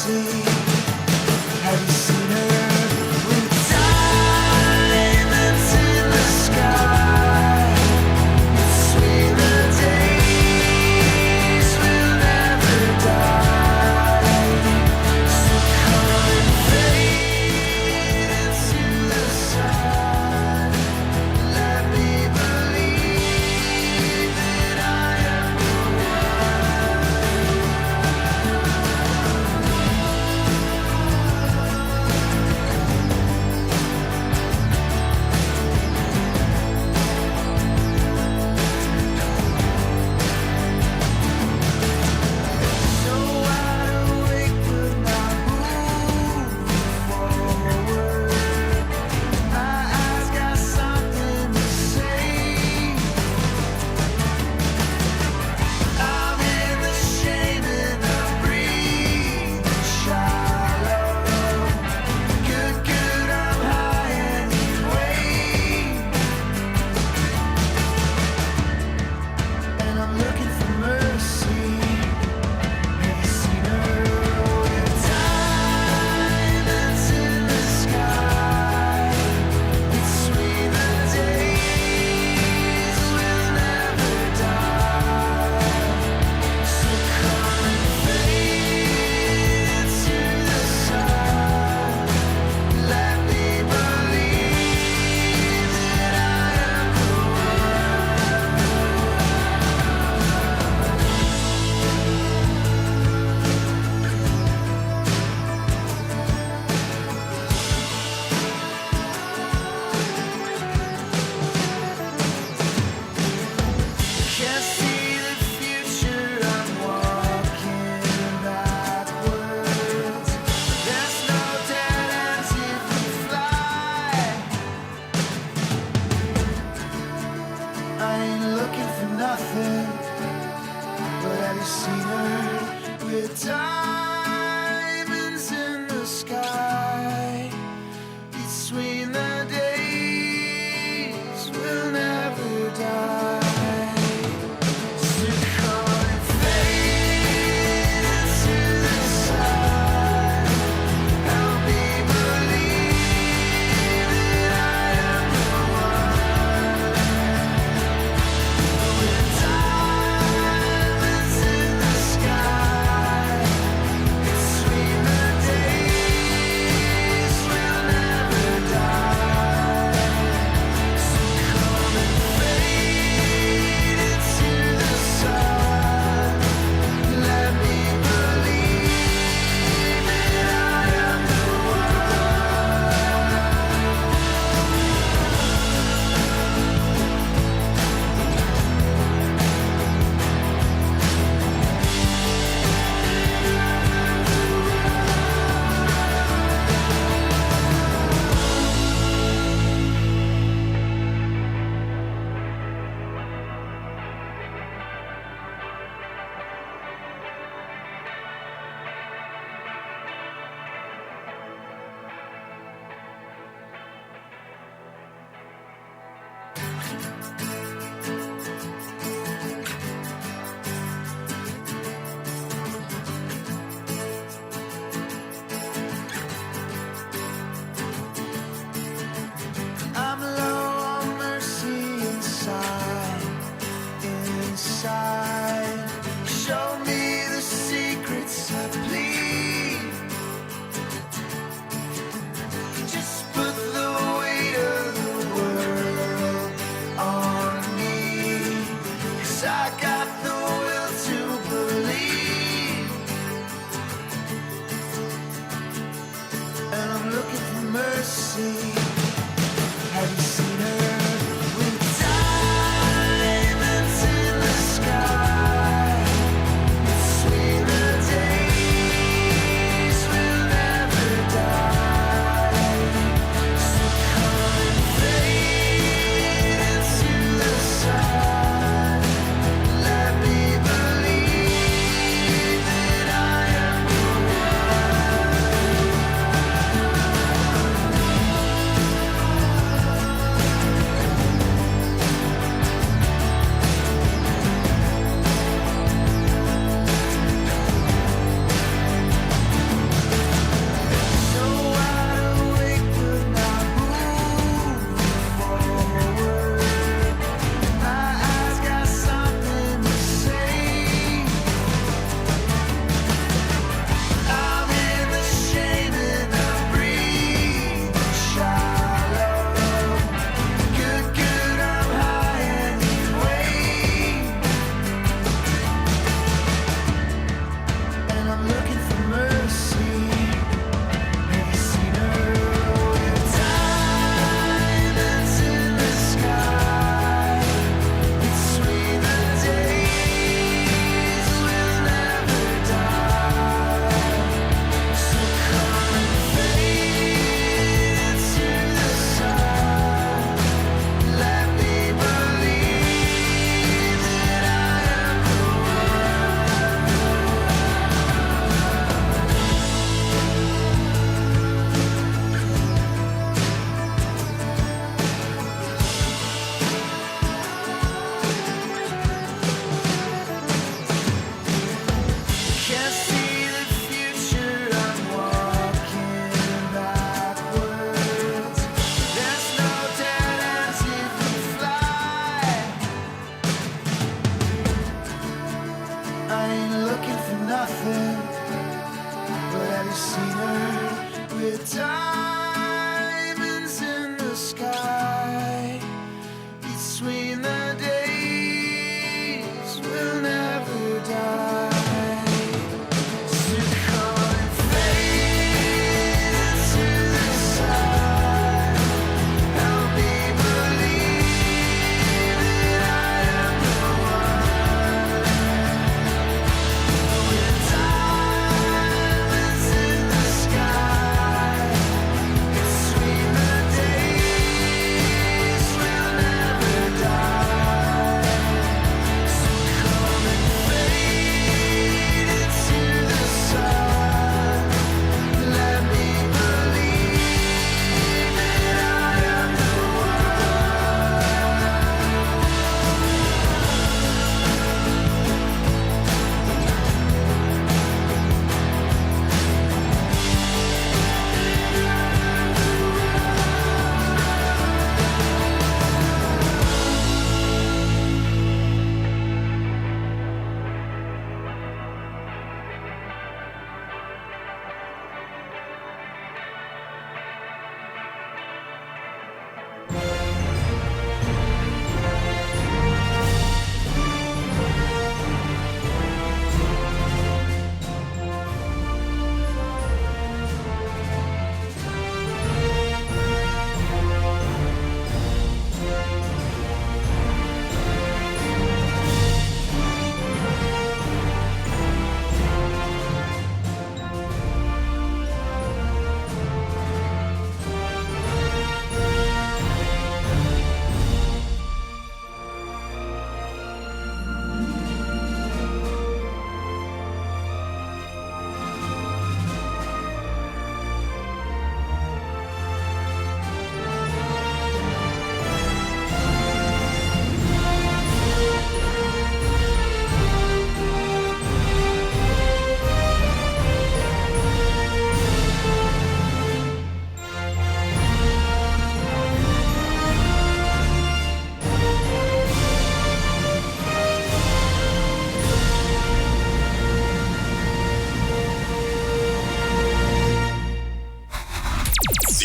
mercy. Have you seen her with diamonds in the sky? Sweet the days will never die. So come and fade into the sun. Let me believe that I am the so wide awake but not moving forward. My eyes got something to say. I'm in the shade and I'm breathing shallow. Good, I'm high anyway. And I'm looking for mercy. Have you seen her with diamonds in the sky? It's sweet the days will never die. So come and fade into the sun. Let me believe that I am the Can't see the future, I'm walking backwards. There's no dead ends if we fly. I ain't looking for nothing, but have you seen her with diamonds in the sky? Between the days will never die. So come and fade into the sun. Help me believe that I am the one. With diamonds in the sky, I ain't looking for nothing, but have you seen her with diamonds in the sky? Between the days will never die. So come and fade into the sun. Help me believe that I am the one. With diamonds in the sky, between the days will never die. So come and fade into the sun. Let me believe that I am the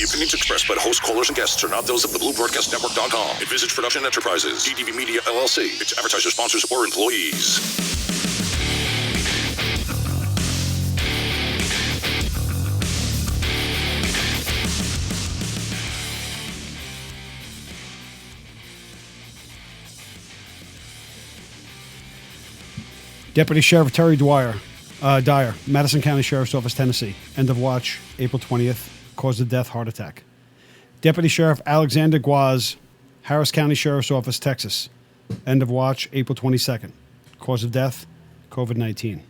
The opinions expressed by the host, callers, and guests are not those of the BlueBroadcastNetwork.com, Envisage Production Enterprises, DDV Media LLC, its advertisers, sponsors, or employees. Deputy Sheriff Terry Dyer, Madison County Sheriff's Office, Tennessee. End of watch, April 20th. Cause of death, heart attack. Deputy Sheriff Alexander Guaz, Harris County Sheriff's Office, Texas. End of watch, April 22nd. Cause of death, COVID-19.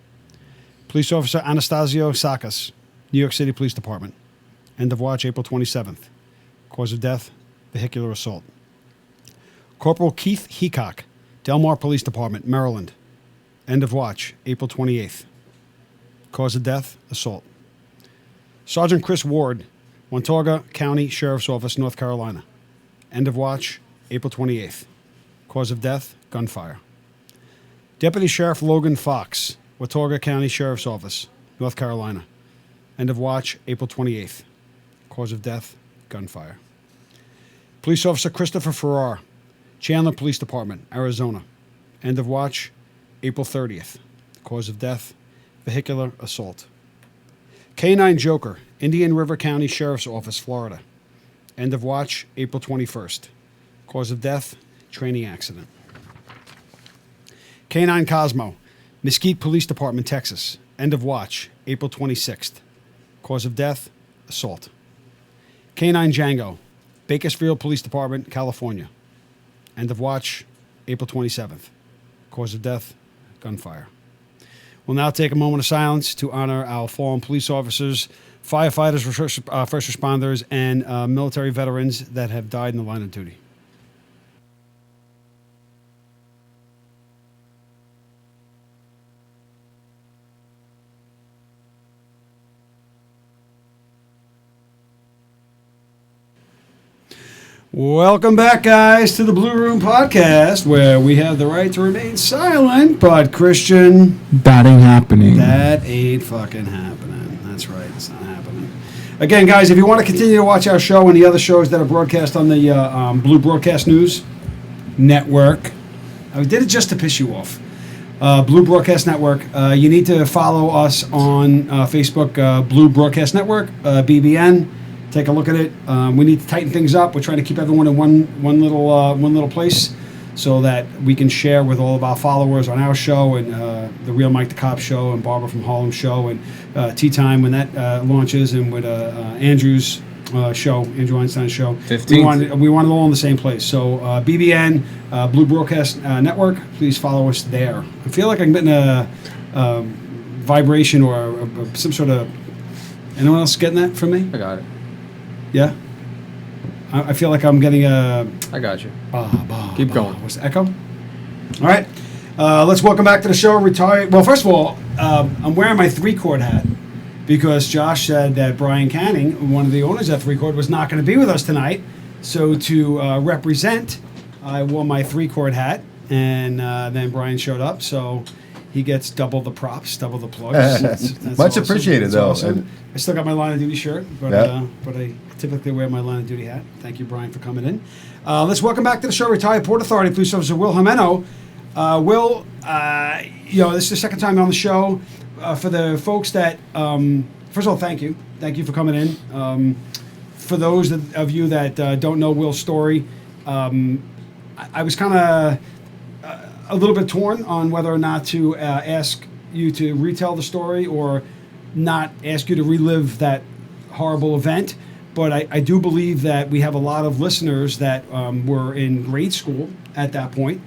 Police Officer Anastasio Sakas, New York City Police Department. End of watch, April 27th. Cause of death, vehicular assault. Corporal Keith Heacock, Delmar Police Department, Maryland. End of watch, April 28th. Cause of death, assault. Sergeant Chris Ward, Watauga County Sheriff's Office, North Carolina. End of watch, April 28th. Cause of death, gunfire. Deputy Sheriff Logan Fox, Watauga County Sheriff's Office, North Carolina. End of watch, April 28th. Cause of death, gunfire. Police Officer Christopher Farrar, Chandler Police Department, Arizona. End of watch, April 30th. Cause of death, vehicular assault. K-9 Joker, Indian River County Sheriff's Office, Florida. End of watch, April 21st. Cause of death, training accident. K-9 Cosmo, Mesquite Police Department, Texas. End of watch, April 26th. Cause of death, assault. K-9 Django, Bakersfield Police Department, California. End of watch, April 27th. Cause of death, gunfire. We'll now take a moment of silence to honor our fallen police officers, firefighters, first responders, and military veterans that have died in the line of duty. Welcome back, guys, to the Blue Room Podcast, where we have the right to remain silent, but Christian, That ain't happening. that ain't fucking happening. That's right, it's not happening. Again, guys, if you want to continue to watch our show and the other shows that are broadcast on the Blue Broadcast News Network, I did it just to piss you off. Blue Broadcast Network. You need to follow us on Facebook, Blue Broadcast Network, BBN. Take a look at it. We need to tighten things up. We're trying to keep everyone in one little place, so that we can share with all of our followers on our show and the Real Mike the Cop show and Barbara from Harlem show and Tea Time when that launches, and with Andrew's show, Andrew Einstein's show. 15th. We want it all in the same place. So BBN, Blue Broadcast Network. Please follow us there. I feel like I'm getting a vibration or some sort of. Anyone else getting that from me? I got it. Yeah. I feel like I'm getting a. I got you. Keep going. What's the echo? All right. Let's welcome back to the show. Retired. Well, first of all, I'm wearing my 3-chord hat because Josh said that Brian Canning, one of the owners of 3-chord, was not going to be with us tonight. So to represent, I wore my 3-chord hat, and then Brian showed up. So he gets double the props, double the plugs. That's Much awesome. appreciated, That's though. awesome. And- I still got my line of duty shirt, but Yeah. but I typically wear my line of duty hat. Thank you, Brian, for coming in. Let's welcome back to the show, retired Port Authority Police Officer Will Jimeno. Will, this is the second time on the show. For the folks that, first of all, thank you for coming in. For those of you that don't know Will's story, I was kind of a little bit torn on whether or not to ask you to retell the story or not ask you to relive that horrible event. But I do believe that we have a lot of listeners that were in grade school at that point.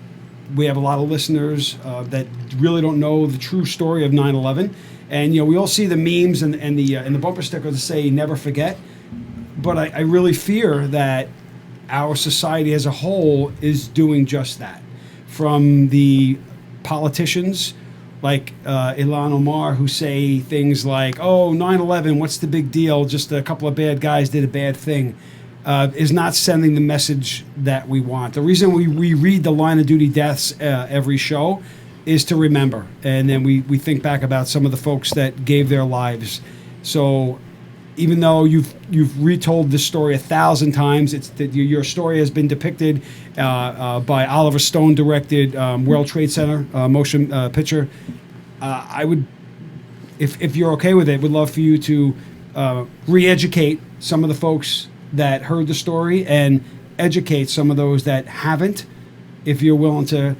We have a lot of listeners that really don't know the true story of 9/11. And we all see the memes and the bumper sticker that say "Never forget." But I really fear that our society as a whole is doing just that. From the politicians like Ilhan Omar, who say things like, "Oh, 9/11, what's the big deal? Just a couple of bad guys did a bad thing," is not sending the message that we want. The reason we read the line of duty deaths every show is to remember, and then we think back about some of the folks that gave their lives. So even though you've retold this story 1,000 times, it's that your story has been depicted by Oliver Stone directed World Trade Center motion picture. I would, if you're okay with it, would love for you to re-educate some of the folks that heard the story and educate some of those that haven't, if you're willing to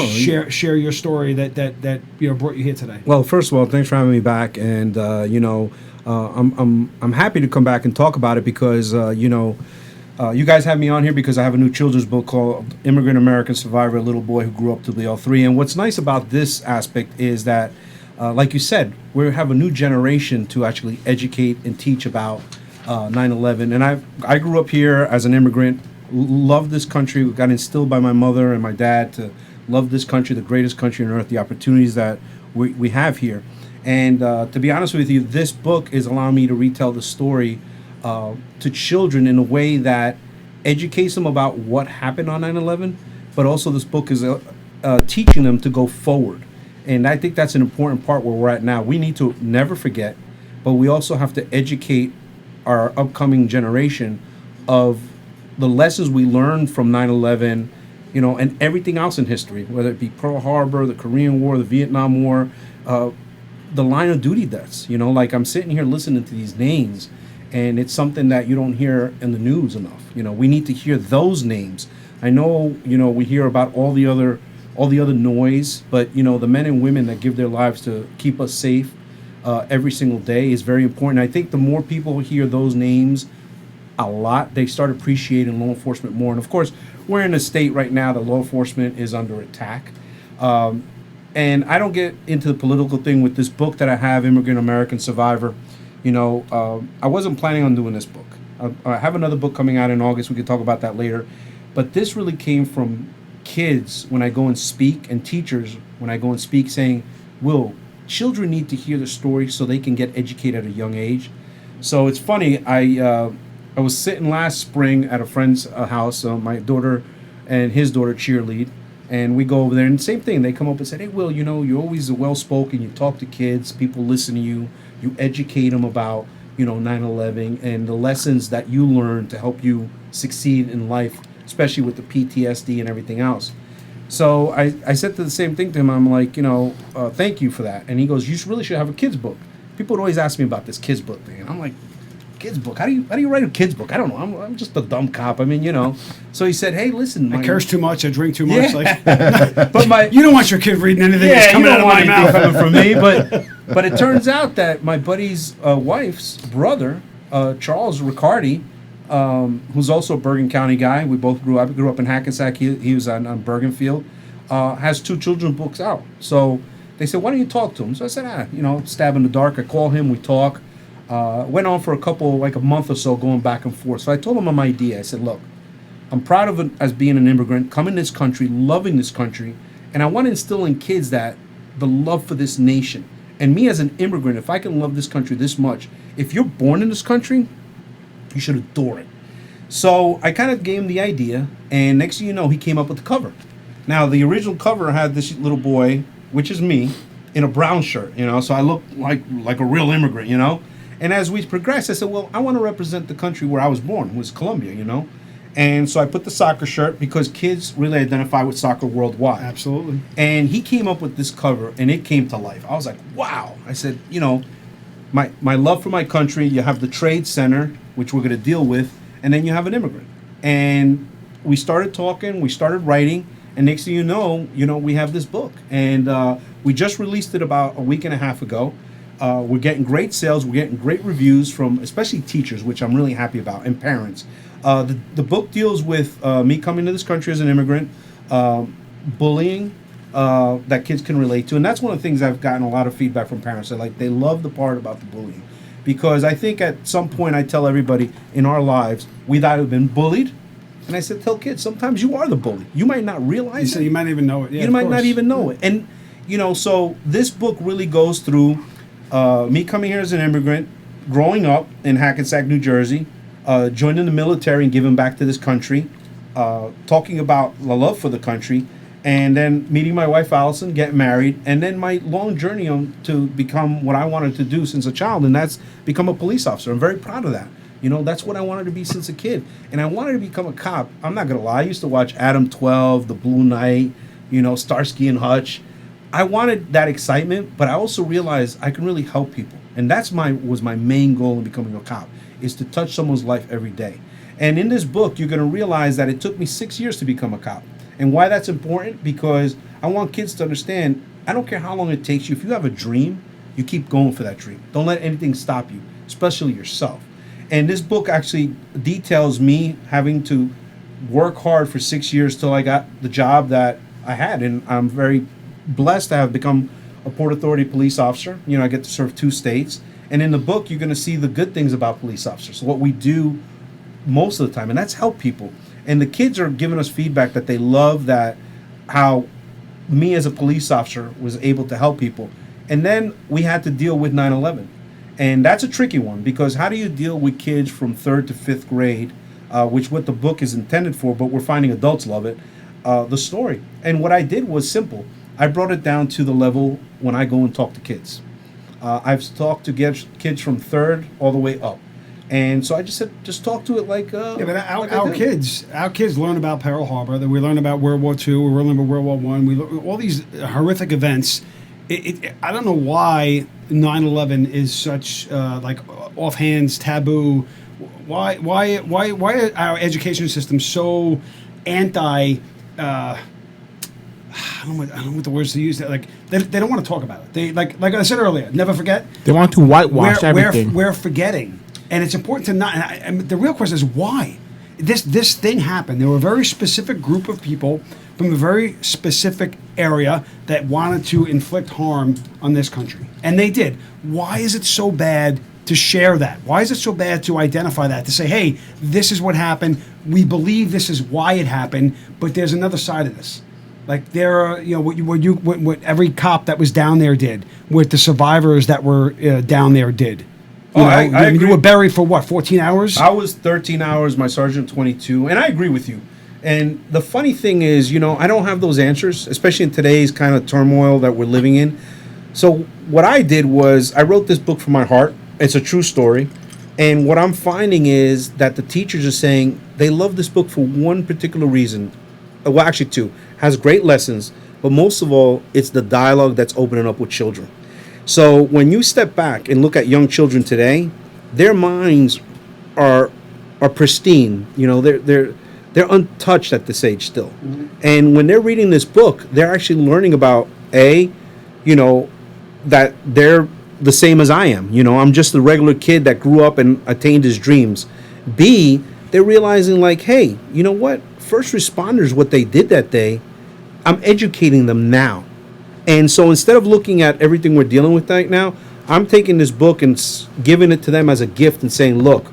share your story that brought you here today. Well, first of all, thanks for having me back, and I'm happy to come back and talk about it because you guys have me on here because I have a new children's book called Immigrant American Survivor: A Little Boy Who Grew Up to Be L3. And what's nice about this aspect is that, like you said, we have a new generation to actually educate and teach about 9/11. And I grew up here as an immigrant, loved this country, got instilled by my mother and my dad to love this country, the greatest country on earth, the opportunities that we have here. And to be honest with you, this book is allowing me to retell the story to children in a way that educates them about what happened on 9/11, but also this book is teaching them to go forward. And I think that's an important part where we're at now. We need to never forget, but we also have to educate our upcoming generation of the lessons we learned from 9/11, and everything else in history, whether it be Pearl Harbor, the Korean War, the Vietnam War, the line of duty deaths. Like I'm sitting here listening to these names, and it's something that you don't hear in the news enough. We need to hear those names. I know, we hear about all the other noise, but the men and women that give their lives to keep us safe every single day is very important. I think the more people hear those names a lot, they start appreciating law enforcement more. And of course, we're in a state right now that law enforcement is under attack. And I don't get into the political thing with this book that I have, Immigrant American Survivor. I wasn't planning on doing this book. I have another book coming out in August. We can talk about that later. But this really came from kids when I go and speak, and teachers when I go and speak, saying, "Will, children need to hear the story so they can get educated at a young age." So it's funny. I was sitting last spring at a friend's house. My daughter and his daughter cheerlead, and we go over there, and same thing. They come up and say, "Hey, Will, you're always well spoken. You talk to kids. People listen to you. You educate them about 9/11 and the lessons that you learn to help you succeed in life, especially with the PTSD and everything else." So I said the same thing to him. I'm like, thank you for that. And he goes, "You really should have a kids book." People would always ask me about this kids book thing, and I'm like, kids book? How do you write a kids book? I don't know. I'm just a dumb cop. I mean, So he said, "Hey, listen, I curse too much. I drink too much. Yeah. But you don't want your kid reading anything that's coming out of my mouth coming from me." But it turns out that my buddy's wife's brother, Charles Riccardi, who's also a Bergen County guy. We both grew up in Hackensack. He was on Bergenfield. Has 2 children's books out. So they said, "Why don't you talk to him?" So I said, stab in the dark. I call him. We talk. Went on for a month or so, going back and forth. So I told him my idea. I said, "Look, I'm proud of it as being an immigrant, coming to this country, loving this country, and I want to instill in kids that the love for this nation. And me as an immigrant, if I can love this country this much, if you're born in this country, you should adore it." So I kind of gave him the idea, and next thing you know, he came up with the cover. Now, the original cover had this little boy, which is me, in a brown shirt, so I look like a real immigrant, And as we progressed, I said, well, I want to represent the country where I was born, was Colombia, And so I put the soccer shirt because kids really identify with soccer worldwide. Absolutely. And he came up with this cover, and it came to life. I was like, wow. I said, my love for my country, you have the Trade Center, which we're going to deal with, and then you have an immigrant. And we started talking, we started writing, and next thing you know, we have this book. And we just released it about a week and a half ago. We're getting great sales. We're getting great reviews from especially teachers, which I'm really happy about, and parents. The book deals with me coming to this country as an immigrant, bullying that kids can relate to. And that's one of the things I've gotten a lot of feedback from parents. They love the part about the bullying. Because I think at some point I tell everybody in our lives, we've either been bullied, and I said, tell kids, sometimes you are the bully. You might not realize it. So you might not even know it. Yeah, you might not even know it. And, so this book really goes through me coming here as an immigrant, growing up in Hackensack, New Jersey, joining the military and giving back to this country, talking about the love for the country, and then meeting my wife Allison, getting married, and then my long journey to become what I wanted to do since a child, and that's become a police officer. I'm very proud of that. That's what I wanted to be since a kid, and I wanted to become a cop. I'm not gonna lie, I used to watch Adam 12, The Blue Knight, Starsky and Hutch. I wanted that excitement, but I also realized I can really help people, and was my main goal in becoming a cop, is to touch someone's life every day. And in this book, you're gonna realize that it took me 6 years to become a cop. And why that's important? Because I want kids to understand, I don't care how long it takes you. If you have a dream, you keep going for that dream. Don't let anything stop you, especially yourself. And this book actually details me having to work hard for 6 years till I got the job that I had. And I'm very blessed to have become a Port Authority police officer. I get to serve 2 states. And in the book, you're going to see the good things about police officers, what we do most of the time, and that's help people. And the kids are giving us feedback that they love that, how me as a police officer was able to help people. And then we had to deal with 9/11. And that's a tricky one, because how do you deal with kids from 3rd to 5th grade, which what the book is intended for, but we're finding adults love it, the story. And what I did was simple. I brought it down to the level when I go and talk to kids. I've talked to kids from 3rd all the way up. And so I just said, just talk to it like but our kids learn about Pearl Harbor. That we learn about World War II. We learn about World War One. All these horrific events. I don't know why 9/11 is such offhands taboo. Why are our education system so anti? I don't know what the words to use. They don't want to talk about it. They like I said earlier. Never forget. They want to whitewash everything. We're forgetting. And it's important to not. And the real question is why this thing happened. There were a very specific group of people from a very specific area that wanted to inflict harm on this country, and they did. Why is it so bad to share that? Why is it so bad to identify that? To say, hey, this is what happened. We believe this is why it happened, but there's another side of this. Like there are, what every cop that was down there did, what the survivors that were down there did. Oh, I agree. You were buried for what, 14 hours? I was 13 hours, my sergeant 22, and I agree with you. And the funny thing is, I don't have those answers, especially in today's kind of turmoil that we're living in. So what I did was I wrote this book from my heart. It's a true story. And what I'm finding is that the teachers are saying they love this book for one particular reason. Well, actually two. Has great lessons, but most of all, it's the dialogue that's opening up with children. So when you step back and look at young children today, their minds are pristine. They're untouched at this age still. Mm-hmm. And when they're reading this book, they're actually learning about that they're the same as I am. I'm just a regular kid that grew up and attained his dreams. B, they're realizing like, hey, you know what? First responders, what they did that day, I'm educating them now. And so instead of looking at everything we're dealing with right now, I'm taking this book and giving it to them as a gift and saying, look,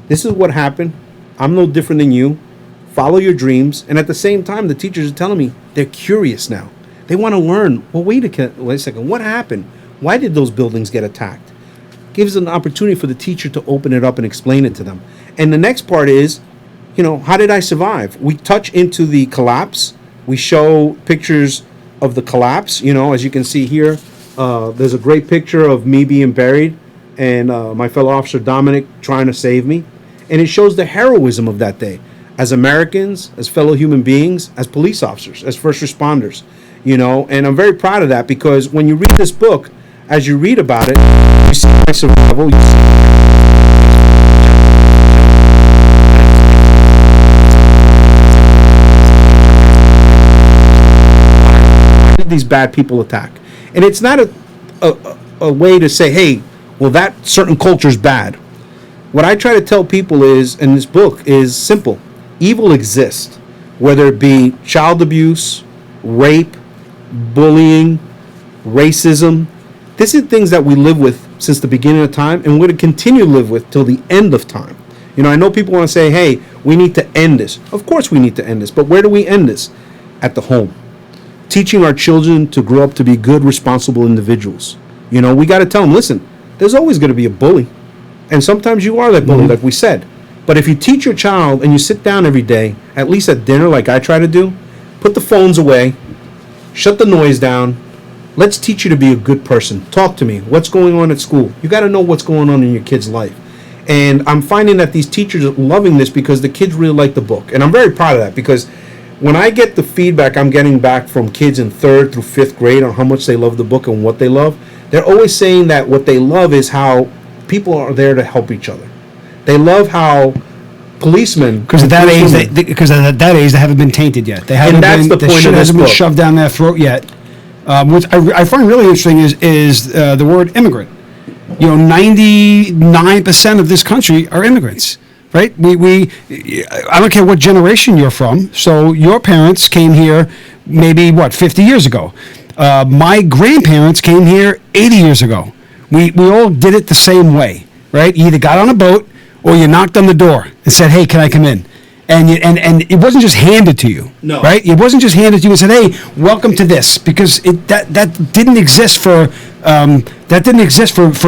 this is what happened. I'm no different than you. Follow your dreams. And at the same time, the teachers are telling me they're curious now. They want to learn. Well, wait a second. What happened? Why did those buildings get attacked? Gives an opportunity for the teacher to open it up and explain it to them. And the next part is, how did I survive? We touch into the collapse. We show pictures of the collapse. As you can see here, there's a great picture of me being buried and my fellow officer Dominic trying to save me. And it shows the heroism of that day as Americans, as fellow human beings, as police officers, as first responders. And I'm very proud of that because when you read this book, as you read about it, you see my survival. You see these bad people attack. And it's not a way to say, hey, well, that certain culture is bad. What I try to tell people is, in this book, is simple. Evil exists, whether it be child abuse, rape, bullying, racism. This is things that we live with since the beginning of time, and we're going to continue to live with till the end of time. I know people want to say, hey, we need to end this. Of course we need to end this, but where do we end this? At the home. Teaching our children to grow up to be good, responsible individuals. We got to tell them, listen, there's always going to be a bully. And sometimes you are that bully, like we said. But if you teach your child and you sit down every day, at least at dinner, like I try to do, put the phones away, shut the noise down. Let's teach you to be a good person. Talk to me. What's going on at school? You got to know what's going on in your kid's life. And I'm finding that these teachers are loving this because the kids really like the book. And I'm very proud of that because when I get the feedback I'm getting back from kids in 3rd through 5th grade on how much they love the book and what they love, they're always saying that what they love is how people are there to help each other. They love how policemen, because at that age they haven't been tainted yet. They haven't and that's been, the point shit of this hasn't been book. shoved down their throat yet. What I find really interesting is the word immigrant. 99% of this country are immigrants, right? I don't care what generation you're from. So your parents came here maybe 50 years ago. My grandparents came here 80 years ago. We all did it the same way, right? You either got on a boat or you knocked on the door and said, "Hey, can I come in?" And it wasn't just handed to you, no. Right? It wasn't just handed to you and said, "Hey, welcome to this," because that didn't exist for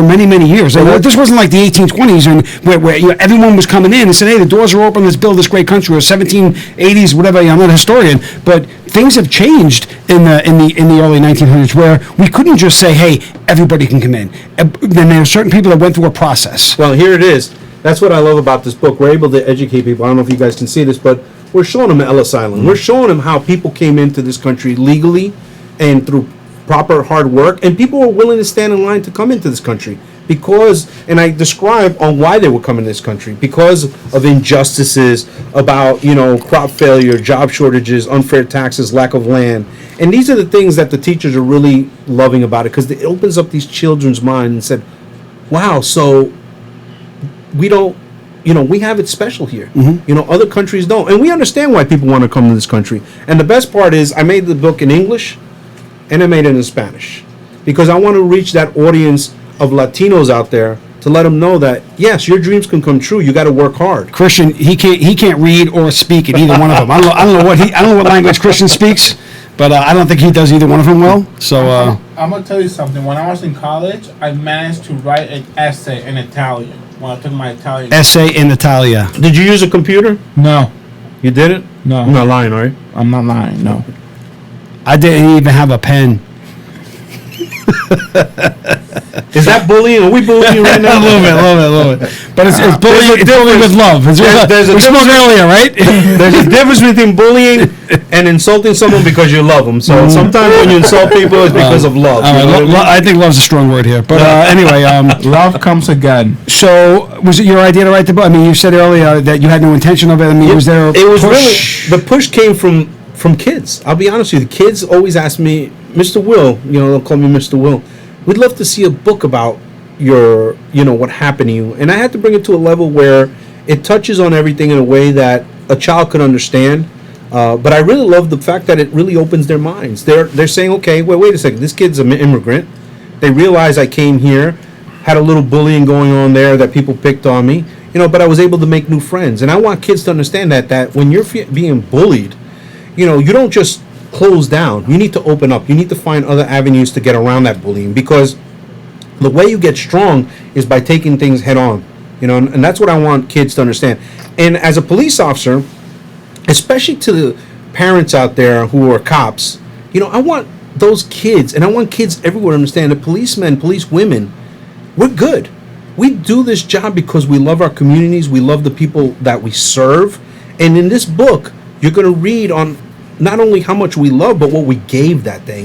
many years. This wasn't like the 1820s and where everyone was coming in and said, "Hey, the doors are open. Let's build this great country." Or 1780s, whatever. I'm not a historian, but things have changed in the early 1900s where we couldn't just say, "Hey, everybody can come in." Then there are certain people that went through a process. Well, here it is. That's what I love about this book. We're able to educate people. I don't know if you guys can see this, but we're showing them Ellis Island. We're showing them how people came into this country legally and through proper hard work, and people were willing to stand in line to come into this country because, and I describe on why they were coming to this country, because of injustices about, crop failure, job shortages, unfair taxes, lack of land. And these are the things that the teachers are really loving about it because it opens up these children's mind and said, wow, so we don't, we have it special here. Mm-hmm. Other countries don't. And we understand why people want to come to this country. And the best part is I made the book in English and I made it in Spanish because I want to reach that audience of Latinos out there to let them know that, yes, your dreams can come true. You got to work hard. Christian, he can't read or speak in either one of them. I don't know what language Christian speaks, But I don't think he does either one of them well. So I'm gonna tell you something. When I was in college, I managed to write an essay in Italian when I took my Italian. essay in Italia. Did you use a computer? No, You didn't? No. I'm not lying, right? I'm not lying. No. I didn't even have a pen. Is that bullying? Are we bullying right now? a little bit. But it's bullying. It's bullying with love. It's There's a we spoke difference- earlier, right? There's a difference between bullying and insulting someone because you love them. So sometimes when you insult people, it's because of love. All you know right, what I mean? I think love's a strong word here. But anyway, Love comes again. so was it your idea to write the book? I mean, you said earlier that you had no intention of it. I mean, was there a It was push? really the push came from kids. I'll be honest with you. The kids always ask me, Mr. Will, they'll call me Mr. Will. We'd love to see a book about your, what happened to you. And I had to bring it to a level where it touches on everything in a way that a child could understand. But I really love the fact that it really opens their minds. They're saying, okay, wait a second. This kid's an immigrant. They realize I came here, had a little bullying going on there that people picked on me, but I was able to make new friends. And I want kids to understand that when you're being bullied, you don't just close down. You need to open up. You need to find other avenues to get around that bullying, because the way you get strong is by taking things head on. And that's what I want kids to understand. And as a police officer, especially to the parents out there who are cops, I want those kids, and I want kids everywhere to understand that policemen, policewomen, we're good. We do this job because we love our communities, we love the people that we serve. And in this book, you're going to read on not only how much we love, but what we gave that day.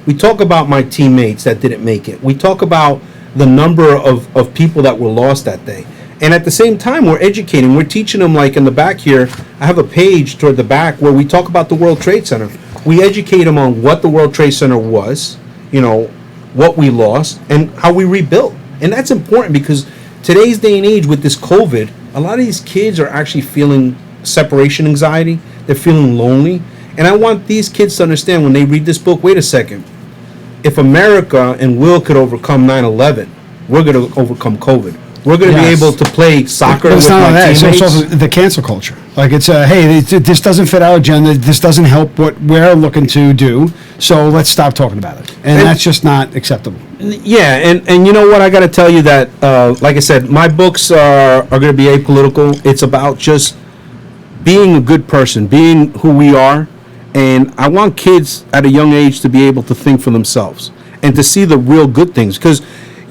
We talk about my teammates that didn't make it. We talk about the number of people that were lost that day. And at the same time, we're educating. We're teaching them, like in the back here, I have a page toward the back where we talk about the World Trade Center. We educate them on what the World Trade Center was, what we lost, and how we rebuilt. And that's important because today's day and age with this COVID, a lot of these kids are actually feeling separation anxiety. They're feeling lonely. And I want these kids to understand when they read this book, wait a second. If America and Will could overcome 9/11, we're going to overcome COVID. We're going to be able to play soccer But it's with not my only that. It's teammates. also the cancel culture. Like it's hey, this doesn't fit our agenda. This doesn't help what we're looking to do. So let's stop talking about it. And that's just not acceptable. Yeah, and you know what? I got to tell you that, like I said, my books are going to be apolitical. It's about just being a good person, being who we are. And I want kids at a young age to be able to think for themselves and to see the real good things. Because,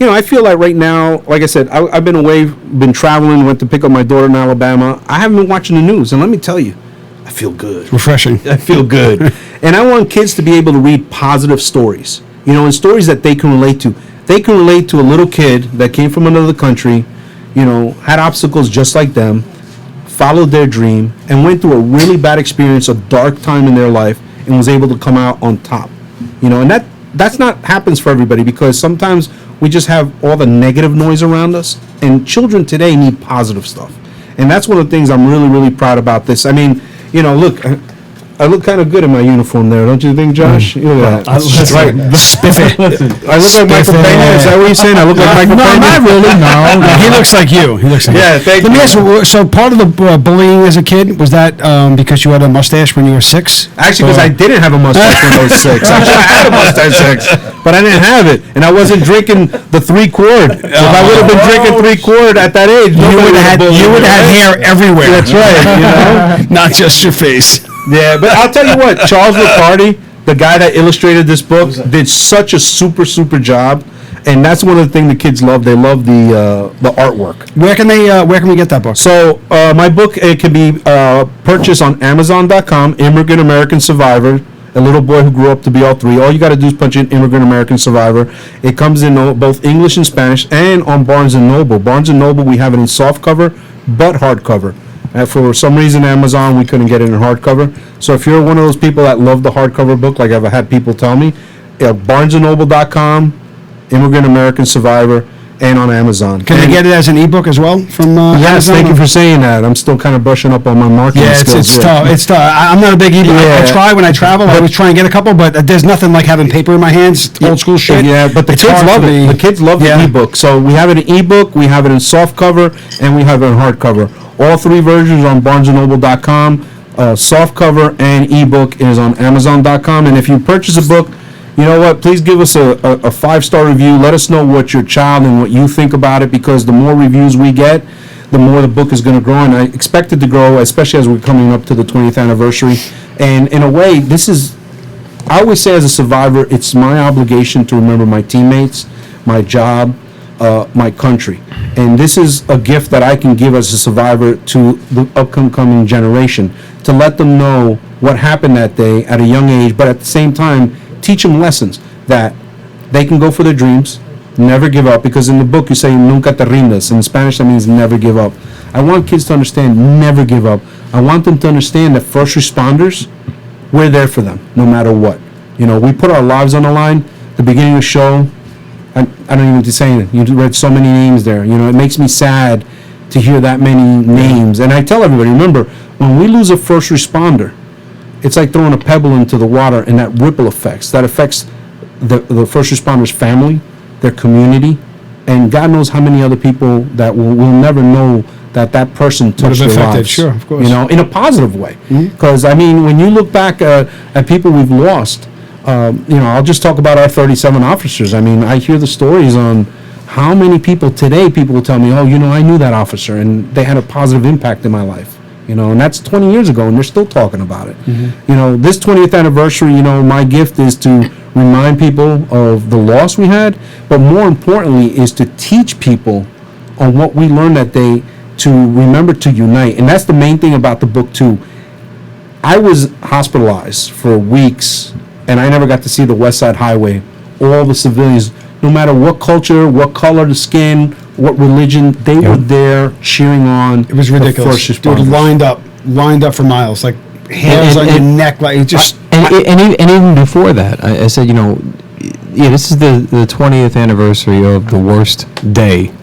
I feel like right now, like I said, I've been away, been traveling, went to pick up my daughter in Alabama. I haven't been watching the news. And let me tell you, I feel good. Refreshing. I feel good. And I want kids to be able to read positive stories, and stories that they can relate to. They can relate to a little kid that came from another country, had obstacles just like them, followed their dream, and went through a really bad experience, a dark time in their life, and was able to come out on top. And that's not happens for everybody, because sometimes we just have all the negative noise around us, and children today need positive stuff. And that's one of the things I'm really, really proud about this. I mean, look, I look kind of good in my uniform there, don't you think, Josh? Look at that. That's right. Spiffy. I look like Michael Pena. Is that what you're saying? I look like Michael No, Pena? not really. No, he looks like you. He looks like Yeah, you. thank Let me you. ask you. So part of the bullying as a kid was that because you had a mustache when you were 6? Actually, because I didn't have a mustache when I was 6. Actually, I had a mustache 6, but I didn't have it, and I wasn't drinking the 3-quart. If I would have been drinking 3-quart at that age, You would have had hair everywhere. That's right. Not just your face. Yeah, but I'll tell you what, Charles Riccardi, the guy that illustrated this book, did such a super job, and that's one of the things the kids love. They love the artwork. Where can we get that book? So my book, it can be purchased on Amazon.com. Immigrant American Survivor, a little boy who grew up to be all three. All you got to do is punch in Immigrant American Survivor. It comes in both English and Spanish, and on Barnes & Noble. Barnes & Noble, we have it in soft cover, but hardcover. For some reason, Amazon, we couldn't get it in hardcover. So if you're one of those people that love the hardcover book, like I've had people tell me, BarnesandNoble.com, Immigrant American Survivor, and on Amazon. Can they get it as an ebook as well from Yes, Amazon? thank you for saying that. I'm still kind of brushing up on my marketing Yeah, skills. it's tough. It's tough. I'm not a big ebook. I Yeah. try when I travel. I always try and get a couple, but there's nothing like having paper in my hands. Old school shit. Yeah, but the It's kids hard love for it. me. The kids love Yeah. the ebook. So we have it in ebook, we have it in soft cover, and we have it in hardcover. All three versions are on BarnesandNoble.com. softcover and ebook is on Amazon.com. And if you purchase a book, you know what? Please give us a 5-star review. Let us know what your child and what you think about it, because the more reviews we get, the more the book is going to grow. And I expect it to grow, especially as we're coming up to the 20th anniversary. And in a way, I always say as a survivor, it's my obligation to remember my teammates, my job, my country. And this is a gift that I can give as a survivor to the upcoming generation, to let them know what happened that day at a young age, but at the same time, teach them lessons that they can go for their dreams, never give up, because in the book you say, nunca te rindas. In Spanish, that means never give up. I want kids to understand, never give up. I want them to understand that first responders, we're there for them, no matter what. You know, we put our lives on the line. The beginning of the show, I don't even need to say it. You read so many names there. You know, it makes me sad to hear that many names. And I tell everybody, remember, when we lose a first responder, it's like throwing a pebble into the water, and that ripple effects. That affects the first responder's family, their community, and God knows how many other people that will never know that person touched their lives. Sure, of course. You know, in a positive way. Because, I mean, when you look back at people we've lost, you know, I'll just talk about our 37 officers. I mean, I hear the stories on how many people today, people will tell me, oh, you know, I knew that officer, and they had a positive impact in my life. You know, and that's 20 years ago, and they're still talking about it. You know, this 20th anniversary, you know, my gift is to remind people of the loss we had, but more importantly is to teach people on what we learned that day, to remember to unite. And that's the main thing about the book too. I was hospitalized for weeks, and I never got to see the West Side Highway. All the civilians, no matter what culture, what color the skin, what religion, they were there cheering on. It was ridiculous. The first Dude, responders. lined up for miles, like hands on your neck, like it just. And even before that, I said, you know, yeah, this is the 20th anniversary of the worst day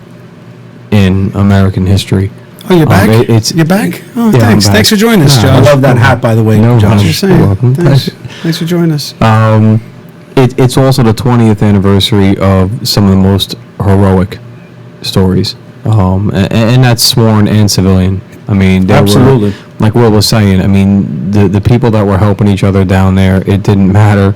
in American history. Oh, you're back? It's You're back? Oh, yeah, thanks. I'm back. Thanks for joining us, No, Josh. I love that hat, by the way, No Josh. problem. Just saying. You're welcome. Thanks for joining us. It's also the 20th anniversary of some of the most heroic stories, and that's sworn and civilian. I mean, they Absolutely. were, like Will was saying, I mean, the people that were helping each other down there, it didn't matter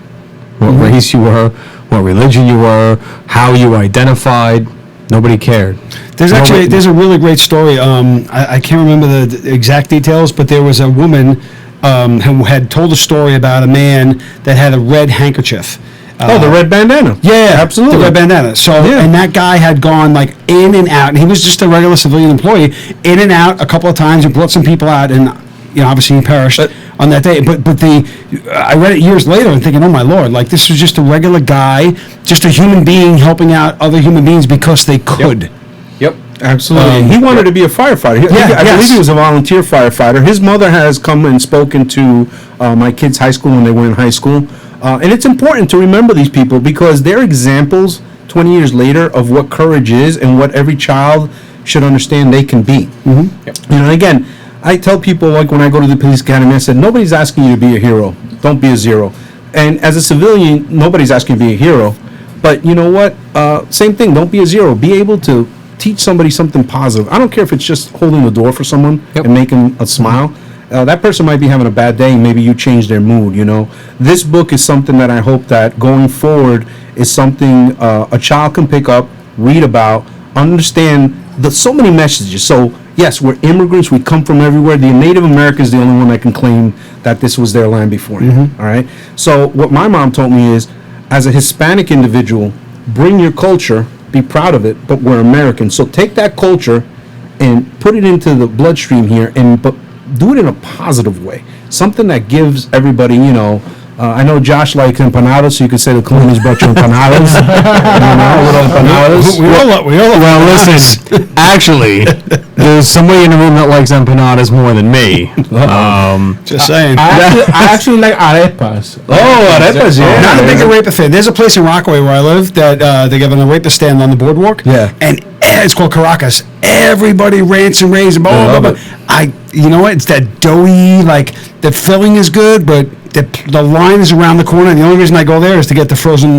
what race you were, what religion you were, how you identified, nobody cared. There's a really great story. I can't remember the exact details, but there was a woman who had told a story about a man that had a red handkerchief. The red bandana. Yeah, absolutely. The red bandana. So, Yeah. and that guy had gone like in and out, and he was just a regular civilian employee, in and out a couple of times. He brought some people out, and you know, obviously he perished on that day. But I read it years later and thinking, oh my Lord, like this was just a regular guy, just a human being helping out other human beings because they could. Yep, absolutely. He wanted to be a firefighter. I believe he was a volunteer firefighter. His mother has come and spoken to my kids' high school when they were in high school. And it's important to remember these people because they're examples 20 years later of what courage is and what every child should understand they can be. Mm-hmm. You know, again, I tell people, like when I go to the police academy, I said, nobody's asking you to be a hero. Don't be a zero. And as a civilian, nobody's asking you to be a hero. But you know what? Same thing. Don't be a zero. Be able to teach somebody something positive. I don't care if it's just holding the door for someone and making a smile. That person might be having a bad day, and maybe you change their mood, you know. This book is something that I hope that going forward is something a child can pick up, read about, understand so many messages. So, yes, we're immigrants. We come from everywhere. The Native American is the only one that can claim that this was their land before. All right? So what my mom told me is, as a Hispanic individual, bring your culture, be proud of it, but we're Americans. So take that culture and put it into the bloodstream here, but do it in a positive way. Something that gives everybody, you know, I know Josh likes empanadas, so you could say the Colombians brought you empanadas. We all Well, listen, actually, there's somebody in the room that likes empanadas more than me. just saying. I actually like arepas. Arepas, yeah. Not a big arepa fan. There's a place in Rockaway where I live that they have an arepa stand on the boardwalk. Yeah. And it's called Caracas. Everybody rants and raves and blah, blah, blah. You know what? It's that doughy, like, the filling is good, but the line is around the corner. The only reason I go there is to get the frozen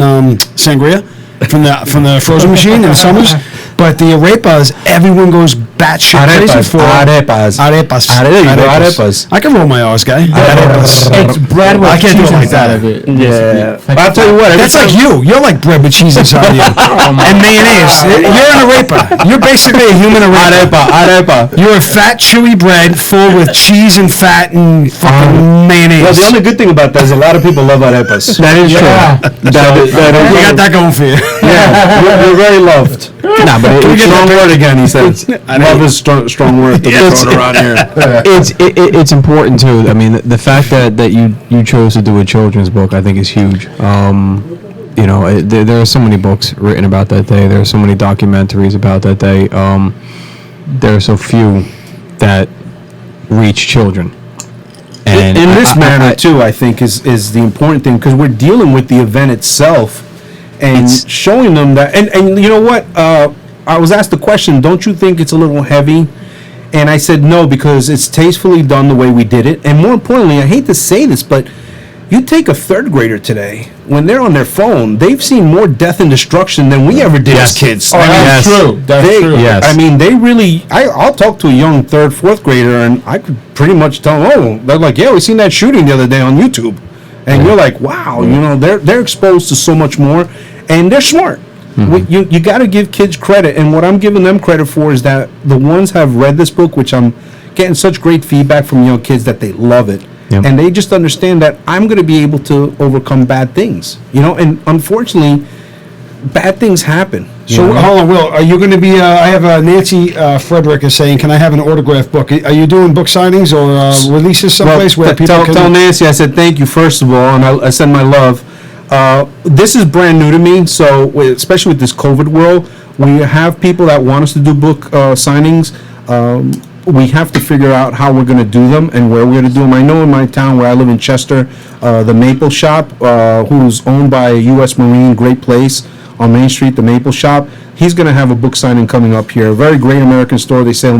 sangria from the frozen machine in the summers. But the arepas, everyone goes batshit crazy Arepas, for. arepas. Arepas. There you go, arepas. I can roll my R's, guy. Arepas. It's bread with I can't do cheese it like inside that. of it. Yeah. Like I'll tell you what. That's like you. You're like bread with cheese inside of you. And mayonnaise. You're an arepa. You're basically a human arepa. Arepa. You're a fat, chewy bread full with cheese and fat and fucking mayonnaise. Well, the only good thing about that is a lot of people love arepas. That is Yeah. true. you got that going for you. Yeah, you're very loved. Nah, but It's a strong word again, he says. Love is strong word to be thrown around here. it's important too. I mean, the fact that you chose to do a children's book, I think, is huge. You know, there are so many books written about that day. There are so many documentaries about that day. There are so few that reach children. And In this manner, I- too, I think is the important thing, because we're dealing with the event itself and It's- showing them that. And you know what? I was asked the question, don't you think it's a little heavy? And I said no, because it's tastefully done the way we did it. And more importantly, I hate to say this, but you take a third grader today, when they're on their phone, they've seen more death and destruction than we ever did as kids. Oh, that's Yes. true. That's They, true. Yes. I mean, they really. I'll talk to a young third, fourth grader, and I could pretty much tell them. Oh, they're like, yeah, we seen that shooting the other day on YouTube, and you're like, wow, you know, they're exposed to so much more, and they're smart. You got to give kids credit, and what I'm giving them credit for is that the ones have read this book, which I'm getting such great feedback from young kids that they love it. Yep. And they just understand that I'm going to be able to overcome bad things, you know. And unfortunately, bad things happen. So hold on, Will. Are you going to be? I have Nancy Frederick is saying, can I have an autograph book? Are you doing book signings or releases someplace where people can? Tell Nancy I said thank you first of all, and I send my love. This is brand new to me, so especially with this COVID world, we have people that want us to do book signings. We have to figure out how we're going to do them and where we're going to do them. I know in my town where I live in Chester, the Maple Shop, who's owned by a U.S. Marine, great place on Main Street, the Maple Shop. He's going to have a book signing coming up here. A very great American store. They sell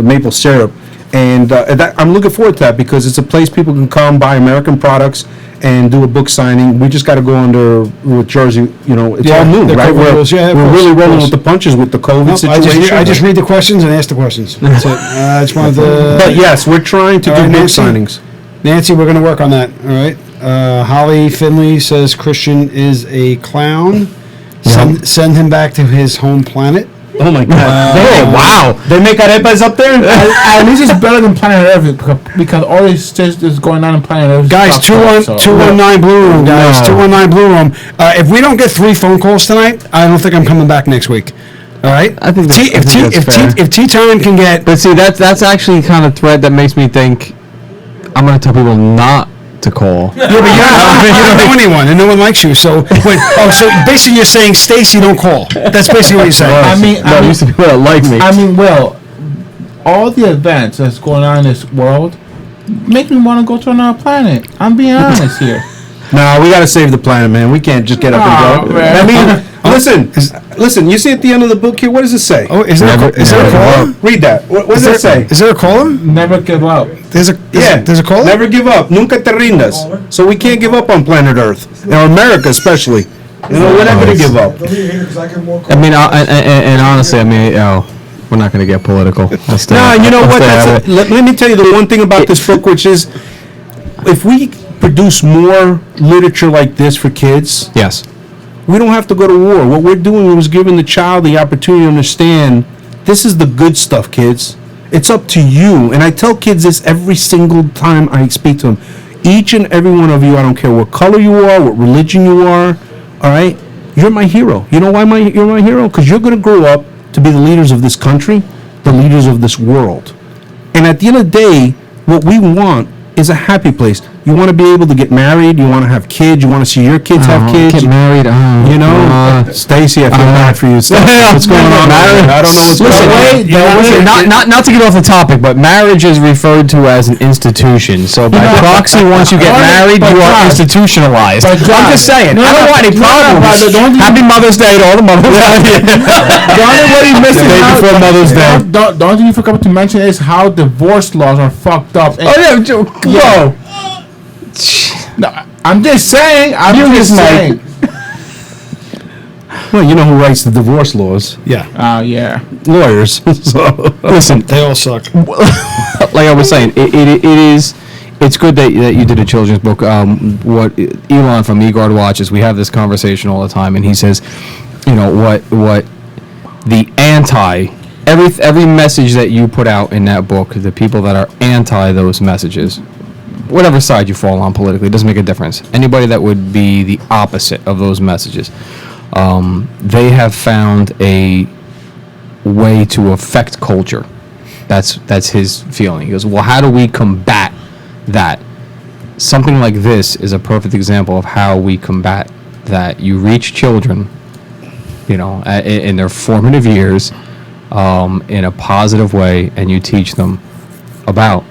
maple syrup. And I'm looking forward to that because it's a place people can come buy American products and do a book signing. We just got to go under with Jersey. You know, it's Yeah, all new, the right? COVID rules, yeah, of we're course, really of rolling course. with the punches with the COVID Nope, situation. I just read the questions and ask the questions. That's it. I just wanted to. But yes, we're trying to All do right, book Nancy? signings. Nancy, we're going to work on that. All right. Holly Finley says Christian is a clown. Send him back to his home planet. Oh my God! Oh, wow. They make arepas up there. At least it's better than Planet Earth because all this shit is going on in Planet Earth. Guys, is fucked up, so- 219 Blue Room, guys. No. 219 Blue Room. If we don't get 3 phone calls tonight, I don't think I'm coming back next week. All right? I think that's- I think that's fair. If Tea Time can get. But see, that's actually kind of thread that makes me think I'm gonna tell people not to call. Yeah, but you don't know anyone, and no one likes you. So, so basically, you're saying Stacy, don't call. That's basically what you're saying. No, used to be people that like me. I mean, Will, all the events that's going on in this world make me want to go to another planet. I'm being honest here. No, we got to save the planet, man. We can't just get up and go. Aw, man. I mean, listen. You see at the end of the book here, what does it say? Oh, is there a caller? Read that. What does it say? Is there a caller? Never give up. There's a caller. Never give up. Nunca te rindas. So we can't give up on planet Earth, or America especially. You know, we're not going to give up. Don't leave here because I can walk. I mean, and honestly, I mean, we're not gonna get political. No, you know what? Let me tell you the one thing about this book, which is, if we produce more literature like this for kids, Yes. we don't have to go to war. What we're doing is giving the child the opportunity to understand this is the good stuff, kids. It's up to you. And I tell kids this every single time I speak to them. Each and every one of you, I don't care what color you are, what religion you are, all right? You're my hero. You know why you're my hero? Because you're going to grow up to be the leaders of this country, the leaders of this world. And at the end of the day, what we want is a happy place. You want to be able to get married. You want to have kids. You want to see your kids have kids. Get married. You know, Stacy, I feel bad for you. What's going on? Marriage. I don't know what's going Listen, on. not to get off the topic, but marriage is referred to as an institution. So by proxy, once you get married, you are institutionalized. I'm just saying. I don't want any problems. Happy Mother's Day to all the mothers out here. The only way you missed The day before Mother's Day. The only thing you forgot to mention is how divorce laws are fucked up. And Oh yeah, whoa. no, I'm just saying. I'm You just just saying. Well, you know who writes the divorce laws? Yeah. Yeah. Lawyers. So Listen, They all suck. like I was saying, it's good that you did a children's book. What Elon from eGuard watches, we have this conversation all the time, and he says, you know, what the every message that you put out in that book, the people that are anti those messages, whatever side you fall on politically, it doesn't make a difference. Anybody that would be the opposite of those messages, they have found a way to affect culture. That's his feeling. He goes, well, how do we combat that? Something like this is a perfect example of how we combat that. You reach children, you know, in their formative years, in a positive way, and you teach them about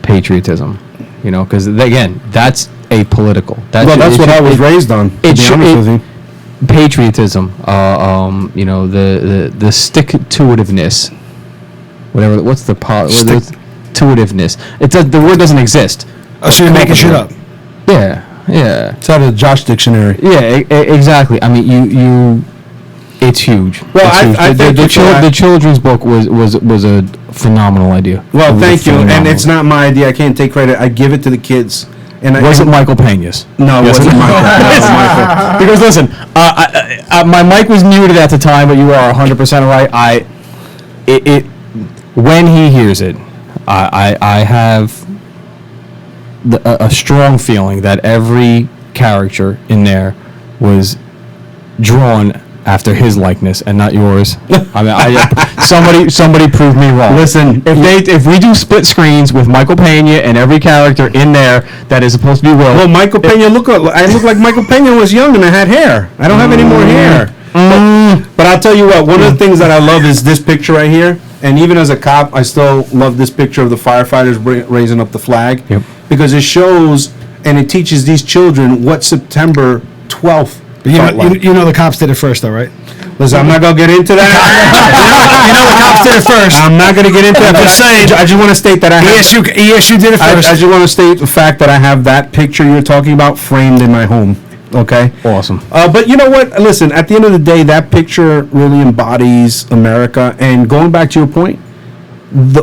patriotism. You know, because again, that's apolitical. that's what I was raised on. To be honest with you. Patriotism. You know, the stick-to-itiveness. Whatever. What's the to-itiveness? The word doesn't exist. Oh, so you're making shit up. Yeah. It's out of the Josh Dictionary. Yeah, exactly. I mean, you. It's huge. Well, It's huge. I thank you for that. The children's book was a phenomenal idea. Well, It was a thank you. And phenomenal- it's not my idea. I can't take credit. I give it to the kids. And Was it Michael Pena's? No, it Yes. wasn't Michael. Because listen, my mic was muted at the time, but you are 100% right. When he hears it, I have a strong feeling that every character in there was drawn after his likeness and not yours. I mean, somebody proved me wrong. Listen, if we do split screens with Michael Pena and every character in there that is supposed to be Will. Well, Michael Pena, I look like Michael Pena was young and I had hair. I don't have any more hair. But I'll tell you what, one of the things that I love is this picture right here. And even as a cop, I still love this picture of the firefighters raising up the flag. Yep. Because it shows and it teaches these children what September 12th felt like. You know the cops did it first, though, right? Listen, I'm not going to get into that. You know the cops did it first. I'm not going to get into that. I'm just saying. I just want to state that I have... ESU did it I first. just want to state the fact that I have that picture you're talking about framed in my home. Okay? Awesome. But you know what? Listen, at the end of the day, that picture really embodies America. And going back to your point,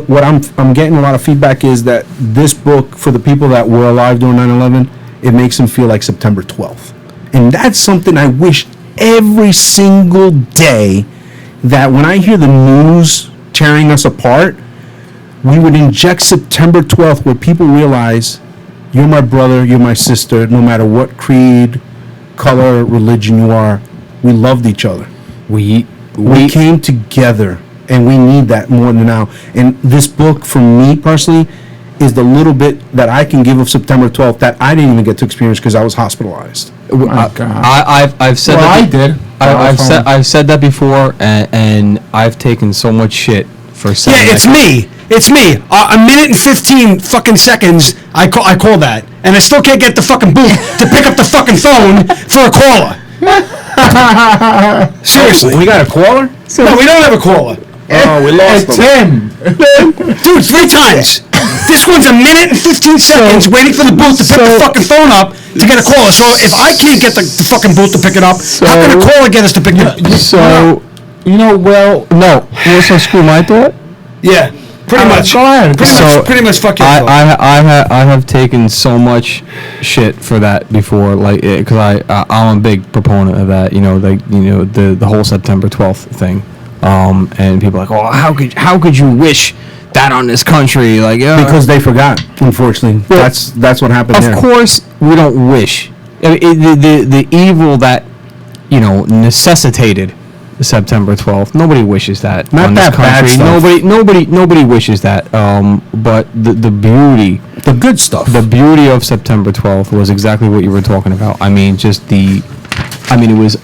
what I'm getting a lot of feedback is that this book, for the people that were alive during 9/11, it makes them feel like September 12th. And that's something I wish every single day, that when I hear the news tearing us apart, we would inject September 12th where people realize you're my brother, you're my sister, no matter what creed, color, religion you are, we loved each other. We came together, and we need that more than now. And this book, for me personally, is the little bit that I can give of September 12th that I didn't even get to experience because I was hospitalized. I've said Well, that. I did. I've said that before, and I've taken so much shit for saying. Yeah, it's me. It's me. A minute and 15 fucking seconds. I call that, and I still can't get the fucking booth to pick up the fucking phone for a caller. Seriously. We got a caller? No, we don't have a caller. Oh, we lost It's him. him. Dude, 3 times. This one's a minute and 15 seconds waiting for the booth to pick the fucking phone up to get a caller. So if I can't get the fucking booth to pick it up, how can a caller get us to pick it up? So so screw my thought. Yeah, pretty much. Go ahead. Pretty much fuck your thought. I have taken so much shit for that before, like, because I'm a big proponent of that. You know, the whole September 12th thing, and people are like, oh, how could you wish that on this country? Like, yeah, Because they forgot, unfortunately. Well, That's what happened there. of course we don't wish. I mean, the evil that necessitated September 12th. Nobody wishes that Not on this that bad country. stuff. Nobody wishes that. But the beauty, The good stuff. the beauty of September 12th was exactly what you were talking about. I mean, it was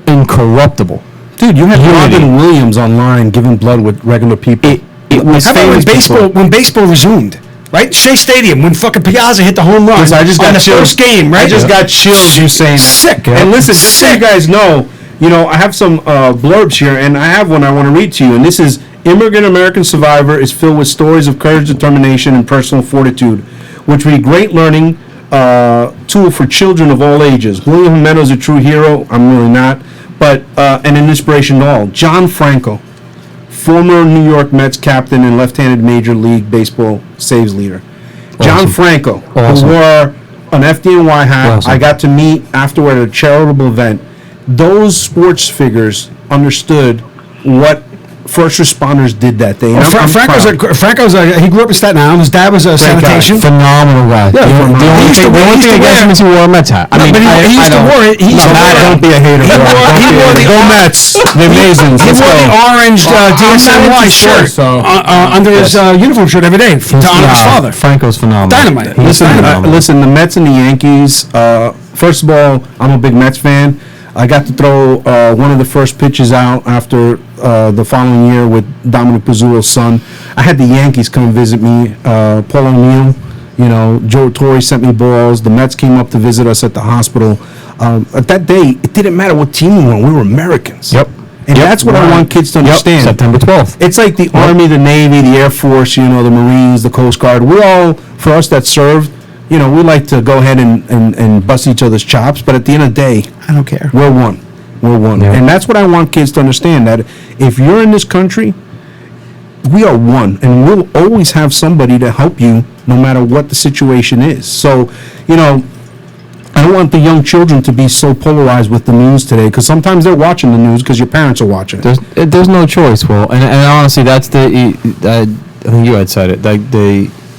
incorruptible. Dude, you had Unity. Robin Williams online giving blood with regular people. It was How about famous when baseball resumed? Right? Shea Stadium, when fucking Piazza hit the home run Listen, I just got on the chills. first game, right? I just got chills you saying that. Sick. And listen, just so you guys know, I have some blurbs here, and I have one I want to read to you. And this is: Immigrant American Survivor is filled with stories of courage, determination, and personal fortitude, which will be a great learning tool for children of all ages. William Meadows is a true hero. I'm really not. but and an inspiration to all. John Franco, former New York Mets captain and left-handed Major League Baseball saves leader. John Awesome. Franco, Awesome. who wore an FDNY hat. Awesome. I got to meet afterward at a charitable event. Those sports figures understood what first responders did that day. And I'm Franco's he grew up in Staten Island. His dad was a Great guy. sanitation. Phenomenal guy. Yeah, phenomenal. The only thing against him is he wore a Mets hat. But he used to wear it. He used to wear it. Don't be a hater, bro. He wore the Go Mets. The Amazons. He Let's wore the go. orange DSNY shirt under his uniform shirt every day to honor his father. Franco's phenomenal. Dynamite. He's phenomenal. Listen, the Mets and the Yankees. First of all, I'm a big Mets fan. I got to throw one of the first pitches out after the following year with Dominic Pizzuto's son. I had the Yankees come visit me. Paul O'Neill, Joe Torre sent me balls. The Mets came up to visit us at the hospital. At that day, it didn't matter what team we were. We were Americans. Yep. And that's what I want kids to understand. September 12th. It's like the Army, the Navy, the Air Force, the Marines, the Coast Guard. We're all, for us that served, we like to go ahead and bust each other's chops, but at the end of the day, I don't care. we're one. We're one. Yeah. And that's what I want kids to understand, that if you're in this country, we are one, and we'll always have somebody to help you no matter what the situation is. So, I don't want the young children to be so polarized with the news today, because sometimes they're watching the news because your parents are watching it. There's no choice, Will, and honestly, that's I think you had said it. Like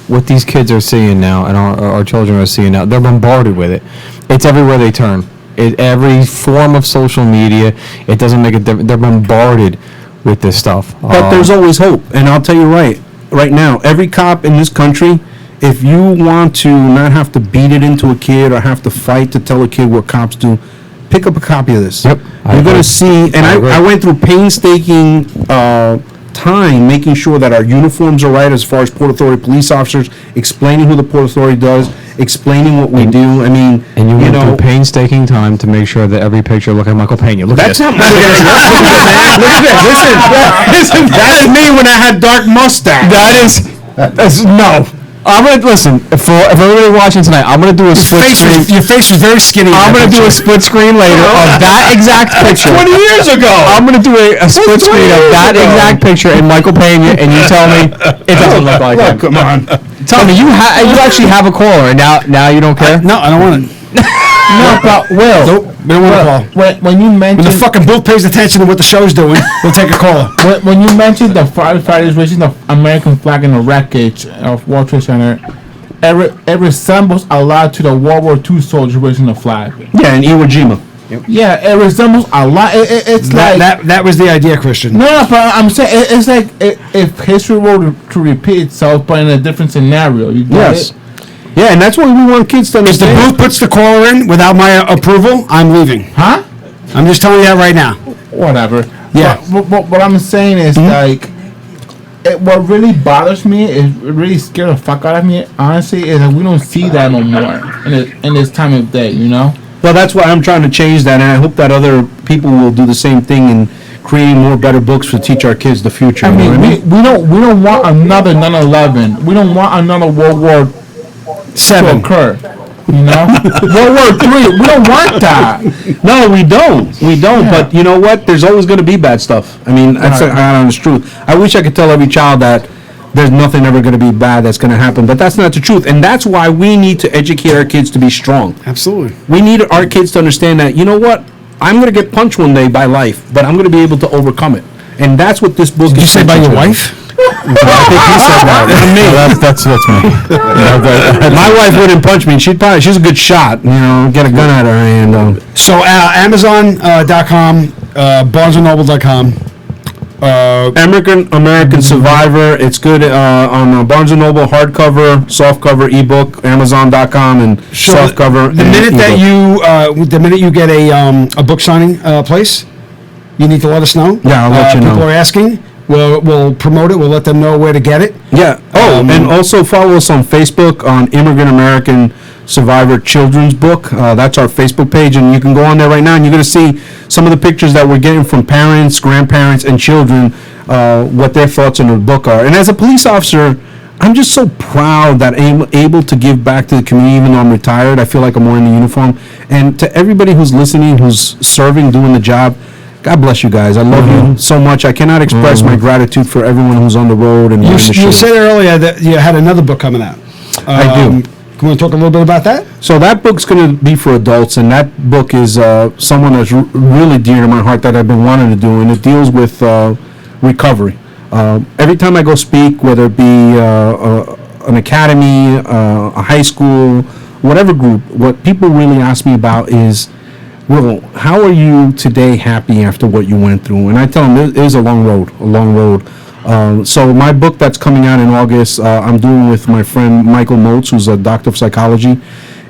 what these kids are seeing now, and our children are seeing now, they're bombarded with it. It's everywhere they turn. Every form of social media. It doesn't make a difference. They're bombarded with this stuff. But there's always hope, and I'll tell you right now, every cop in this country, if you want to not have to beat it into a kid or have to fight to tell a kid what cops do, pick up a copy of this. Yep, I You're going agree. to see, and I agree. I went through painstaking time making sure that our uniforms are right as far as Port Authority police officers, explaining who the Port Authority does, explaining what we do. I mean, And you went through painstaking time to make sure that every picture looked like Michael Pena. Look that's at not this. listen, that's me when I had dark mustache. That's no. I'm gonna listen for everybody watching tonight. I'm gonna do a split screen. Your face was very skinny. I'm gonna do a split screen later of that exact picture. 20 years ago. I'm gonna do a split 20 screen of years that ago. exact picture in Michael Pena, and you tell me it doesn't look like him. Come on. Tell me you actually have a caller, and now you don't care. No, I don't want it. No, but Will. Nope, we don't want to call. When you When mentioned the fucking booth pays attention to what the show's doing, we'll take a caller. when you mentioned the firefighters raising the American flag in the wreckage of World Trade Center, it resembles a lot to the World War II soldiers raising the flag. Yeah, in Iwo Jima. Yeah, it resembles a lot. It's like That was the idea, Christian. no, but I'm saying it's like if history were to repeat itself, but in a different scenario. You get Yes. it? Yeah, and that's what we want kids to If the understand. booth puts the caller in without my approval, I'm leaving. Huh? I'm just telling you that right now. Whatever. Yeah. But what I'm saying is like, what really bothers me is really scared the fuck out of me. Honestly, is that we don't see that no more in this time of day. Well, that's why I'm trying to change that, and I hope that other people will do the same thing and create more better books to teach our kids the future. I you know mean, what we don't want another 9/11. We don't want another World War to 7. occur. World War III. We don't want that. No, we don't. We don't. Yeah. But you know what? There's always going to be bad stuff. I mean, that's Right. the honest truth. I wish I could tell every child that there's nothing ever going to be bad that's going to happen, but that's not the truth. And that's why we need to educate our kids to be strong. Absolutely. We need our kids to understand that, you know what? I'm going to get punched one day by life, but I'm going to be able to overcome it. And that's what this book Did you is say by teaching your children. wife? I think he said that. Not me. That's me. My wife wouldn't punch me. She's a good shot. Get a gun out of her hand. So Amazon.com, BarnesandNoble.com. American Survivor. It's good on Barnes & Noble, hardcover, softcover, ebook, Amazon.com, and softcover. The and minute ebook. the minute you get a book signing place, you need to let us know. Yeah, I'll let you know. People are asking. We'll promote it. We'll let them know where to get it. Yeah. Oh, and also follow us on Facebook on Immigrant American Survivor Children's Book. That's our Facebook page, and you can go on there right now, and you're going to see some of the pictures that we're getting from parents, grandparents, and children, what their thoughts on the book are. And as a police officer, I'm just so proud that I'm able to give back to the community, even though I'm retired. I feel like I'm wearing the uniform. And to everybody who's listening, who's serving, doing the job, God bless you guys. I love you so much. I cannot express my gratitude for everyone who's on the road and You, on the show. you said earlier that you had another book coming out. I do. Can we talk a little bit about that? So that book's going to be for adults, and that book is someone that's really dear to my heart that I've been wanting to do, and it deals with recovery. Every time I go speak, whether it be an academy, a high school, whatever group, what people really ask me about is, well, how are you today happy after what you went through? And I tell them it is a long road. So my book that's coming out in August, I'm doing with my friend Michael Motes, who's a doctor of psychology.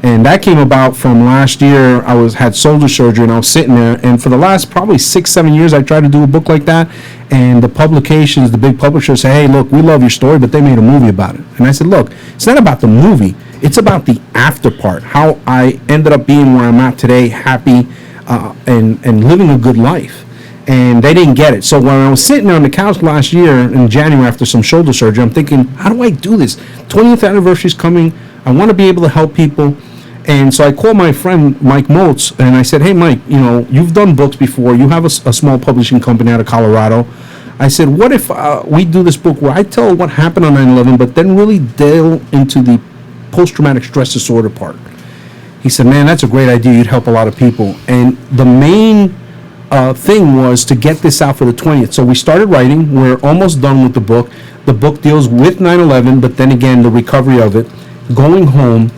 And that came about from last year. I had shoulder surgery, and I was sitting there. And for the last probably 6-7 years, I tried to do a book like that. And the publications, the big publishers say, hey, look, we love your story, but they made a movie about it. And I said, look, it's not about the movie. It's about the after part, how I ended up being where I'm at today, happy and living a good life. And they didn't get it. So when I was sitting on the couch last year in January after some shoulder surgery, I'm thinking, how do I do this? 20th anniversary is coming. I want to be able to help people. And so I called my friend Mike Motes, and I said, hey, Mike, you've done books before. You have a small publishing company out of Colorado. I said, what if we do this book where I tell what happened on 9/11, but then really delve into the post-traumatic stress disorder part? He said, man, that's a great idea. You'd help a lot of people. And the main thing was to get this out for the 20th. So we started writing. We're almost done with the book. The book deals with 9/11, but then again, the recovery of it, going home,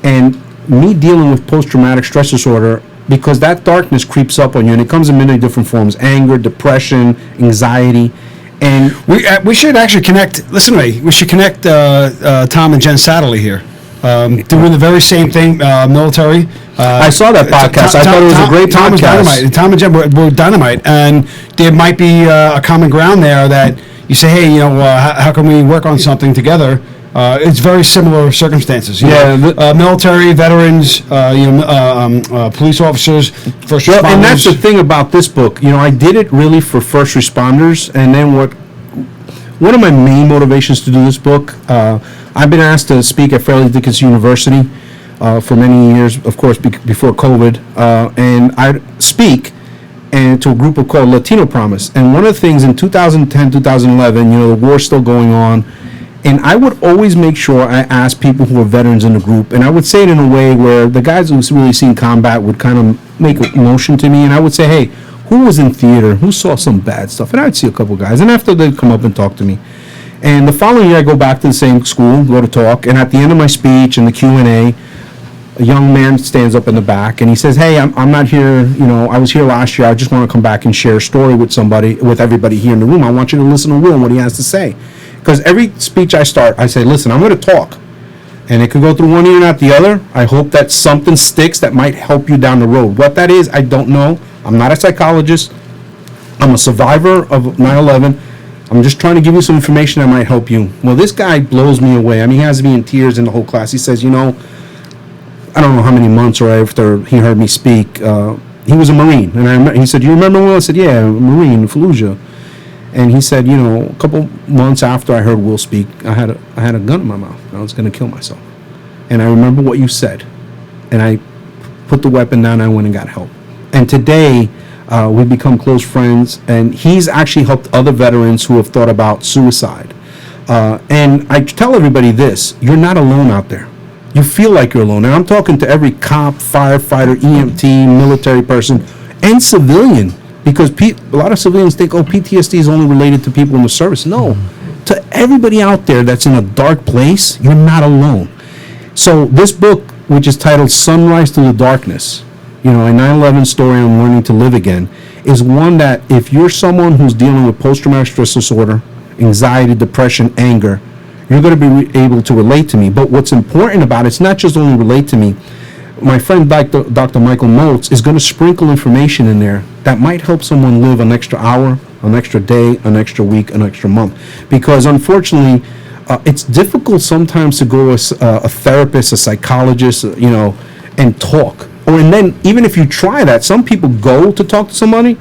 and me dealing with post-traumatic stress disorder, because that darkness creeps up on you, and it comes in many different forms: anger, depression, anxiety. And We should actually connect. Listen to me. We should connect Tom and Jen Satterley here. Doing the very same thing, military. I saw that podcast. I thought it was a great Tom is podcast. dynamite. Tom and Jen were dynamite, and there might be a common ground there that you say, hey, how can we work on something together? It's very similar circumstances. Military veterans, police officers, first responders. And that's the thing about this book. I did it really for first responders, and then one of my main motivations to do this book, I've been asked to speak at Fairleigh Dickinson University for many years, of course, before COVID, and I speak to a group called Latino Promise. And one of the things in 2010, 2011, the war's still going on, and I would always make sure I asked people who were veterans in the group, and I would say it in a way where the guys who's really seen combat would kind of make a motion to me, and I would say, hey, who was in theater? Who saw some bad stuff? And I'd see a couple guys, and after they'd come up and talk to me. And the following year, I go back to the same school, go to talk, and at the end of my speech and the Q&A, a young man stands up in the back, and he says, hey, I'm not here, I was here last year. I just want to come back and share a story with everybody here in the room. I want you to listen to Will and what he has to say. Because every speech I start, I say, listen, I'm going to talk. And it could go through one ear, not the other. I hope that something sticks that might help you down the road. What that is, I don't know. I'm not a psychologist. I'm a survivor of 9/11. I'm just trying to give you some information that might help you. Well, this guy blows me away. I mean, he has me in tears in the whole class. He says, I don't know how many months or after he heard me speak, he was a Marine. And he said, you remember Will? I said, yeah, Marine, Fallujah. And he said, a couple months after I heard Will speak, I had a gun in my mouth. I was going to kill myself. And I remember what you said. And I put the weapon down and I went and got help. And today, we've become close friends. And he's actually helped other veterans who have thought about suicide. And I tell everybody this: you're not alone out there. You feel like you're alone. And I'm talking to every cop, firefighter, EMT, military person, and civilian. Because a lot of civilians think, PTSD is only related to people in the service. No. To everybody out there that's in a dark place, you're not alone. So this book, which is titled Sunrise Through the Darkness, a 9/11 story on learning to live again, is one that if you're someone who's dealing with post-traumatic stress disorder, anxiety, depression, anger, you're going to be able to relate to me. But what's important about it's not just only relate to me. My friend Dr. Michael Motes is going to sprinkle information in there that might help someone live an extra hour, an extra day, an extra week, an extra month. Because unfortunately, it's difficult sometimes to go as a therapist, a psychologist, and talk. And then even if you try that, some people go to talk to somebody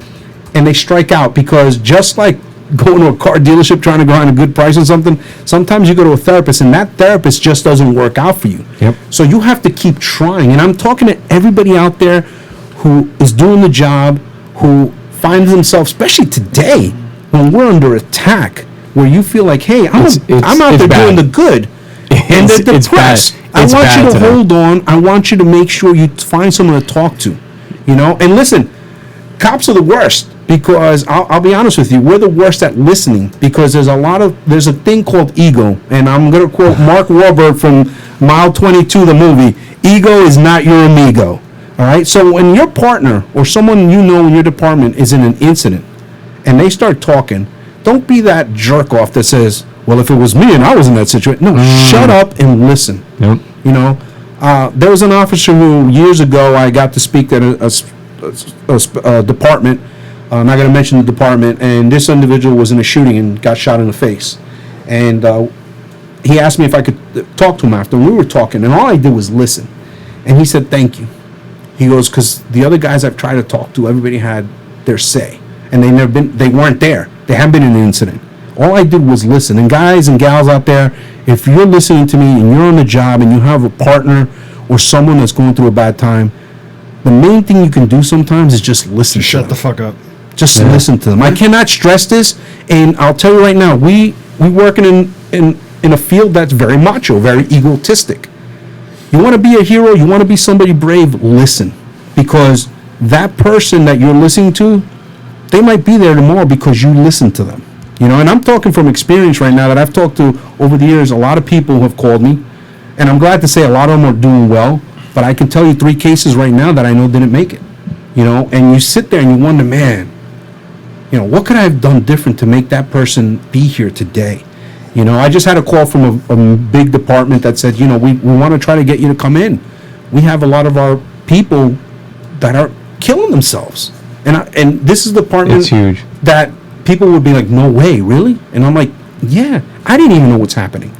and they strike out, because just like going to a car dealership trying to go on a good price on something, sometimes you go to a therapist and that therapist just doesn't work out for you. Yep. So you have to keep trying. And I'm talking to everybody out there who is doing the job, who find themselves, especially today, when we're under attack, where you feel like, hey, I'm out there doing the good, and they're depressed. I want you to hold on. I want you to make sure you find someone to talk to, you know. And listen, cops are the worst because I'll be honest with you, we're the worst at listening because there's a thing called ego, and I'm gonna quote Mark Wahlberg from Mile 22, the movie. Ego is not your amigo. All right. So when your partner or someone you know in your department is in an incident, and they start talking, don't be that jerk off that says, well, if it was me and I was in that situation. No, shut up and listen. Yep. You know, there was an officer who years ago I got to speak at a department. I'm not going to mention the department. And this individual was in a shooting and got shot in the face. And he asked me if I could talk to him after. And we were talking, and all I did was listen. And he said, thank you. He goes, because the other guys I've tried to talk to, everybody had their say. And they weren't there. They haven't been in an incident. All I did was listen. And guys and gals out there, if you're listening to me and you're on the job and you have a partner or someone that's going through a bad time, the main thing you can do sometimes is just listen. Shut the fuck up. Just listen to them. I cannot stress this, and I'll tell you right now, we working in a field that's very macho, very egotistic. You want to be a hero, you want to be somebody brave, listen. Because that person that you're listening to, they might be there tomorrow because you listen to them. You know, and I'm talking from experience right now that I've talked to over the years. A lot of people who have called me, and I'm glad to say a lot of them are doing well. But I can tell you 3 cases right now that I know didn't make it. You know, and you sit there and you wonder, man, you know, what could I have done different to make that person be here today? You know, I just had a call from a big department that said, you know, we want to try to get you to come in. We have a lot of our people that are killing themselves. And this is the department It's huge. that people would be like, no way, really? And I'm like, yeah, I didn't even know what's happening.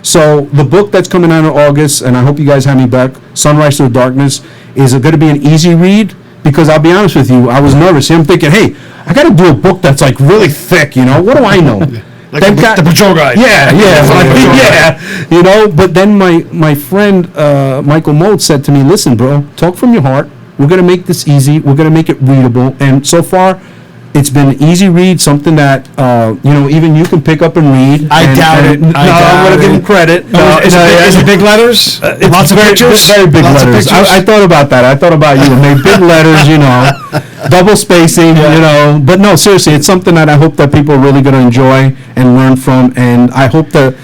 So the book that's coming out in August, and I hope you guys have me back, Sunrise Through Darkness, is going to be an easy read because I'll be honest with you, I was nervous. I'm thinking, hey, I got to do a book that's like really thick, you know? What do I know? Like the patrol guy. Yeah, you know? But then my friend, Michael Mold, said to me, listen, bro, talk from your heart. We're going to make this easy. We're going to make it readable. And so far, it's been an easy read, something that, you know, even you can pick up and read. I doubt it. I'm going to give him credit. Is it big letters? Lots of pictures? Very big Lots letters. of pictures? I thought about that. I thought about you. Made big letters, you know, double spacing, you know. But no, seriously, it's something that I hope that people are really going to enjoy and learn from. And I hope to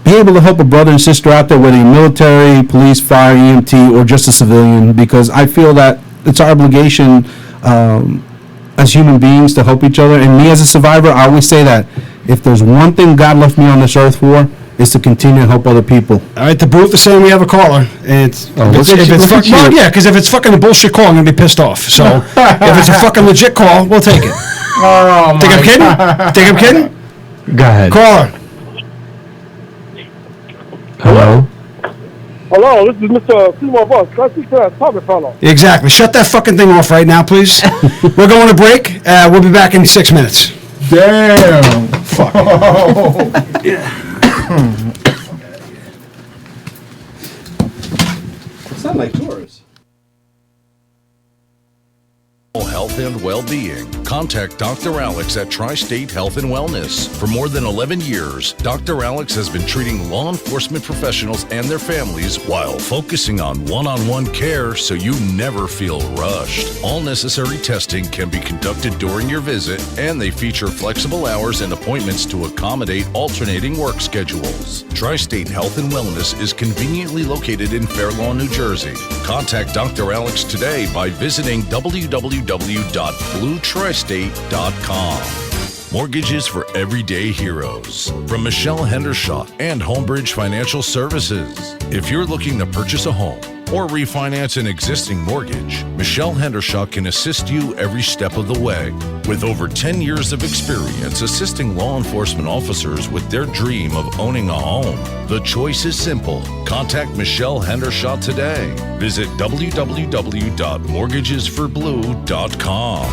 be able to help a brother and sister out there, whether you're military, police, fire, EMT, or just a civilian, because I feel that it's our obligation as human beings to help each other. And me as a survivor, I always say that if there's one thing God left me on this earth for, is to continue to help other people. All right, the booth is saying we have a caller. If it's fucking a bullshit call, I'm gonna be pissed off. So if it's a fucking legit call, we'll take it. Oh, Think I'm kidding? Think I'm kidding? Go ahead. Caller. Hello? Hello, this is Mr. Seymour Bus. Can I speak to that topic fellow? Exactly. Shut that fucking thing off right now, please. We're going to break. We'll be back in 6 minutes. Damn. Fuck. It's not like tourists. Health and well-being. Contact Dr. Alex at Tri-State Health and Wellness. For more than 11 years, Dr. Alex has been treating law enforcement professionals and their families while focusing on one-on-one care so you never feel rushed. All necessary testing can be conducted during your visit, and they feature flexible hours and appointments to accommodate alternating work schedules. Tri-State Health and Wellness is conveniently located in Fair Lawn, New Jersey. Contact Dr. Alex today by visiting www.bluetristate.com. Mortgages for everyday heroes. From Michelle Hendershot and Homebridge Financial Services. If you're looking to purchase a home or refinance an existing mortgage, Michelle Hendershot can assist you every step of the way. With over 10 years of experience assisting law enforcement officers with their dream of owning a home, the choice is simple. Contact Michelle Hendershot today. Visit www.mortgagesforblue.com.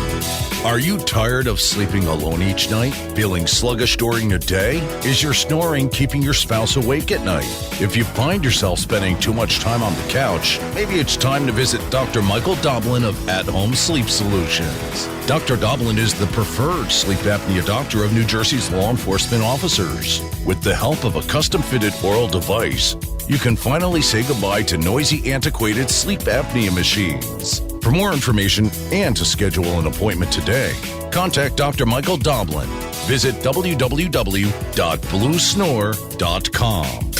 Are you tired of sleeping alone each night? Feeling sluggish during the day? Is your snoring keeping your spouse awake at night? If you find yourself spending too much time on the couch, maybe it's time to visit Dr. Michael Doblin of At Home Sleep Solutions. Dr. Doblin is the preferred sleep apnea doctor of New Jersey's law enforcement officers. With the help of a custom-fitted oral device, you can finally say goodbye to noisy, antiquated sleep apnea machines. For more information and to schedule an appointment today, contact Dr. Michael Doblin. Visit www.bluesnore.com.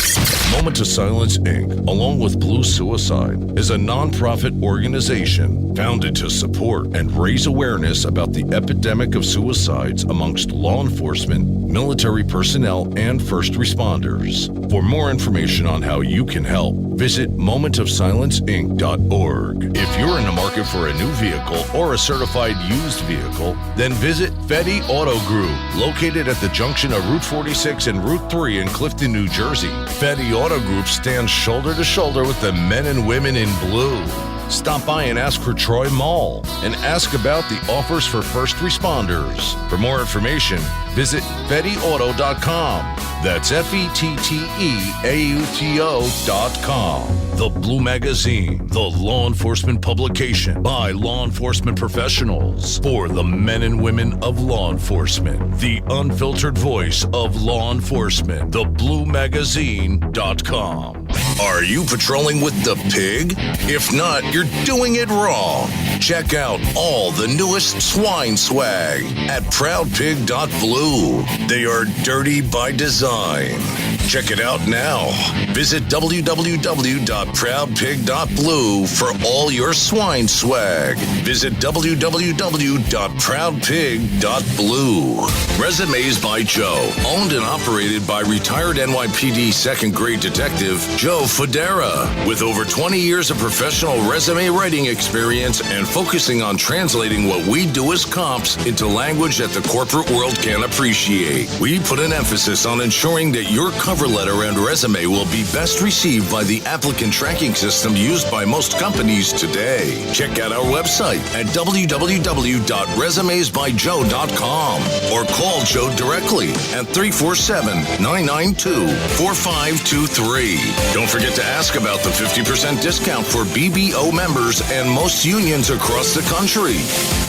Moment of Silence, Inc., along with Blue Suicide, is a nonprofit organization founded to support and raise awareness about the epidemic of suicides amongst law enforcement, military personnel, and first responders. For more information on how you can help, visit momentofsilenceinc.org. If you're in the market for a new vehicle or a certified used vehicle, then visit Fetty Auto Group, located at the junction of Route 46 and Route 3 in Clifton, New Jersey. Fetty Auto Group stands shoulder to shoulder with the men and women in blue. Stop by and ask for Troy Mall and ask about the offers for first responders. For more information, visit FettyAuto.com. That's FETTEAUTO.com. The Blue Magazine, the law enforcement publication by law enforcement professionals for the men and women of law enforcement. The unfiltered voice of law enforcement. TheBlueMagazine.com. Are you patrolling with the pig? If not, you're doing it wrong. Check out all the newest swine swag at ProudPig.blue. They are dirty by design. Check it out now. Visit www.proudpig.blue for all your swine swag. Visit www.proudpig.blue. Resumes by Joe, owned and operated by retired NYPD second grade detective Joe Federa. With over 20 years of professional resume writing experience and focusing on translating what we do as cops into language that the corporate world can appreciate. We put an emphasis on ensuring that your cover letter and resume will be best received by the applicant tracking system used by most companies today. Check out our website at www.resumesbyjoe.com or call Joe directly at 347-992-4523. Don't forget to ask about the 50% discount for BBO members and most unions across the country.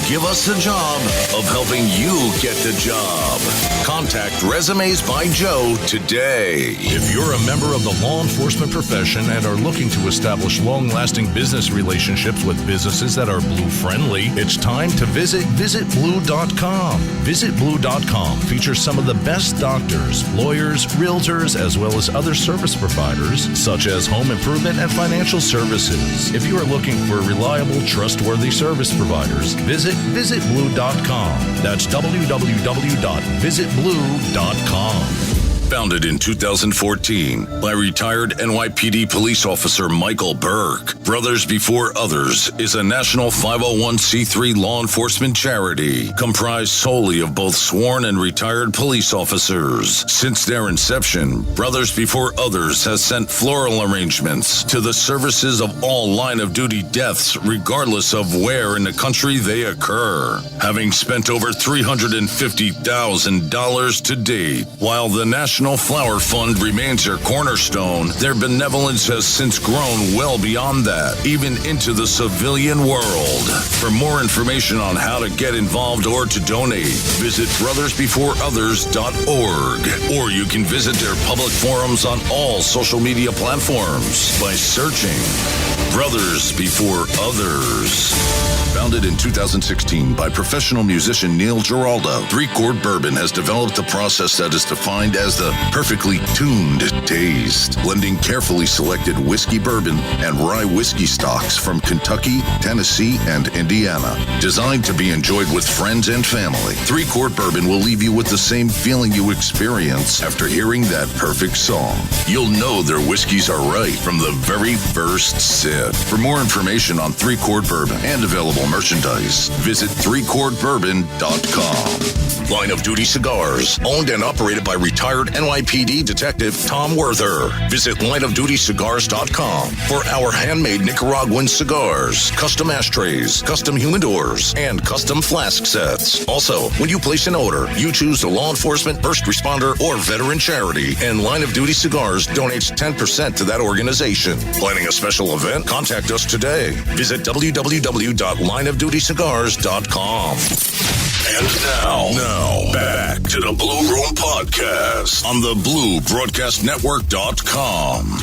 Give us the job of helping you get the job. Contact Resumes by Joe today. If you're a member of the law enforcement profession and are looking to establish long-lasting business relationships with businesses that are blue-friendly, it's time to visit visitblue.com. Visitblue.com features some of the best doctors, lawyers, realtors, as well as other service providers, such as home improvement and financial services. If you are looking for reliable, trustworthy service providers, visit visitblue.com. That's www.visitblue.com. Founded in 2014 by retired NYPD police officer Michael Burke, Brothers Before Others is a national 501c3 law enforcement charity comprised solely of both sworn and retired police officers. Since their inception, Brothers Before Others has sent floral arrangements to the services of all line-of-duty deaths regardless of where in the country they occur, having spent over $350,000 to date. While the National Flower Fund remains their cornerstone, their benevolence has since grown well beyond that, even into the civilian world. For more information on how to get involved or to donate, visit brothersbeforeothers.org, or you can visit their public forums on all social media platforms by searching Brothers Before Others. Founded in 2016 by professional musician Neil Giraldo, 3-Chord Bourbon has developed a process that is defined as the perfectly tuned taste, blending carefully selected whiskey bourbon and rye whiskey stocks from Kentucky, Tennessee, and Indiana. Designed to be enjoyed with friends and family, 3-Chord Bourbon will leave you with the same feeling you experience after hearing that perfect song. You'll know their whiskeys are right from the very first sip. ahead. For more information on 3 Chord Bourbon and available merchandise, visit 3chordbourbon.com. Line of Duty Cigars, owned and operated by retired NYPD Detective Tom Werther. Visit lineofdutycigars.com for our handmade Nicaraguan cigars, custom ashtrays, custom humidors, and custom flask sets. Also, when you place an order, you choose the law enforcement, first responder, or veteran charity, and Line of Duty Cigars donates 10% to that organization. Planning a special event? Contact us today. Visit www.lineofdutycigars.com. And now, back to the Blue Room Podcast on the BlueBroadcastNetwork.com.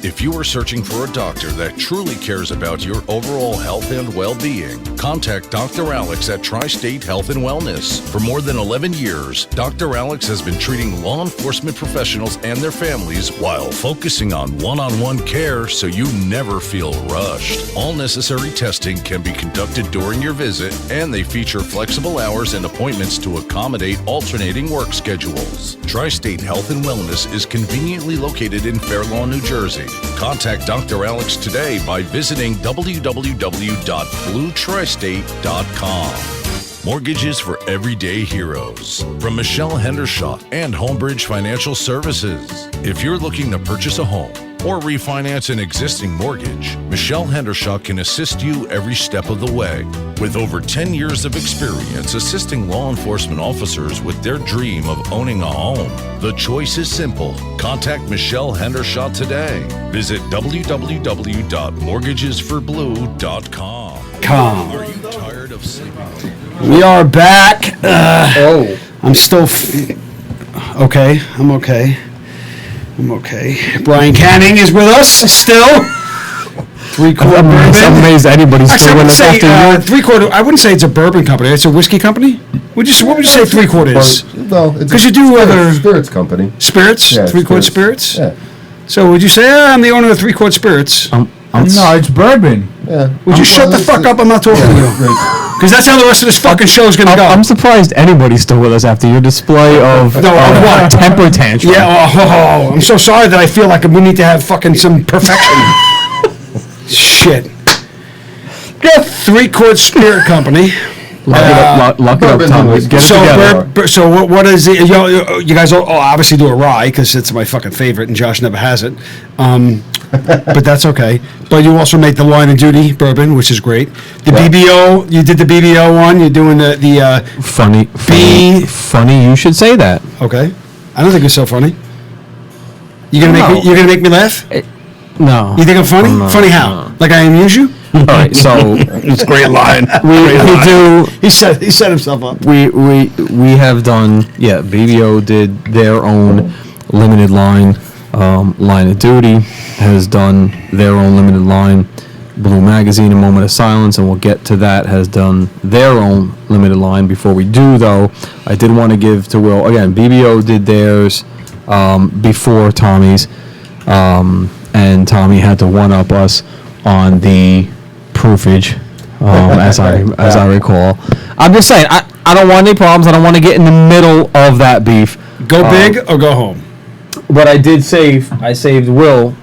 If you are searching for a doctor that truly cares about your overall health and well-being, contact Dr. Alex at Tri-State Health and Wellness. For more than 11 years, Dr. Alex has been treating law enforcement professionals and their families while focusing on one-on-one care so you never feel rushed. All necessary testing can be conducted during your visit, and they feature flexible hours and appointments to accommodate alternating work schedules. Tri-State Health and Wellness is conveniently located in Fair Lawn, New Jersey. Contact Dr. Alex today by visiting www.bluetristate.com. Mortgages for everyday heroes. From Michelle Hendershot and Homebridge Financial Services. If you're looking to purchase a home or refinance an existing mortgage, Michelle Hendershot can assist you every step of the way. With over 10 years of experience assisting law enforcement officers with their dream of owning a home, the choice is simple. Contact Michelle Hendershot today. Visit www.mortgagesforblue.com. Are you tired of sleeping? We are back. I'm still okay. I'm okay. Brian Canning is with us still. 3 Chord Bourbon. I'm amazed anybody's still with us after you. 3 Chord. I wouldn't say it's a bourbon company. It's a whiskey company. What would you say 3 Chord is? No, it's 'Cause you do other- spirits company. Spirits. Yeah, 3 Chord Spirits. Yeah, So would you say I'm the owner of 3 Chord Spirits? No, it's bourbon. yeah. Would you shut the fuck up? I'm not talking to you. Because that's how the rest of this fucking show is going to go. I'm surprised anybody's still with us after your display of No, of what? temper tantrum. Yeah, I'm so sorry that I feel like we need to have fucking some perfection. Shit. 3 Chord Spirit Company. Lock it up, Tom. Get it together. So what is it? You guys all obviously do a rye because it's my fucking favorite, and Josh never has it. But that's okay. But you also make the Line of Duty bourbon, which is great. The BBO, you did the BBO one. You're doing the Funny. You should say that. Okay. I don't think it's so funny. You gonna make me laugh? No. You think I'm funny? Funny how? No. Like I amuse you? All right, so It's a great line. we do. He set himself up. We have done. Yeah, BBO did their own limited line. Line of Duty has done their own limited line. Blue Magazine, A Moment of Silence, and we'll get to that, has done their own limited line. Before we do, though, I did want to give to Will, again, BBO did theirs before Tommy's, and Tommy had to one-up us on the proofage, as I recall. I'm just saying, I don't want any problems. I don't want to get in the middle of that beef. Go big or go home. But I saved Will.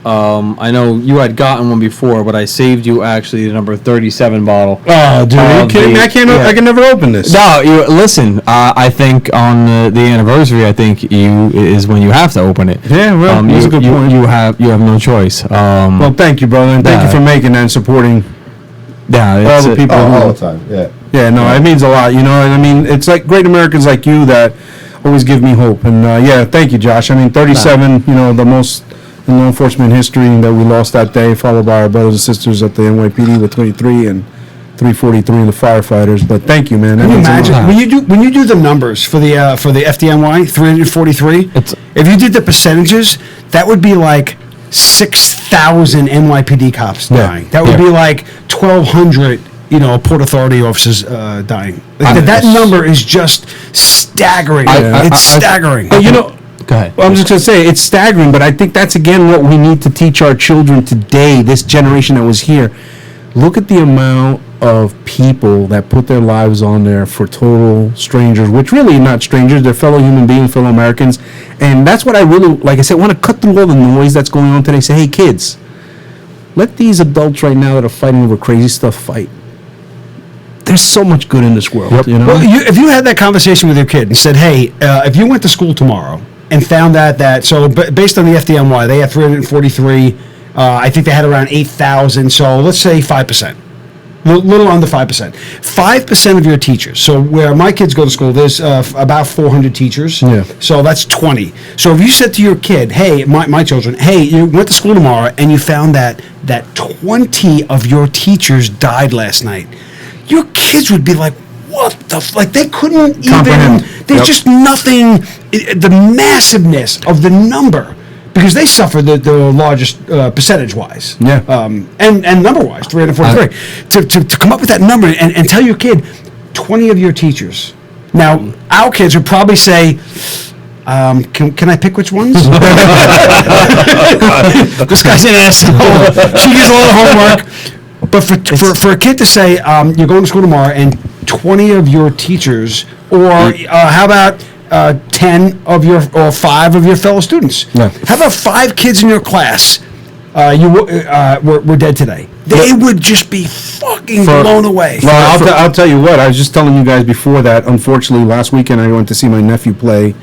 I know you had gotten one before, but I saved you actually the number 37 bottle. Oh, dude, are you kidding me? I can never open this. No, listen. I think on the anniversary, I think is when you have to open it. Yeah, well, that's a good point. You have no choice. Well, thank you, brother, and thank you for making that and supporting all the people. All the time, yeah. Yeah, no, it means a lot. You know, I mean, it's like great Americans like you that always give me hope. And yeah, thank you, Josh. I mean, 37, you know, the most in law enforcement history that we lost that day, followed by our brothers and sisters at the NYPD with 23 and 343 the firefighters. But thank you, man. Can you imagine when you do the numbers for the FDNY 343? If you did the percentages, that would be like 6,000 NYPD cops dying. That would be like 1,200. You know, Port Authority officers dying. That number is just staggering. It's staggering. You know, Go ahead. Well, I'm just going to say it's staggering, but I think that's again what we need to teach our children today, this generation that was here. Look at the amount of people that put their lives on there for total strangers, which really are not strangers, they're fellow human beings, fellow Americans. And that's what I really, like I said, want to cut through all the noise that's going on today. Say, hey, kids, let these adults right now that are fighting over crazy stuff fight. There's so much good in this world, you know? Well, if you had that conversation with your kid and said, hey, if you went to school tomorrow and found out that, so based on the FDNY, they had 343, I think they had around 8,000, so let's say 5%. Little under 5%. 5% of your teachers. So where my kids go to school, there's about 400 teachers. Yeah. So that's 20. So if you said to your kid, hey, my children, hey, you went to school tomorrow and you found that 20 of your teachers died last night, your kids would be like, what the like they couldn't Comprehend. even, there's Yep. just nothing, the massiveness of the number, because they suffer the largest percentage-wise. Yeah. And number-wise, 343. To come up with that number and tell your kid 20 of your teachers. Now, our kids would probably say, can I pick which ones? This guy's an asshole. She gives a lot of homework. But for a kid to say, you're going to school tomorrow and 20 of your teachers, or how about 10 of your, or 5 of your fellow students? Yeah. How about 5 kids in your class were dead today? They would just be fucking blown away. Well, I'll tell you what. I was just telling you guys before that. Unfortunately, last weekend I went to see my nephew play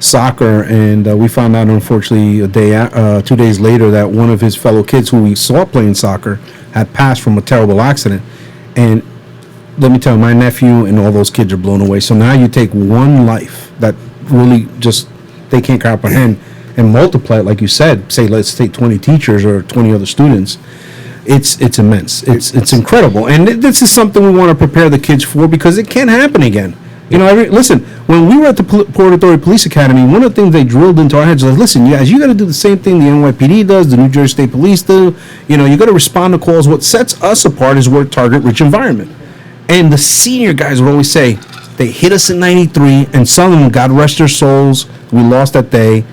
soccer, and we found out, unfortunately, 2 days later, that one of his fellow kids who we saw playing soccer had passed from a terrible accident. And let me tell you, my nephew and all those kids are blown away. So now you take one life that really just they can't comprehend and multiply it, like you said. Say, let's take 20 teachers or 20 other students. It's immense. It's incredible, and this is something we want to prepare the kids for, because it can happen again. You know, listen, when we were at the Port Authority Police Academy, one of the things they drilled into our heads was, listen, guys, you got to do the same thing the NYPD does, the New Jersey State Police do. You know, you got to respond to calls. What sets us apart is we're a target-rich environment. And the senior guys would always say, they hit us in 93, and some of them, God rest their souls, we lost that day,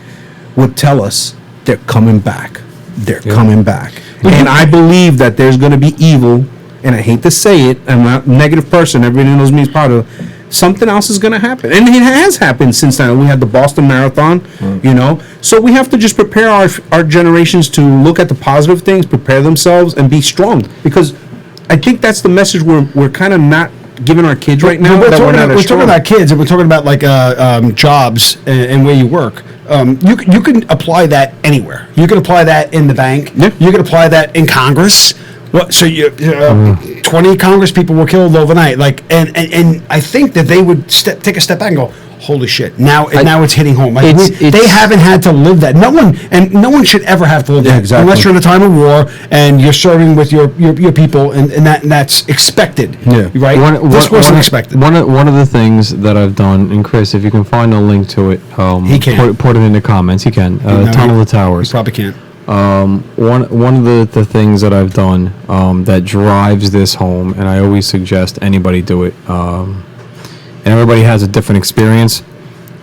would tell us they're coming back. They're coming back. And I believe that there's going to be evil, and I hate to say it, I'm not a negative person, everybody knows me is part of it. Something else is going to happen. And it has happened since then. We had the Boston Marathon, you know. So we have to just prepare our generations to look at the positive things, prepare themselves, and be strong. Because I think that's the message we're kind of not giving our kids right now. We're We're talking about kids, and we're talking about like jobs and where you work. You can apply that anywhere. You can apply that in the bank. Yeah. You can apply that in Congress. What? So 20 Congress people were killed overnight. Like, and I think that they would take a step back and go, holy shit! Now it's hitting home. Like, they haven't had to live that. No one should ever have to live that, exactly. unless you're in a time of war and you're serving with your people, and that's expected. Yeah. Right. This wasn't expected. One of the things that I've done, and Chris, if you can find a link to it, He can. put it in the comments. He can. Tunnel of the Towers. Probably can't. One of the things that I've done that drives this home, and I always suggest anybody do it, and everybody has a different experience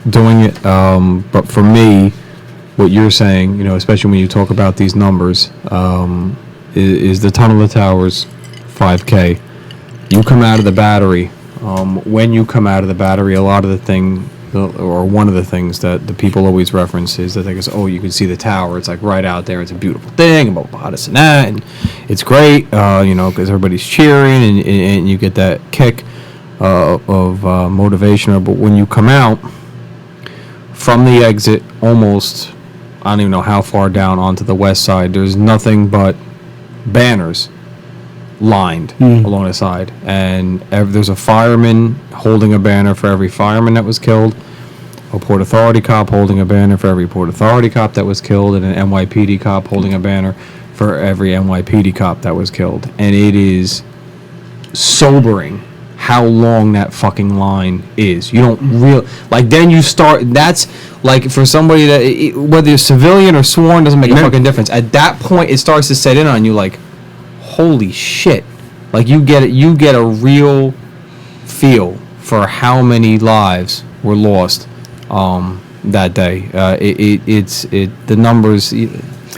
doing it, but for me, what you're saying, you know, especially when you talk about these numbers, is the Tunnel of the Towers 5K. You come out of the battery, when you come out of the battery, a lot of the thing, or one of the things that the people always reference is that they go, oh, you can see the tower. It's like right out there. It's a beautiful thing, and blah, this and that, and it's great, you know, because everybody's cheering, and you get that kick of motivation. But when you come out from the exit, almost, I don't even know how far down onto the west side, there's nothing but banners lined along the side, and there's a fireman holding a banner for every fireman that was killed, a Port Authority cop holding a banner for every Port Authority cop that was killed, and an NYPD cop holding a banner for every NYPD cop that was killed. And it is sobering how long that fucking line is. You don't real like, then you start, that's like, for somebody that, whether you're civilian or sworn, doesn't make a fucking difference. At that point, it starts to set in on you, like, holy shit. Like, you get a real feel for how many lives were lost that day. The numbers.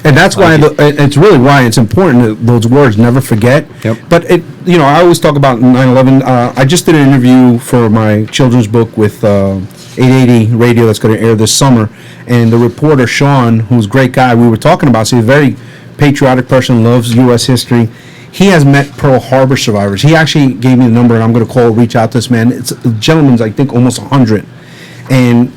And that's why it's really why it's important that those words never forget. Yep. But I always talk about 9/11. I just did an interview for my children's book with 880 Radio that's going to air this summer, and the reporter Sean, who's a great guy, we were talking about. So he's a very patriotic person, loves U.S. history. He has met Pearl Harbor survivors. He actually gave me the number, and I'm going to reach out to this man. It's the gentleman's, I think, almost 100, and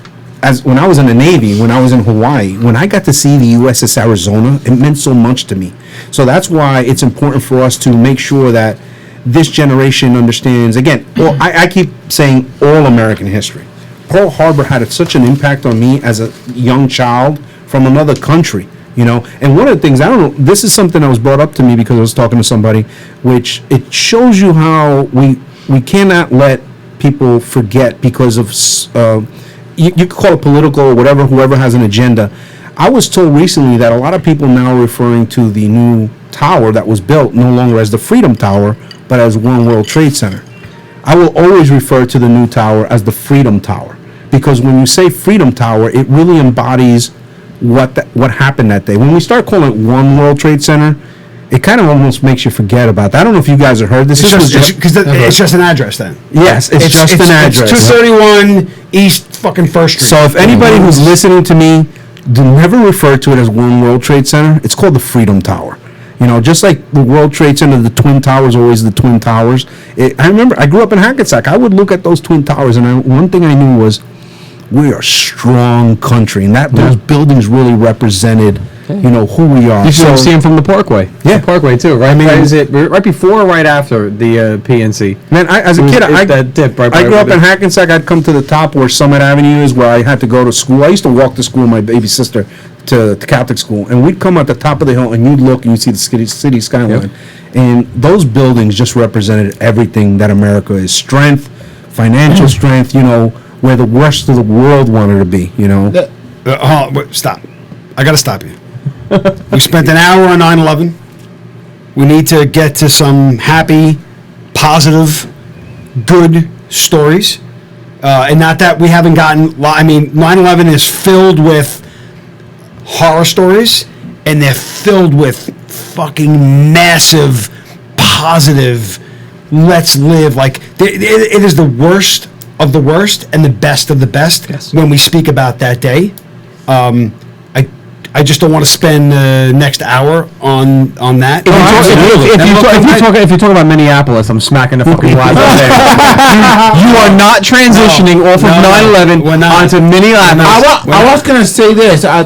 when I was in the Navy, when I was in Hawaii, when I got to see the USS Arizona, it meant so much to me. So that's why it's important for us to make sure that this generation understands, again, I keep saying all American history. Pearl Harbor had such an impact on me as a young child from another country, And one of the things, I don't know, this is something that was brought up to me because I was talking to somebody, which it shows you how we cannot let people forget because of... You could call it political or whatever, whoever has an agenda. I was told recently that a lot of people now are referring to the new tower that was built no longer as the Freedom Tower, but as One World Trade Center. I will always refer to the new tower as the Freedom Tower, because when you say Freedom Tower, it really embodies what happened that day. When we start calling it One World Trade Center, it kind of almost makes you forget about that. I don't know if you guys have heard this. Because it's just an address then. Yes, it's just an address. It's 231 East fucking First Street. So if anybody who's listening to me, do never refer to it as One World Trade Center. It's called the Freedom Tower. Just like the World Trade Center, the Twin Towers, always the Twin Towers. I remember I grew up in Hackensack. I would look at those Twin Towers, and one thing I knew was we are a strong country, and those buildings really represented who we are. You should see them from the Parkway. Yeah. The Parkway too, right? Is it right before or right after the PNC? Man, as a kid, I grew up in Hackensack. I'd come to the top where Summit Avenue is, where I had to go to school. I used to walk to school with my baby sister to Catholic school, and we'd come at the top of the hill, and you'd look and you'd see the city skyline. Yep. And those buildings just represented everything that America is. Strength, financial strength, where the rest of the world wanted to be, Stop. I got to stop you. We spent an hour on 9/11. We need to get to some happy, positive, good stories. And not that we haven't gotten... 9/11 is filled with horror stories, and they're filled with fucking massive, positive, let's live. It is the worst of the worst and the best of the best when we speak about that day. I just don't want to spend the next hour on that. If you talk about Minneapolis, I'm smacking the fucking glass out there. You are not transitioning off of 9/11 onto Minneapolis. I was gonna say this. I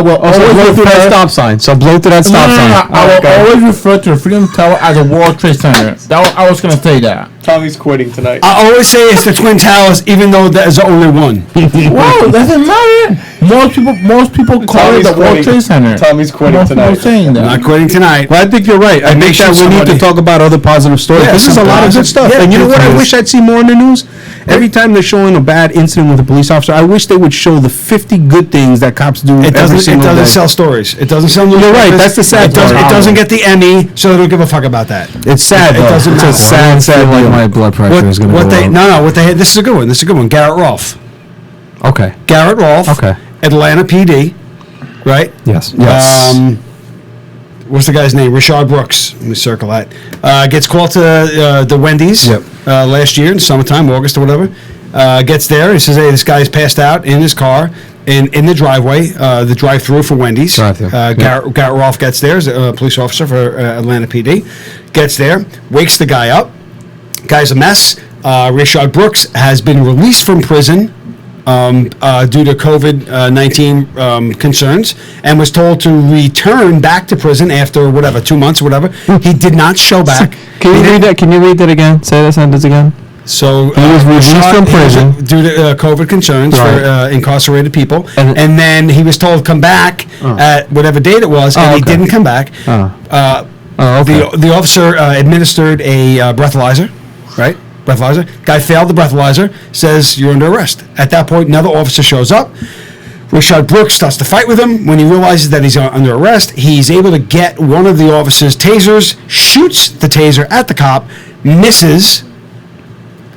will always blow through that stop sign. So blow through that stop sign. I will always refer to the Freedom Tower as a World Trade Center. I was gonna say that. Tommy's quitting tonight. I always say it's the Twin Towers, even though there's only one. Whoa, doesn't matter. Most people call it the World Trade Center. Tommy's quitting tonight. Saying that. Not quitting tonight. Well, I think you're right. I think that we need to talk about other positive stories. This is a lot of good stuff. And you know what I wish I'd see more in the news? Every time they're showing a bad incident with a police officer, I wish they would show the 50 good things that cops do every single day. It doesn't sell stories. It doesn't sell news. You're right. That's the sad part. It doesn't get the Emmy, so they don't give a fuck about that. It's sad, though. It doesn't matter. It's a sad Like deal. my blood pressure is going to go up. What they had. This is a good one. Garrett Rolfe. Okay. Garrett Rolfe. Okay. Atlanta PD. Right. Yes. What's the guy's name? Richard Brooks. Let me circle that. Gets called to the Wendy's last year in summertime, August or whatever. Gets there. He says, "Hey, this guy's passed out in his car in the driveway, the drive-through for Wendy's." Garrett Rolfe gets there, as a police officer for Atlanta PD. Gets there, wakes the guy up. Guy's a mess. Richard Brooks has been released from prison due to COVID-19 concerns, and was told to return back to prison after 2 months or whatever. He did not show back. Can you read that again? Say that sentence again. So he was released from prison due to COVID concerns for incarcerated people, and then he was told to come back at whatever date it was, and he didn't come back. The officer administered a breathalyzer, right? Breathalyzer. Guy failed the breathalyzer. Says you're under arrest. At that point, another officer shows up. Richard Brooks starts to fight with him. When he realizes that he's under arrest, he's able to get one of the officer's tasers, shoots the taser at the cop, misses.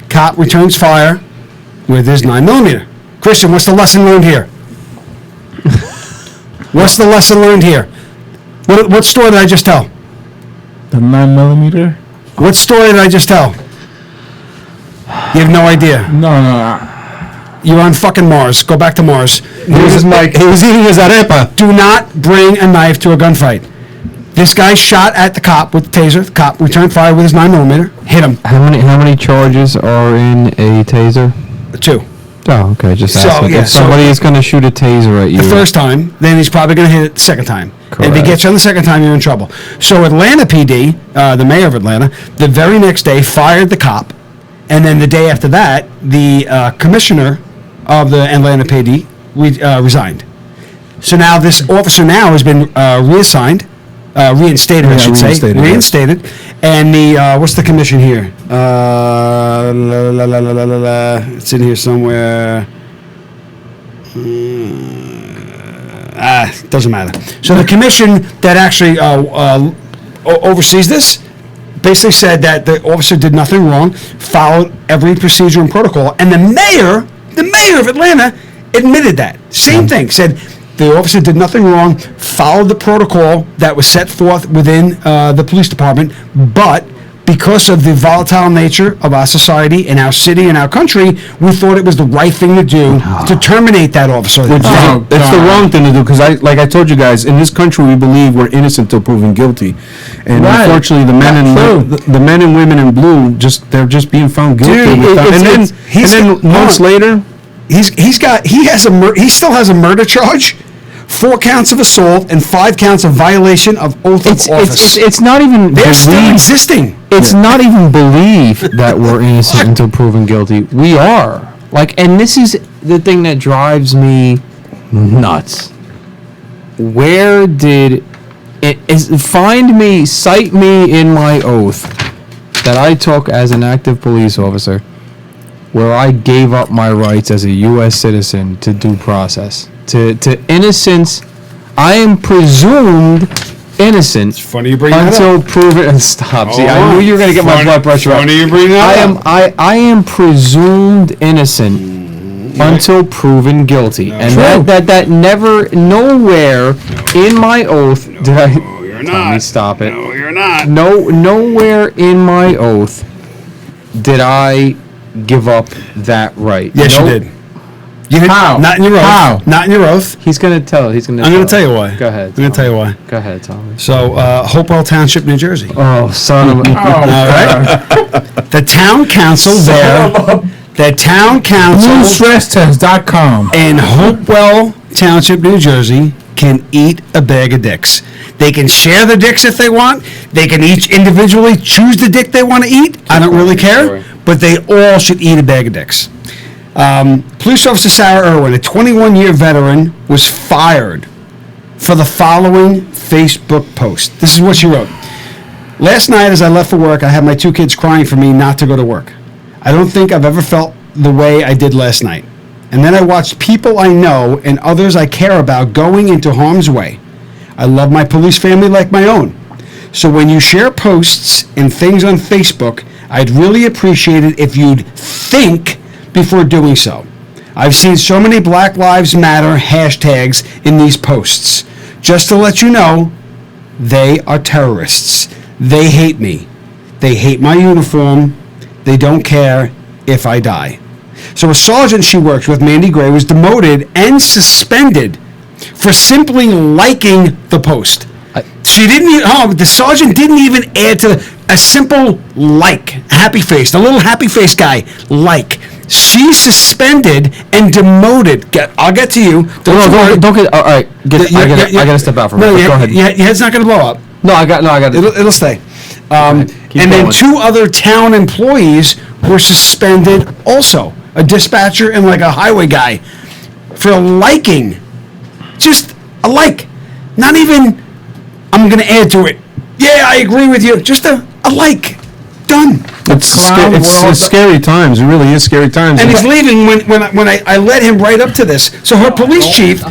Cop returns fire with his 9mm. Christian, what's the lesson learned here? What's the lesson learned here? What story did I just tell? The 9mm. What story did I just tell? You have no idea. No. You're on fucking Mars. Go back to Mars. He was eating his arepa. Do not bring a knife to a gunfight. This guy shot at the cop with the taser. The cop returned fire with his 9mm. Hit him. How many charges are in a taser? 2. Oh, okay. Just So, asking. yeah, If somebody is going to shoot a taser at you, The first time, then he's probably going to hit it the second time. And if he Correct. gets you on the second time, you're in trouble. So Atlanta PD, the mayor of Atlanta, the very next day fired the cop. And then the day after that, the commissioner of the Atlanta PD resigned. So now this officer now has been reassigned, reinstated, I should say. reinstated, yes. Reinstated. And the, what's the commission here? It's in here somewhere. Doesn't matter. So the commission that actually oversees this basically said that the officer did nothing wrong, followed every procedure and protocol, and the mayor of Atlanta admitted that. Same thing, said the officer did nothing wrong, followed the protocol that was set forth within the police department, but because of the volatile nature of our society and our city and our country, we thought it was the right thing to do to terminate that officer. It's the wrong thing to do because like I told you guys, in this country we believe we're innocent till proven guilty, and Right. unfortunately the men and women in blue they're just being found guilty. Dude, and then months later, he still has a murder charge, 4 counts of assault, and 5 counts of violation of oath of office. it's not even They're still believed. existing. It's not even believe that we're innocent until proven guilty. We are. And this is the thing that drives me nuts. Where did cite me in my oath that I took as an active police officer where I gave up my rights as a U.S. citizen to due process, to innocence. I am presumed innocent. It's funny you bring that until up. proven. Stop. See, I knew you were gonna get my blood pressure up. Funny you bring that up. I am presumed innocent until proven guilty, and that never nowhere in my oath did I. No, you're not. Tommy, stop it. No, you're not. Nowhere in my oath did I give up that right. Yes, Nope. you did. You did. How? Not in your oath. How? Not in your oath. He's gonna tell. He's gonna. I'm going to tell you why. Go ahead. I'm going to tell you why. Go ahead, Tommy. So, Hopewell Township, New Jersey. Oh, son of a. All right. The town council there. The town council BlueStressTest.com. in Hopewell Township, New Jersey, can eat a bag of dicks. They can share the dicks if they want. They can each individually choose the dick they want to eat. I don't really care, but they all should eat a bag of dicks. Police Officer Sarah Irwin, a 21-year veteran, was fired for the following Facebook post. This is what she wrote. Last night as I left for work, I had my 2 kids crying for me not to go to work. I don't think I've ever felt the way I did last night. And then I watched people I know and others I care about going into harm's way. I love my police family like my own. So when you share posts and things on Facebook, I'd really appreciate it if you'd think before doing so. I've seen so many Black Lives Matter hashtags in these posts. Just to let you know, they are terrorists. They hate me. They hate my uniform. They don't care if I die. So a sergeant she works with, Mandy Gray, was demoted and suspended for simply liking the post. She didn't even, the sergeant didn't even add to a simple like, happy face, the little happy face guy, like. She's suspended and demoted. I'll get to you. Don't get. All right, I gotta step out for a minute. Go ahead. Your head's not gonna blow up. No, I got. It'll stay. And Keep then going. 2 other town employees were suspended also. A dispatcher and like a highway guy for liking. Just a like. Not even, I'm going to add to it. Yeah, I agree with you. Just a like. Done. it's scary times. It really is scary times. And he's leaving when I led him right up to this. So her police chief,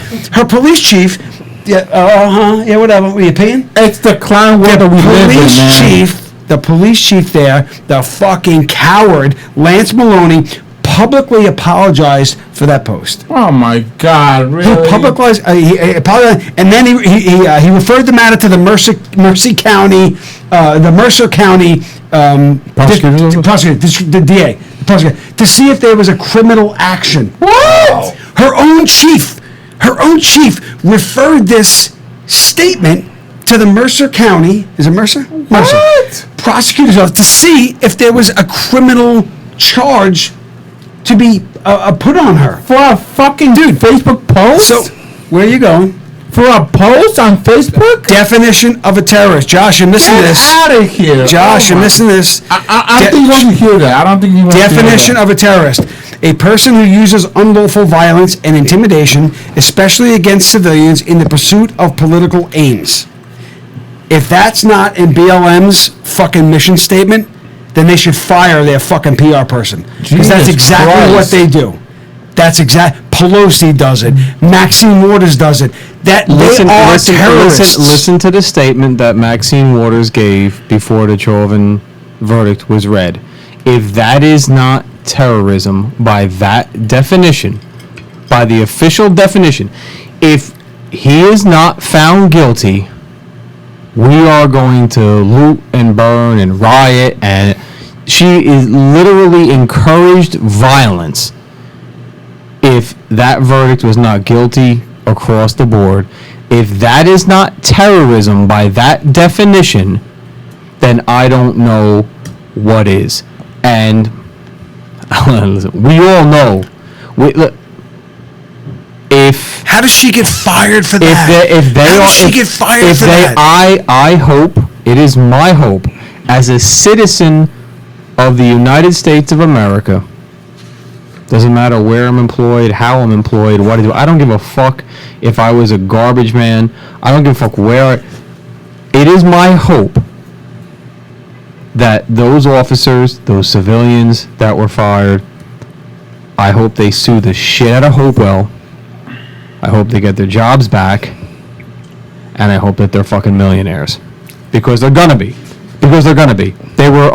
yeah, whatever. Were you paying? It's the clown world that we live in, man. The police chief there, the fucking coward, Lance Maloney, publicly apologized for that post. Oh my God! He Really? publicized, he apologized, and then he referred the matter to the Mercer County Prosecutor's office? prosecutor, the DA, the prosecutor, to see if there was a criminal action. What? Her own chief referred this statement to the Mercer County. Is it Mercer? Mercer. What? Prosecutor's office to see if there was a criminal charge to be put on her. For a fucking Facebook post? So, where are you going? For a post on Facebook? Definition of a terrorist. Josh, you're missing Get this. out of here! Josh, Oh you're my- missing this. I don't think you want to hear that. I don't think you want to hear that. Definition of a terrorist. A person who uses unlawful violence and intimidation, especially against civilians, in the pursuit of political aims. If that's not in BLM's fucking mission statement, then they should fire their fucking PR person. Because that's Jesus exactly Christ. what they do. That's Pelosi does it. Maxine Waters does it. They are terrorists. Listen to the statement that Maxine Waters gave before the Chauvin verdict was read. If that is not terrorism by that definition, by the official definition, if he is not found guilty, we are going to loot and burn and riot, and she is literally encouraged violence. If that verdict was not guilty across the board, if that is not terrorism by that definition, then I don't know what is. And listen, we all know. If How does she get fired for that? if they How are, does she if, get fired if for they, that? I hope, it is my hope as a citizen of the United States of America. Doesn't matter where I'm employed, how I'm employed, what I do. I don't give a fuck if I was a garbage man. I don't give a fuck where. It is my hope that those officers, those civilians that were fired, I hope they sue the shit out of Hopewell. I hope they get their jobs back, and I hope that they're fucking millionaires, because they're gonna be. Because they're gonna be. They were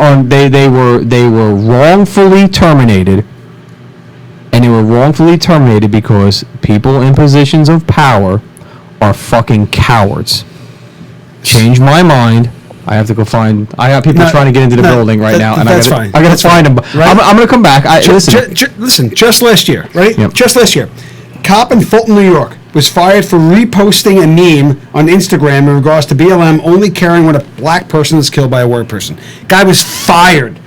wrongfully terminated, and they were wrongfully terminated because people in positions of power are fucking cowards. Change my mind. I have to go find. I got people No, trying to get into the no, building right now, and that's I fine. gotta That's find fine. them. Right? I'm gonna come back. Listen. Listen, just last year, right? Yep. Just last year. Cop in Fulton, New York was fired for reposting a meme on Instagram in regards to BLM only caring when a black person is killed by a white person. Guy was fired.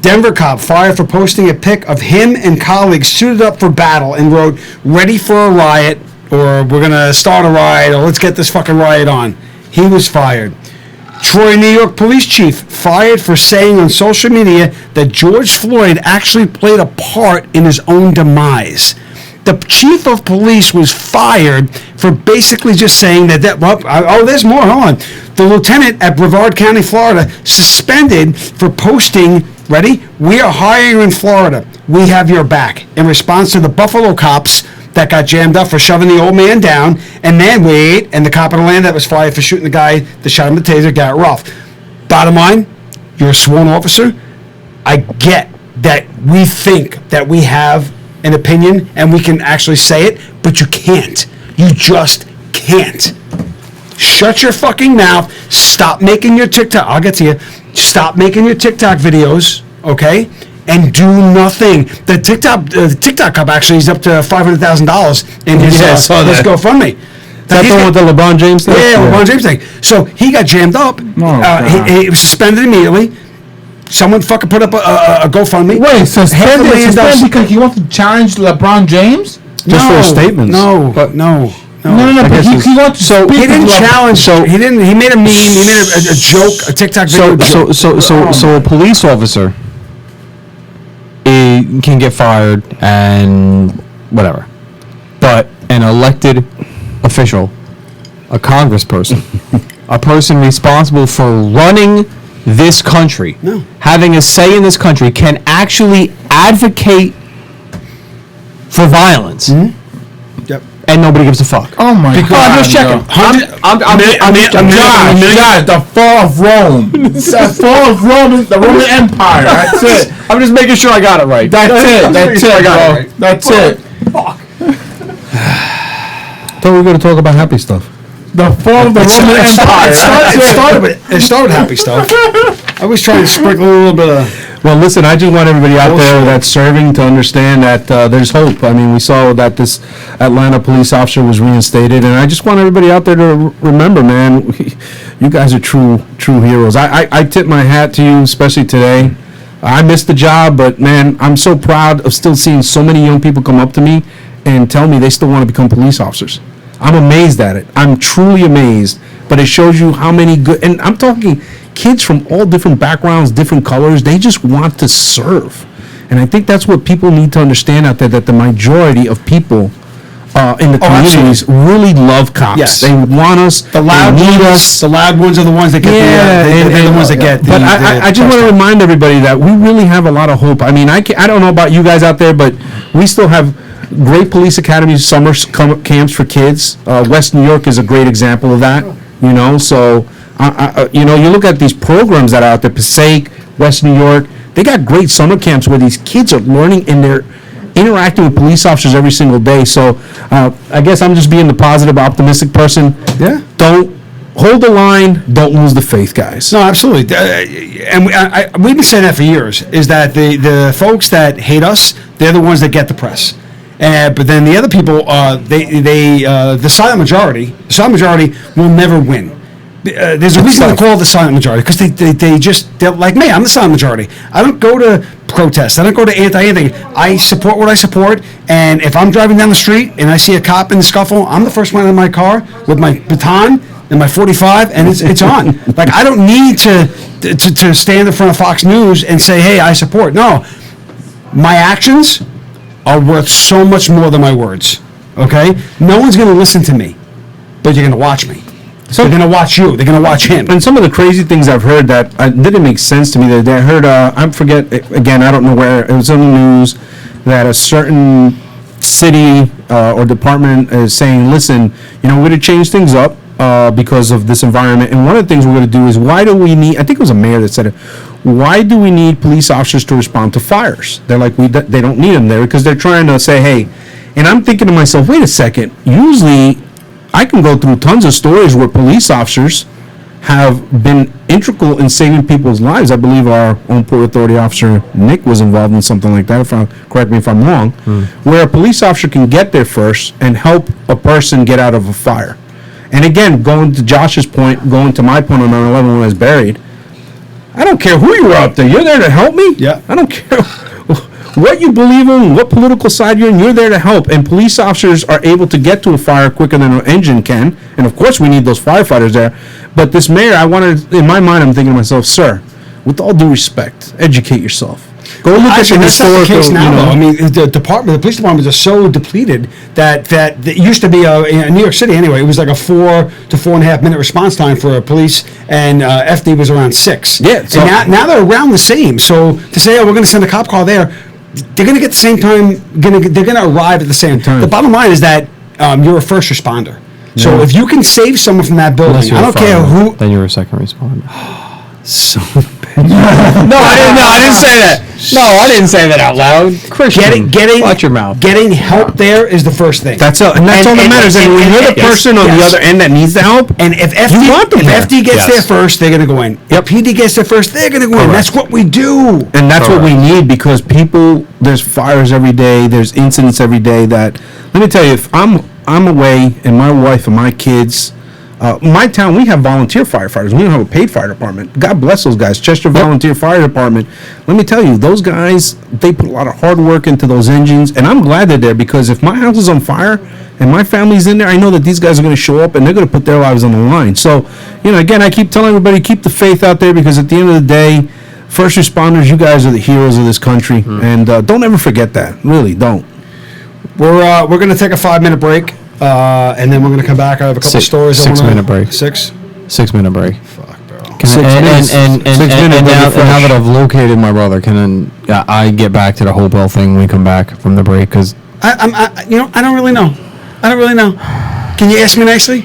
Denver cop fired for posting a pic of him and colleagues suited up for battle and wrote, "Ready for a riot," or "We're going to start a riot," or "Let's get this fucking riot on." He was fired. Troy, New York police chief fired for saying on social media that George Floyd actually played a part in his own demise. The chief of police was fired for basically just saying that there's more, hold on. The lieutenant at Brevard County, Florida, suspended for posting, ready? "We are hiring in Florida. We have your back," in response to the Buffalo cops that got jammed up for shoving the old man down, and then and the cop in Atlanta that was fired for shooting the guy that shot him with a taser, Garrett Rolfe. Bottom line, you're a sworn officer. I get that we think that we have an opinion and we can actually say it, but you can't. You just can't. Shut your fucking mouth. Stop making your TikTok. I'll get to you. Stop making your TikTok videos, okay? And do nothing. The TikTok cop actually is up to $500,000 in his Yeah, I saw his that. GoFundMe. Is that the one with the LeBron James thing? Yeah, LeBron James thing. So he got jammed up. God. He was suspended immediately. Someone fucking put up a GoFundMe. Wait, $500,000. suspended because he wants to challenge LeBron James? Just for his statements. No, But- no. No, but guess he wants to speak He didn't to Le- challenge. He didn't. He made a meme. He made a joke, a TikTok video. So a police officer can get fired and whatever, but an elected official, a congressperson, a person responsible for running this country, having a say in this country, can actually advocate for violence. Yep. and nobody gives a fuck. Oh my God! I'm just checking. Josh, the fall of Rome. The fall of Rome, the Roman Empire. That's it. I'm just making sure I got it right. That's it. That's it, bro. That's it. Thought we were going to talk about happy stuff. The fall of the Roman Empire. It started with happy stuff. I was trying to sprinkle a little bit of. Well, listen, I just want everybody out there that's serving to understand that there's hope. I mean, we saw that this Atlanta police officer was reinstated, and I just want everybody out there to remember, man, you guys are true heroes. I tip my hat to you, especially today. I missed the job, but, man, I'm so proud of still seeing so many young people come up to me and tell me they still want to become police officers. I'm amazed at it. I'm truly amazed. But it shows you how many good, and I'm talking kids from all different backgrounds, different colors, they just want to serve. And I think that's what people need to understand out there, that the majority of people in the communities really love cops. Yes. They want us, The loud they need ones, us. the loud ones are the ones that get they're the ones that get. But I just want to remind everybody that we really have a lot of hope. I mean, I don't know about you guys out there, but we still have great police academies, summer camps for kids. West New York is a great example of that. You know, so you know, you look at these programs that are out there, Passaic, West New York. They got great summer camps where these kids are learning and they're interacting with police officers every single day. So I guess I'm just being the positive, optimistic person. Yeah. Don't hold the line. Don't lose the faith, guys. No, absolutely, and we've been saying that for years. Is that the folks that hate us? They're the ones that get the press. But then the other people, the silent majority will never win. There's a reason they call it the silent majority, because they're like me. I'm the silent majority. I don't go to protests. I don't go to anything. I support what I support, and if I'm driving down the street and I see a cop in the scuffle, I'm the first one in my car with my baton and my 45, and it's on. Like, I don't need to stand in front of Fox News and say, hey, I support. No, my actions are worth so much more than my words. Okay? No one's going to listen to me, but you're going to watch me. So they're going to watch you. They're going to watch him. And some of the crazy things I've heard that didn't make sense to me. That I heard, I forget, again, I don't know where, it was in the news, that a certain city or department is saying, listen, you know, we're going to change things up because of this environment. And one of the things we're going to do is, why do we need, I think it was a mayor that said it, why do we need police officers to respond to fires? They're like, they don't need them there because they're trying to say, hey, and I'm thinking to myself, wait a second, usually I can go through tons of stories where police officers have been integral in saving people's lives. I believe our own Port Authority officer, Nick, was involved in something like that, correct me if I'm wrong, where a police officer can get there first and help a person get out of a fire. And again, going to Josh's point, going to my point on 9/11 when I was buried, I don't care who you are up there. You're there to help me? Yeah. I don't care what you believe in, what political side you're in, you're there to help. And police officers are able to get to a fire quicker than an engine can. And of course we need those firefighters there. But this mayor, in my mind, I'm thinking to myself, sir, with all due respect, educate yourself. Go look Actually, at the that's not the historical, case now, you know. though. I mean, the police departments are so depleted that it used to be in New York City anyway. It was like a 4 to 4.5 minute response time for a police, and FD was around 6. Yeah, so- and now they're around the same. So to say, oh, we're going to send a cop car there, they're going to get the same time. They're going to arrive at the same time. The bottom line is that you're a first responder. So if you can save someone from that building, I don't care who. Then you're a second responder. So No, I didn't say that. No, I didn't say that out loud. Christian, watch your mouth. Getting help there is the first thing. That's all, and that's all that matters. And when you're the person on the other end that needs the help, And if you want them there. FD gets there first, they're going to go in. If PD gets there first, they're going to go in. That's what we do. And that's what we need, because people, there's fires every day, there's incidents every day that, let me tell you, if I'm away and my wife and my kids, my town, we have volunteer firefighters. We don't have a paid fire department. God bless those guys. Chester Volunteer Fire Department. Let me tell you, those guys, they put a lot of hard work into those engines, and I'm glad they're there, because if my house is on fire and my family's in there, I know that these guys are going to show up and they're going to put their lives on the line. So, you know, again, I keep telling everybody, keep the faith out there, because at the end of the day, first responders, you guys are the heroes of this country, and don't ever forget that. Really, don't. We're going to take a 5-minute break, and then we're going to come back. I have a couple stories. 6-minute break. 6? 6-minute break. Fuck, bro. And now that I've located my brother, can I get back to the Hopewell thing when we come back from the break? Because I don't really know. I don't really know. Can you ask me nicely?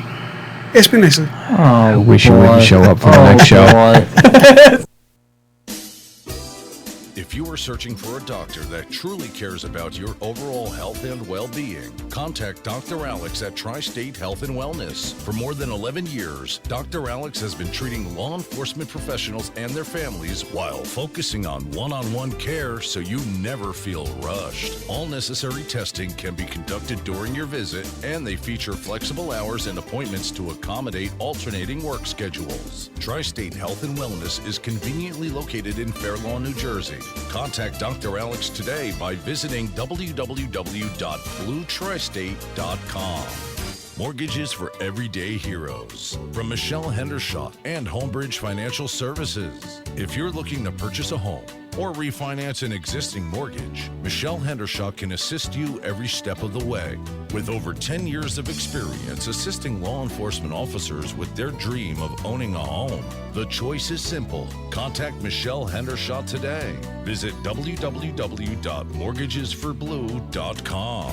Ask me nicely. I wish you wouldn't show up for the next show. Boy. If you are searching for a doctor that truly cares about your overall health and well-being, contact Dr. Alex at Tri-State Health and Wellness. For more than 11 years, Dr. Alex has been treating law enforcement professionals and their families while focusing on one-on-one care so you never feel rushed. All necessary testing can be conducted during your visit, and they feature flexible hours and appointments to accommodate alternating work schedules. Tri-State Health and Wellness is conveniently located in Fair Lawn, New Jersey. Contact Dr. Alex today by visiting www.bluetristate.com. Mortgages for everyday heroes. From Michelle Hendershot and Homebridge Financial Services. If you're looking to purchase a home or refinance an existing mortgage, Michelle Hendershot can assist you every step of the way. With over 10 years of experience assisting law enforcement officers with their dream of owning a home, the choice is simple. Contact Michelle Hendershot today. Visit www.mortgagesforblue.com.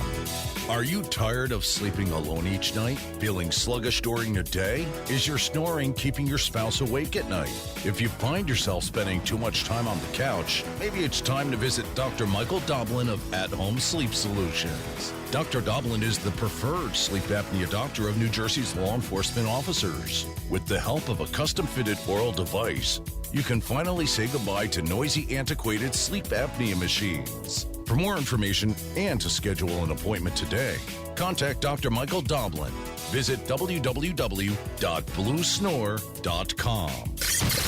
Are you tired of sleeping alone each night? Feeling sluggish during the day? Is your snoring keeping your spouse awake at night? If you find yourself spending too much time on the couch, maybe it's time to visit Dr. Michael Doblin of At Home Sleep Solutions. Dr. Doblin is the preferred sleep apnea doctor of New Jersey's law enforcement officers. With the help of a custom-fitted oral device, you can finally say goodbye to noisy, antiquated sleep apnea machines. For more information and to schedule an appointment today, contact Dr. Michael Doblin. Visit www.bluesnore.com.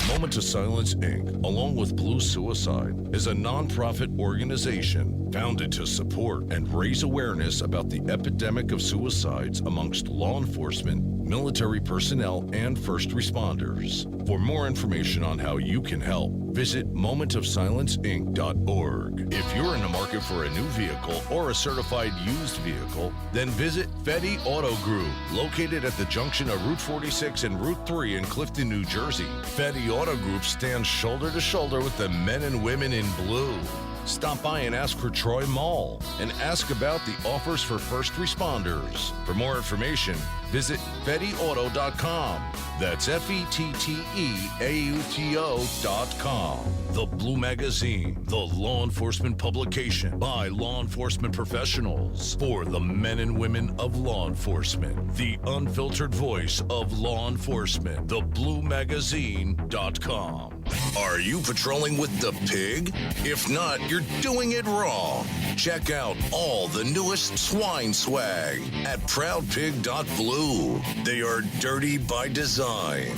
Moment of Silence, Inc., along with Blue Suicide, is a nonprofit organization founded to support and raise awareness about the epidemic of suicides amongst law enforcement, military personnel, and first responders. For more information on how you can help, visit momentofsilenceinc.org. If you're in the market for a new vehicle or a certified used vehicle, then visit Fetty Auto Group, located at the junction of Route 46 and Route 3 in Clifton, New Jersey. Fetty Auto Group stands shoulder to shoulder with the men and women in blue. Stop by and ask for Troy Mall and ask about the offers for first responders. For more information, visit FettyAuto.com. That's FettyAuto.com. The Blue Magazine, the law enforcement publication by law enforcement professionals for the men and women of law enforcement. The unfiltered voice of law enforcement. TheBlueMagazine.com. Are you patrolling with the pig? If not, you're doing it wrong. Check out all the newest swine swag at ProudPig.blue. They are dirty by design.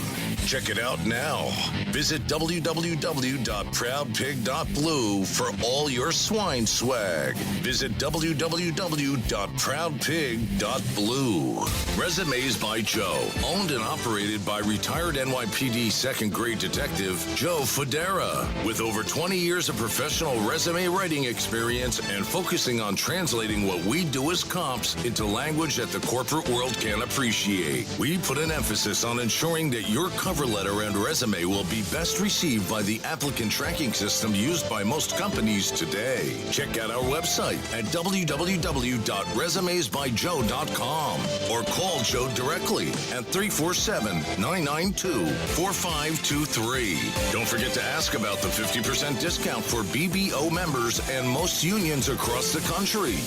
Check it out now. Visit www.proudpig.blue for all your swine swag. Visit www.proudpig.blue. Resumes by Joe. Owned and operated by retired NYPD second grade detective Joe Federa. With over 20 years of professional resume writing experience and focusing on translating what we do as cops into language that the corporate world can appreciate. We put an emphasis on ensuring that your cover letter and resume will be best received by the applicant tracking system used by most companies today. Check out our website at www.resumesbyjoe.com or call Joe directly at 347-992-4523. Don't forget to ask about the 50% discount for BBO members and most unions across the country.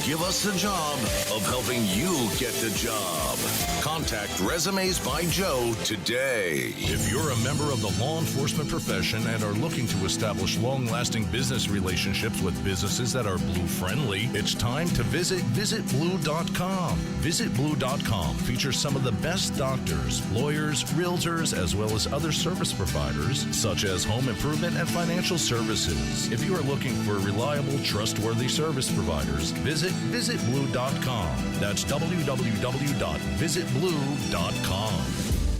Give us the job of helping you get the job. Contact Resumes by Joe today. If you're a member of the law enforcement profession and are looking to establish long-lasting business relationships with businesses that are blue-friendly, it's time to visit visitblue.com. Visitblue.com features some of the best doctors, lawyers, realtors, as well as other service providers, such as home improvement and financial services. If you are looking for reliable, trustworthy service providers, visit visitblue.com. That's www.visitblue.com.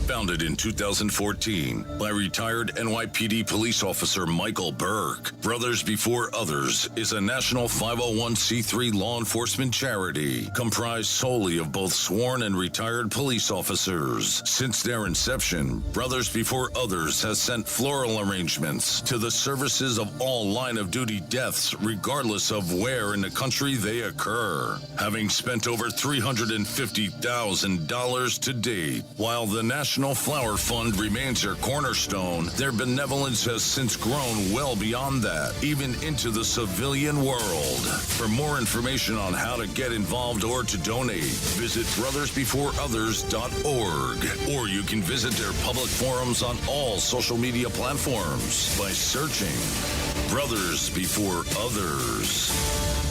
Founded in 2014 by retired NYPD police officer Michael Burke, Brothers Before Others is a national 501c3 law enforcement charity comprised solely of both sworn and retired police officers. Since their inception, Brothers Before Others has sent floral arrangements to the services of all line-of-duty deaths, regardless of where in the country they occur, having spent over $350,000 to date. While the National Flower Fund remains their cornerstone, their benevolence has since grown well beyond that, even into the civilian world. For more information on how to get involved or to donate, visit brothersbeforeothers.org, or you can visit their public forums on all social media platforms by searching Brothers Before Others.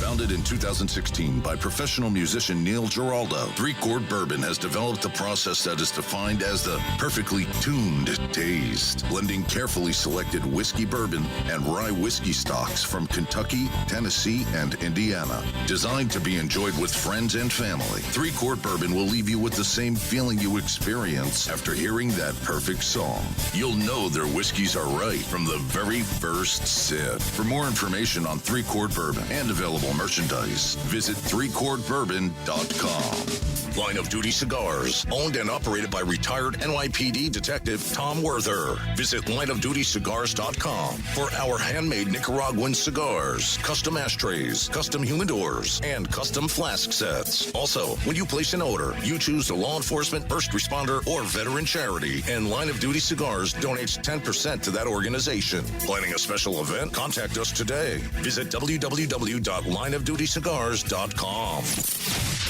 Founded in 2016 by professional musician Neil Giraldo, 3 Chord Bourbon has developed a process that is defined as the perfectly tuned taste, blending carefully selected whiskey bourbon and rye whiskey stocks from Kentucky, Tennessee, and Indiana. Designed to be enjoyed with friends and family, 3 Chord Bourbon will leave you with the same feeling you experience after hearing that perfect song. You'll know their whiskeys are right from the very first sip. For more information on 3 Chord Bourbon and available merchandise, visit 3chordbourbon.com. Line of Duty Cigars, owned and operated by retired NYPD Detective Tom Werther. Visit lineofdutycigars.com for our handmade Nicaraguan cigars, custom ashtrays, custom humidors, and custom flask sets. Also, when you place an order, you choose a law enforcement, first responder, or veteran charity, and Line of Duty Cigars donates 10% to that organization. Planning a special event? Contact us today. Visit www.lineofdutycigars.com.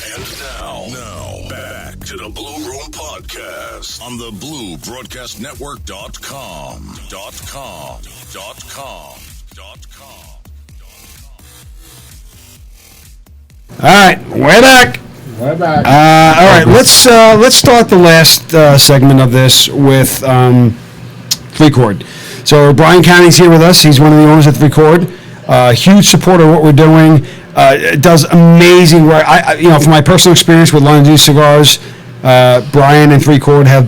And now, back to the Blue Room Podcast on the BlueBroadcastNetwork.com. All right, we're back. We're back. All right, let's start the last segment of this with 3 Chord. So Brian County's here with us. He's one of the owners of 3 Chord. Huge supporter of what we're doing. Does amazing work. From my personal experience with Line of Duty Cigars, Brian and 3 Chord have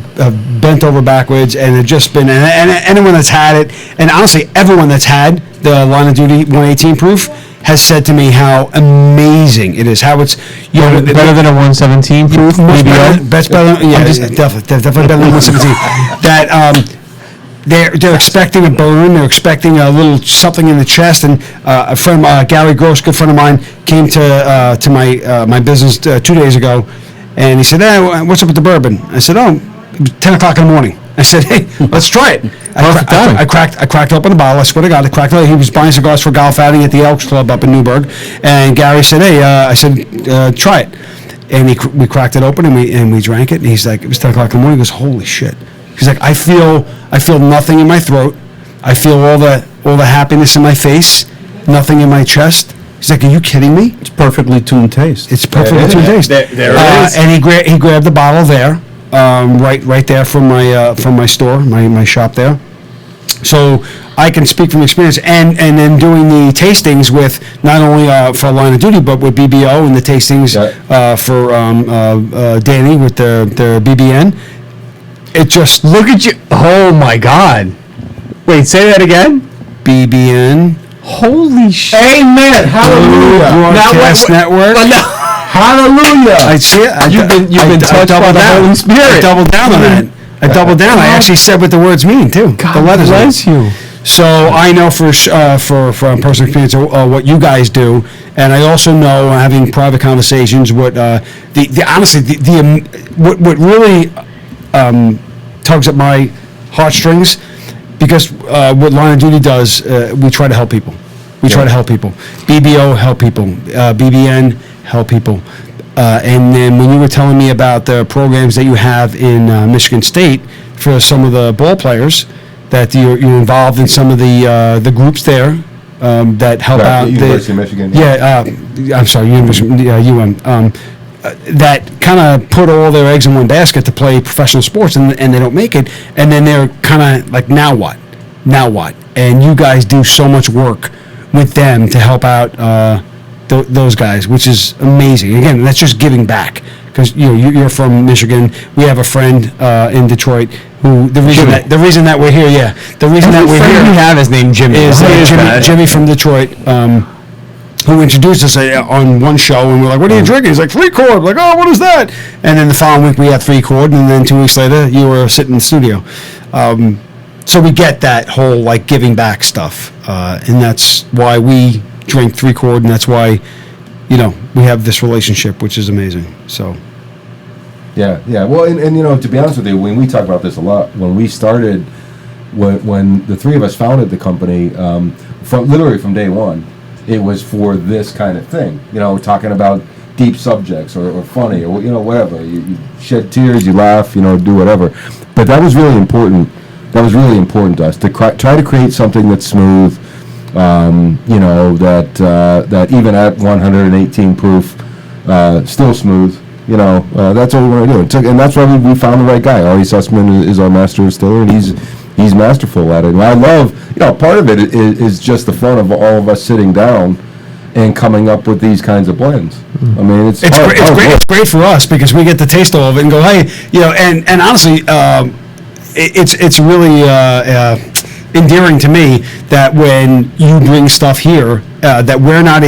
bent over backwards, and have just been, and anyone that's had it, and honestly, everyone that's had the Line of Duty 118 proof has said to me how amazing it is. How it's better than a 117 proof. Much better, better. Yeah, definitely better than 117. That. They're expecting a burn. They're expecting a little something in the chest. And a friend, Gary Gross, good friend of mine, came to my business 2 days ago, and he said, "Hey, what's up with the bourbon?" I said, "Oh, it was 10 o'clock in the morning." I said, "Hey, let's try it." I cracked open the bottle. I swear to God, I cracked it. He was buying cigars for a golf outing at the Elks Club up in Newburgh, and Gary said, "Hey," I said, "Try it." And we cracked it open and we drank it. And he's like, it was 10 o'clock in the morning. He goes, "Holy shit." He's like, I feel nothing in my throat. I feel all the happiness in my face, nothing in my chest. He's like, "Are you kidding me?" It's perfectly tuned taste. It's perfectly tuned taste. There it is. And he grabbed the bottle there, right there from my store, my shop there. So I can speak from experience, and then doing the tastings with not only for Line of Duty, but with BBO and the tastings for Danny with the BBN. It just Look at you. Oh my God. Wait, say that again? BBN. Holy shit. Amen. Hallelujah. Broadcast Network. Hallelujah. I see it. You've been touched by the Holy Spirit. I doubled down on that. I actually said what the words mean too. God the letters bless mean. you. So I know from personal experience what you guys do, and I also know, having private conversations, what what really tugs at my heartstrings, because what Line of Duty does, we try to help people. Try to help people. BBO help people. BBN help people. And then when you were telling me about the programs that you have in Michigan State for some of the ball players, that you're involved in some of the groups there that help out. University of Michigan. I'm sorry, University UM. That kind of put all their eggs in one basket to play professional sports, and they don't make it, and then they're kind of like, now what? And you guys do so much work with them to help out those guys, which is amazing. Again, that's just giving back, because you're from Michigan. We have a friend in Detroit who the reason that we're here, the reason that we're here we have is named Jimmy. is Jimmy from Detroit. Who introduced us on one show, and we're like, "What are you drinking?" He's like, 3-chord. We're like, "Oh, what is that?" And then the following week we had 3-chord, and then 2 weeks later you were sitting in the studio. So we get that whole like giving back stuff, and that's why we drink 3-chord, and that's why we have this relationship, which is amazing. So Yeah. Well, and to be honest with you, when we talk about this a lot, when we started, when the three of us founded the company, from day one, it was for this kind of thing. Talking about deep subjects or funny or whatever. You shed tears, you laugh, do whatever. But that was really important. That was really important to us to try to create something that's smooth. That even at 118 proof, still smooth. That's what we want to do. And that's why we found the right guy. Ari Sussman is our master distiller, and he's masterful at it. And I love, part of it is just the fun of all of us sitting down and coming up with these kinds of blends. I mean, it's great. It's great for us because we get to taste all of it and go, hey, and honestly, it's really endearing to me that when you bring stuff here that we're not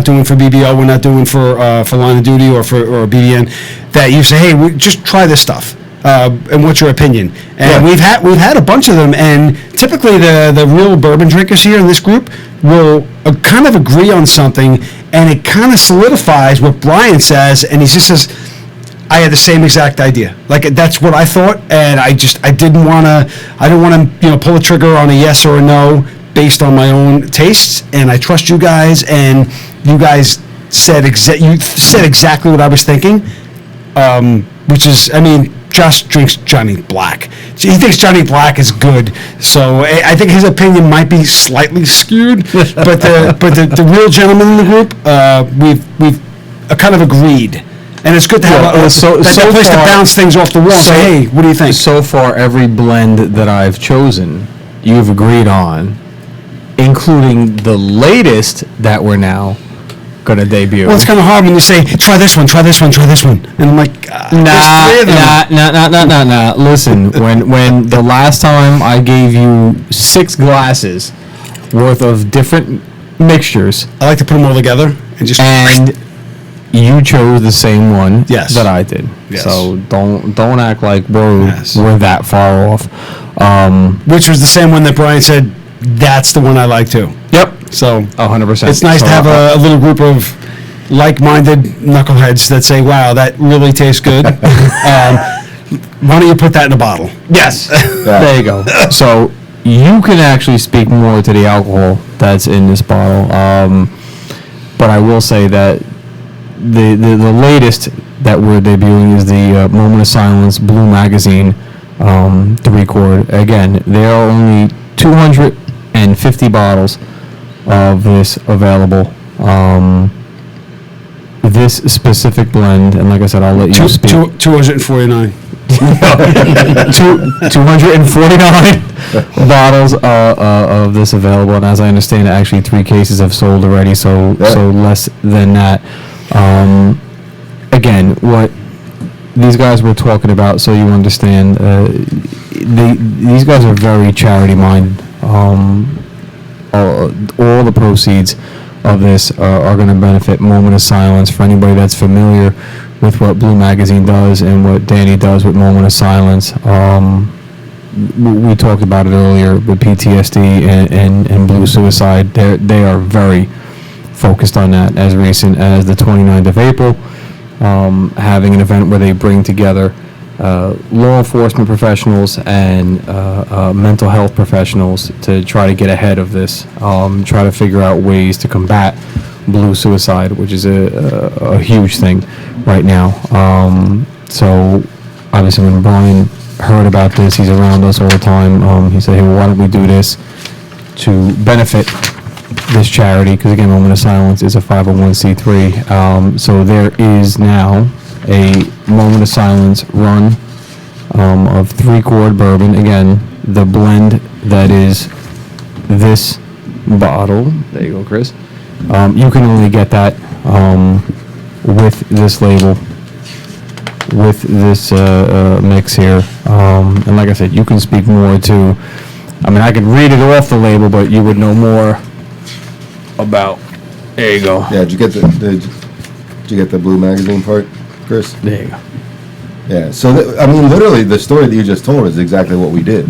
doing for BBO, we're not doing for Line of Duty or BDN, that you say, hey, just try this stuff. And what's your opinion? And we've had a bunch of them, and typically the real bourbon drinkers here in this group will kind of agree on something, and it kind of solidifies what Brian says, and he just says, I had the same exact idea. Like, that's what I thought, and I didn't want to pull a trigger on a yes or a no based on my own tastes, and I trust you guys, and you guys said exactly what I was thinking, which is, Josh drinks Johnny Black. He thinks Johnny Black is good, so I think his opinion might be slightly skewed. But the real gentlemen in the group, we've kind of agreed, and it's good to have a place to bounce things off the wall. And say, hey, what do you think? So far, every blend that I've chosen, you've agreed on, including the latest that we're now going to debut. Well, it's kind of hard when you say, try this one, and I'm like, nah. Listen, when the last time I gave you 6 glasses worth of different mixtures, I like to put them all together and you chose the same one that I did. Yes. So don't act like we're that far off. Which was the same one that Brian said, that's the one I like too. Yep. So 100%. It's nice to have a little group of like-minded knuckleheads that say, "Wow, that really tastes good." Why don't you put that in a bottle? Yes. There you go. So you can actually speak more to the alcohol that's in this bottle. But I will say that the latest that we're debuting is the Moment of Silence Blue Magazine 3-chord. Again, there are only 250 bottles of this available. This specific blend, and like I said, I'll let you speak. 249. 249 bottles of this available, and as I understand it, actually 3 cases have sold already, so less than that. Again, what these guys were talking about, so you understand, these guys are very charity minded. All the proceeds of this are going to benefit Moment of Silence. For anybody that's familiar with what Blue Magazine does and what Danny does with Moment of Silence, we talked about it earlier with PTSD and Blue Suicide. They are very focused on that. As recent as the 29th of April, having an event where they bring together law enforcement professionals and mental health professionals to try to get ahead of this, try to figure out ways to combat blue suicide, which is a huge thing right now. So obviously when Brian heard about this, he's around us all the time. He said, hey, well, why don't we do this to benefit this charity? Because again, Moment of Silence is a 501c3. So there is now a Moment of Silence run of 3-chord bourbon. Again, the blend that is this bottle. There you go, Chris. You can only get that with this label with this mix here. And like I said, you can speak more to. I mean, I could read it off the label, but you would know more about. There you go. Yeah, did you get the Blue Magazine part, Chris? There you go. Yeah, so I mean, literally, the story that you just told is exactly what we did.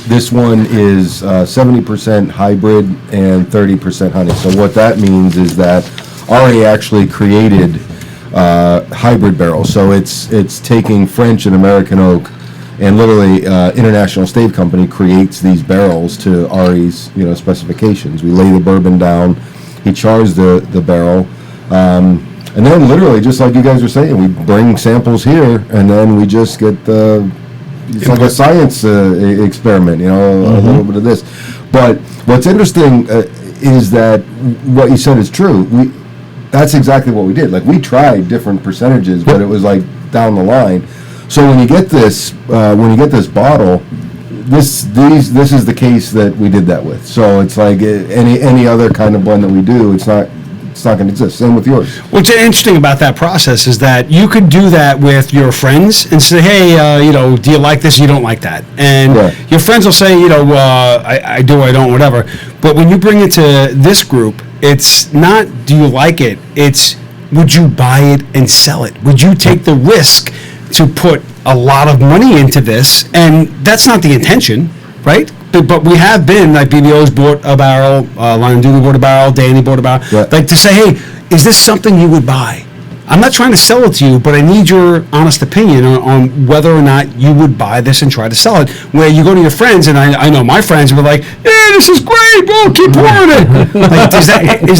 This one is 70% hybrid and 30% honey. So what that means is that Ari actually created hybrid barrels. So it's taking French and American oak, and literally International Stave Company creates these barrels to Ari's specifications. We lay the bourbon down, he chars the barrel. And then literally, just like you guys were saying, we bring samples here, and then we just get it's like a science experiment, a little bit of this. But what's interesting is that what you said is true. That's exactly what we did. Like, we tried different percentages, but it was like down the line. So when you get this bottle, this is the case that we did that with. So it's like any other kind of blend that we do, it's not going to exist. Same with yours. What's interesting about that process is that you could do that with your friends and say, hey, do you like this? You don't like that. And your friends will say, I do, I don't, whatever. But when you bring it to this group, it's not, do you like it? It's, would you buy it and sell it? Would you take the risk to put a lot of money into this? And that's not the intention, right? But we have been, like, BBO's bought a barrel, Lion Dooley bought a barrel, Danny bought a barrel. Yeah. Like, to say, hey, is this something you would buy? I'm not trying to sell it to you, but I need your honest opinion on whether or not you would buy this and try to sell it. Where you go to your friends, and I know my friends were like, yeah, this is great, go, keep pouring it. Like, is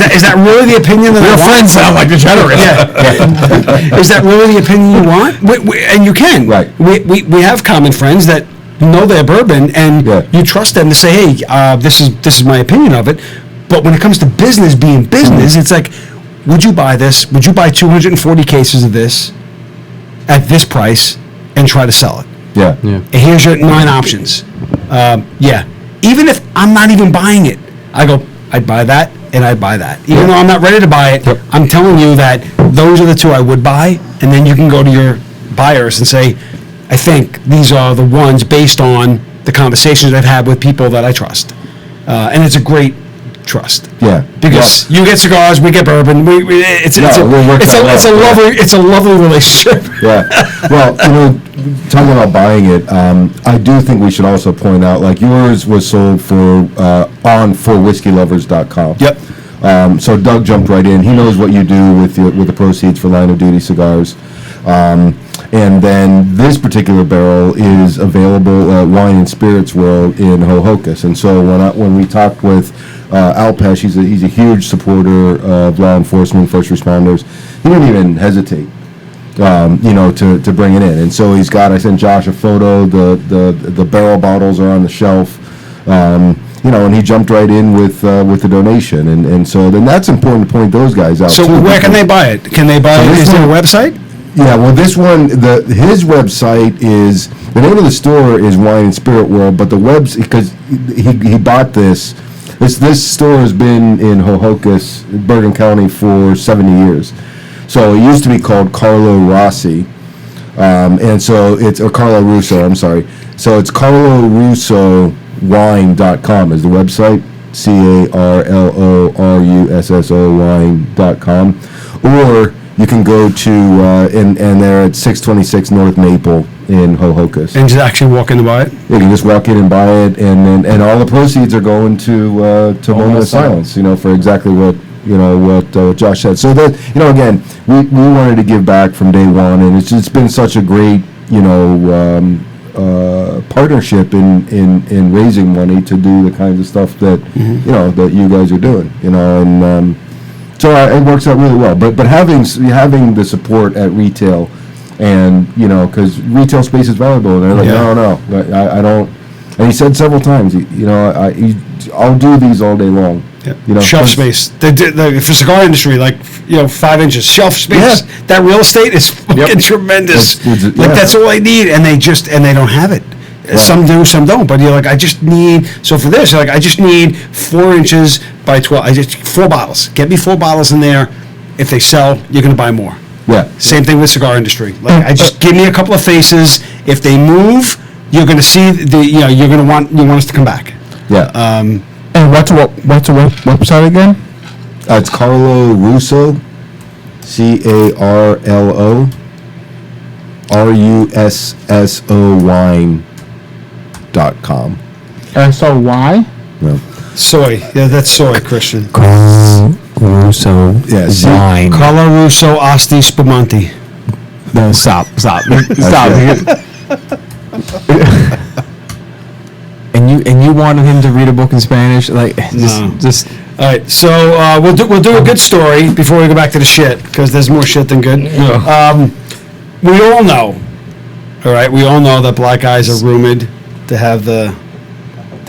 that really the opinion that Your I want? friends sound like degenerates. Yeah. Is that really the opinion you want? And you can. Right. We have common friends that know their bourbon, and you trust them to say, hey, this is my opinion of it. But when it comes to business being business, it's like, would you buy this? Would you buy 240 cases of this at this price and try to sell it? Yeah. And here's your 9 options. Even if I'm not even buying it, I go, I'd buy that and I'd buy that. Even though I'm not ready to buy it, I'm telling you that those are the 2 I would buy, and then you can go to your buyers and say, I think these are the ones based on the conversations I've had with people that I trust. And it's a great trust. Yeah. Because you get cigars, we get bourbon. It's a lovely relationship. Yeah. Well, talking about buying it, I do think we should also point out, like, yours was sold for whiskeylovers.com. Yep. So Doug jumped right in. He knows what you do with the proceeds for Line of Duty cigars. And then this particular barrel is available at Wine and Spirits World in Hohokus. And so when we talked with Alpesh, he's a huge supporter of law enforcement, first responders. He didn't even hesitate, to bring it in. And so I sent Josh a photo. The barrel bottles are on the shelf. And he jumped right in with the donation. And so then that's important to point those guys out. So where can they buy it? Can they buy it? Is there a website? Yeah, well, this one, his website is, the name of the store is Wine and Spirit World, but the because he bought this store has been in Hohokus, Bergen County, for 70 years. So it used to be called Carlo Rossi, and so or Carlo Russo, I'm sorry. So it's carlorusowine.com is the website, CARLORUSSO wine.com, or you can go to, and they're at 626 North Maple in Hohokus. And just actually walk in to buy it? You can just walk in and buy it, and all the proceeds are going to Moment of Silence, for exactly what Josh said. So that, again, we wanted to give back from day one, and it's been such a great, partnership in raising money to do the kinds of stuff that, that you guys are doing, and so it works out really well. But having the support at retail, and because retail space is valuable, and they're like, no, I don't. And he said several times, I'll do these all day long. Yeah. Shelf space. For the cigar industry, 5 inches shelf space. Yeah. That real estate is fucking tremendous. That's all I need, and they don't have it. Right. Some do, some don't. But you're like, I just need. So for this, I just need 4 inches by 12. I just 4 bottles. Get me 4 bottles in there. If they sell, you're going to buy more. Yeah. Same thing with cigar industry. Like, I just give me a couple of faces. If they move, you're going to see you're going to want us to come back. Yeah. And what's the website again? It's Carlo Russo, CARLO RUSSO wine.com. SOY? Yeah. Soy. Yeah, that's soy, Christian. Russo Yeah, see- wine. Carlo Russo Asti Spumante. No, stop. And you wanted him to read a book in Spanish, like No. just All right, so we'll do a good story before we go back to the shit, because there's more shit than good. We all know, all right, that black guys are rumored to have the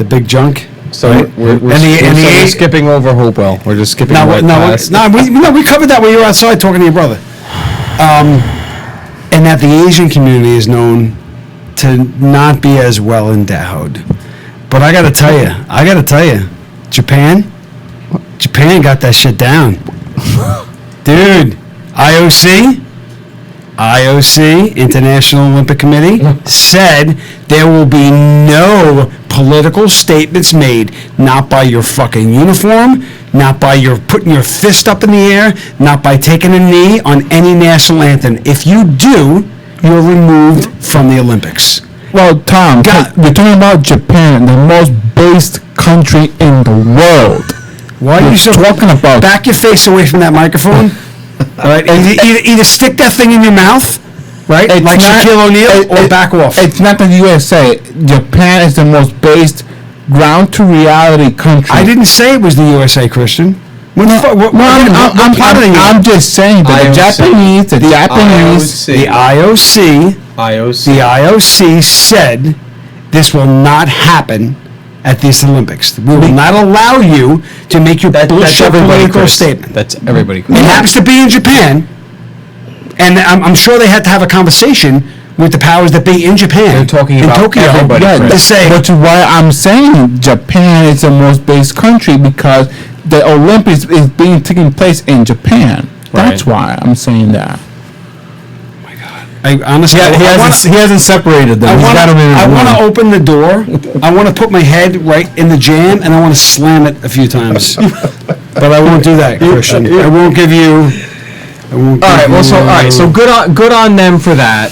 big junk. so right? we're And skipping over Hopewell. We're just skipping right past. we covered that when you were outside talking to your brother. And that the Asian community is known to not be as well endowed. But I gotta tell you, Japan got that shit down. Dude, IOC, International Olympic Committee, said there will be no political statements made, not by your fucking uniform, not by your putting your fist up in the air, not by taking a knee on any national anthem. If you do, you're removed from the Olympics. Well, Tom, you're talking about Japan, the most based country in the world. Why are you so talking about? Back your face away from that microphone. All right, either stick that thing in your mouth, right, It's like not- Shaquille O'Neal, or back off. It's not the USA. Japan is the most based ground to reality country. I didn't say it was the USA, Christian. What part of the I'm just saying that the IOC. Japanese, the IOC, IOC. the IOC said this will not happen at these Olympics. We will not allow you to make your bullshit political Chris. statement. That's everybody. It happens to be in Japan, and I'm sure they had to have a conversation with the powers that be in Japan. They're talking in about Tokyo, everybody, to Chris. say, which is why I'm saying Japan is the most based country because the Olympics is being taking place in Japan. That's why I'm saying that. I honestly, he hasn't separated them. He's got them in I want to one. open the door. I want to put my head right in the jam, and I want to slam it a few times. But I won't do that, Christian. I won't give you. All right. So good on them for that.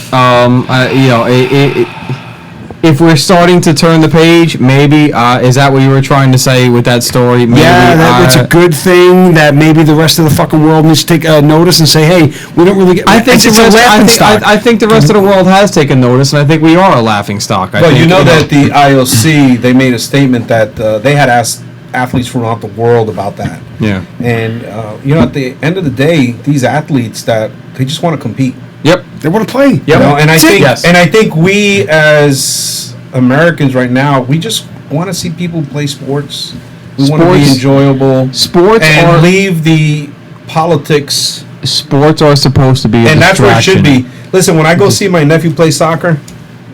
If we're starting to turn the page, maybe is that what you were trying to say with that story? Maybe, it's a good thing that maybe the rest of the fucking world needs to take notice and say, hey, we don't really get. I think it's a laughing stock. I think the rest of the world has taken notice, and I think we are a laughing stock. But you know that the IOC, they made a statement that they had asked athletes from around the world about that. Yeah. And at the end of the day, these athletes that they just want to compete. Yep. They want to play. You know, and I That's it. think Yes. and I think we as Americans right now, we just want to see people play sports. We want to be Sports- enjoyable. Sports and are leave the politics. sports are supposed to be a And that's where it should distraction. be. Listen, when I go see my nephew play soccer,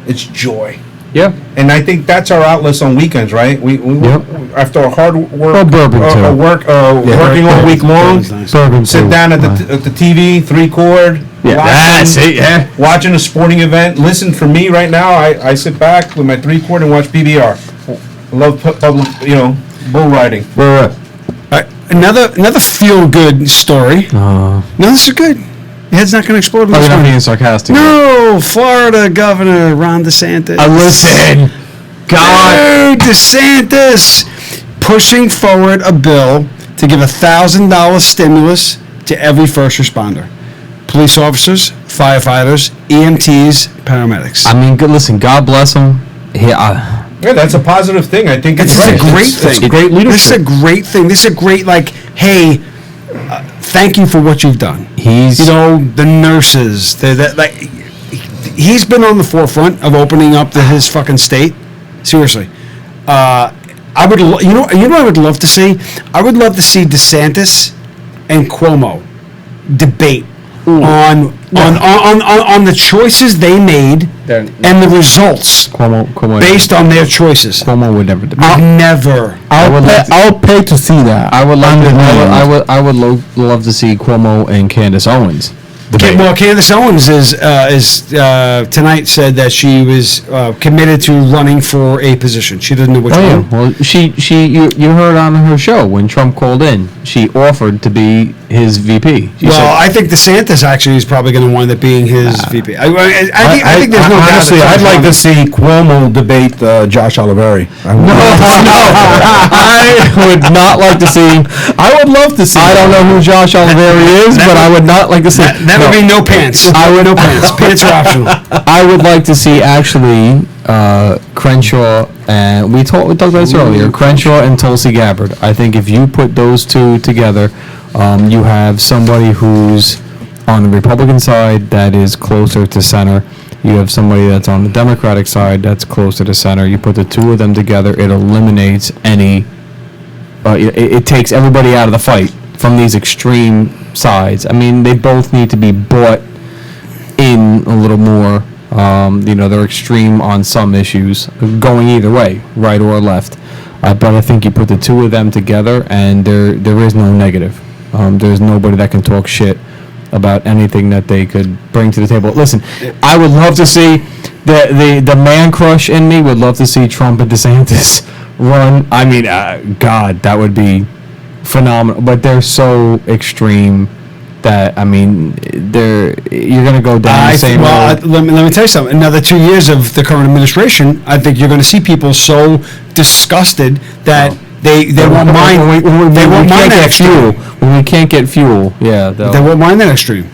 it's joy. Yep. And I think that's our outlets on weekends, right? We Yep. after a hard work, Or bourbon, too. working all week long, Nice. Bourbon sit too. down at the TV, 3-chord, That's it. Yeah. watching a sporting event. Listen, for me right now, I sit back with my 3-chord and watch PBR. I love public, bull riding. All right, another feel good story. No, this is good. Your head's not going to explode. on Oh, this you're not one. being sarcastic. No, Florida Governor Ron DeSantis. Listen. God. Dude, DeSantis pushing forward a bill to give $1,000 stimulus to every first responder. Police officers, firefighters, EMTs, paramedics. I mean, listen. God bless him. Yeah, that's a positive thing. I think This it's is a right. great It's thing. great leadership. This is a great thing. This is a great, hey, thank you for what you've done. He's The nurses, he's been on the forefront of opening up his fucking state. Seriously, I would, you know what I would love to see? I would love to see DeSantis and Cuomo debate on the choices they made and the results Cuomo. based on their choices. Cuomo would never debate. Never. I'll pay to see that. I would love to see Cuomo and Candace Owens debate. Well, Candace Owens is tonight said that she was committed to running for a position. She doesn't know which Oh, yeah. one. Well, you heard on her show when Trump called in, she offered to be his VP. She Well, said, I think DeSantis actually is probably going to wind up being his VP. I think there's no doubt. Honestly, that I'd Trump's like to running. see Cuomo debate Josh Oliveri. I would not like to see. I would love to see. I don't know who Josh Oliveri is, but I would not like to see. That would be no pants. I would no pants. Pants are optional. I would like to see actually Crenshaw and we talked about this earlier. Crenshaw and Tulsi Gabbard. I think if you put those two together, you have somebody who's on the Republican side that is closer to center. You have somebody that's on the Democratic side that's closer to center. You put the two of them together, it eliminates any. It takes everybody out of the fight from these extreme sides. I mean, they both need to be bought in a little more. They're extreme on some issues, going either way, right or left. But I think you put the two of them together, and there is no negative. There's nobody that can talk shit about anything that they could bring to the table. Listen, I would love to see the man crush in me would love to see Trump and DeSantis run. I mean, God, that would be phenomenal. But they're so extreme that you're going to go down the same road. Let me tell you something. Another 2 years of the current administration, I think you're going to see people so disgusted that they won't mind. They won't mind that fuel. extreme. When we can't get fuel, yeah, They won't mind that extreme.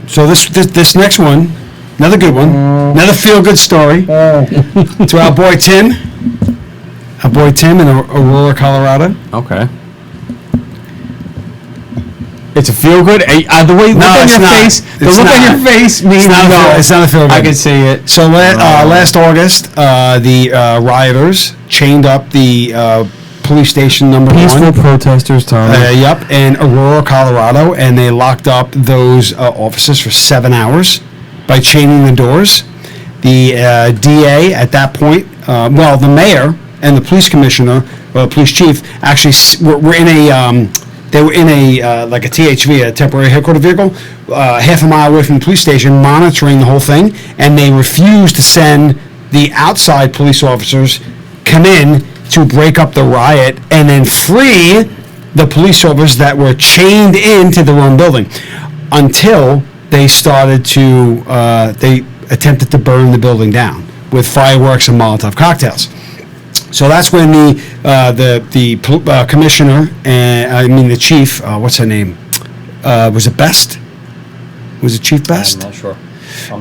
So this next one, another good one, another feel-good story. To our boy Tim in Aurora, Colorado. Okay. It's a feel good. The way look on it's your not. face, the It's look on not. your face means It's not a feel good. I can see it. So last August, the rioters chained up the police station number Peaceful one. protesters, Tom. Yep, in Aurora, Colorado, and they locked up those officers for 7 hours by chaining the doors. The DA at that point, the mayor and the police commissioner, or the police chief, actually were in a. They were in a like a THV, a temporary headquarters vehicle, half a mile away from the police station, monitoring the whole thing, and they refused to send the outside police officers come in to break up the riot and then free the police officers that were chained into their own building, until they started to they attempted to burn the building down with fireworks and Molotov cocktails. So that's when the commissioner and the chief, what's her name? Was it Best? Was it Chief Best? I'm not sure.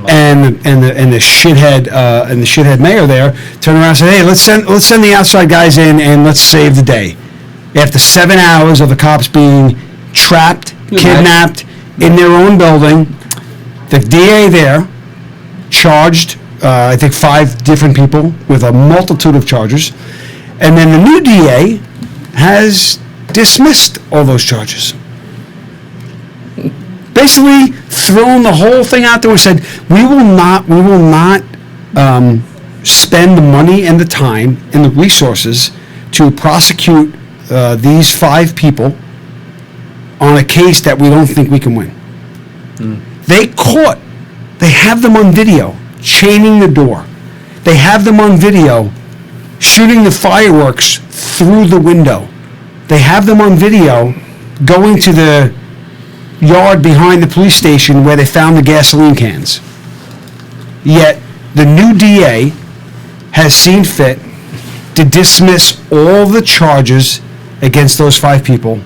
And the shithead mayor there turned around and said, "Hey, let's send the outside guys in and let's save the day." After 7 hours of the cops being trapped, kidnapped in their own building, the DA there charged. I think 5 different people with a multitude of charges. And then the new DA has dismissed all those charges. Basically thrown the whole thing out there and said, we will not spend the money and the time and the resources to prosecute these 5 people on a case that we don't think we can win. They have them on video chaining the door. They have them on video shooting the fireworks through the window. They have them on video going to the yard behind the police station where they found the gasoline cans. Yet the new DA has seen fit to dismiss all the charges against those 5 people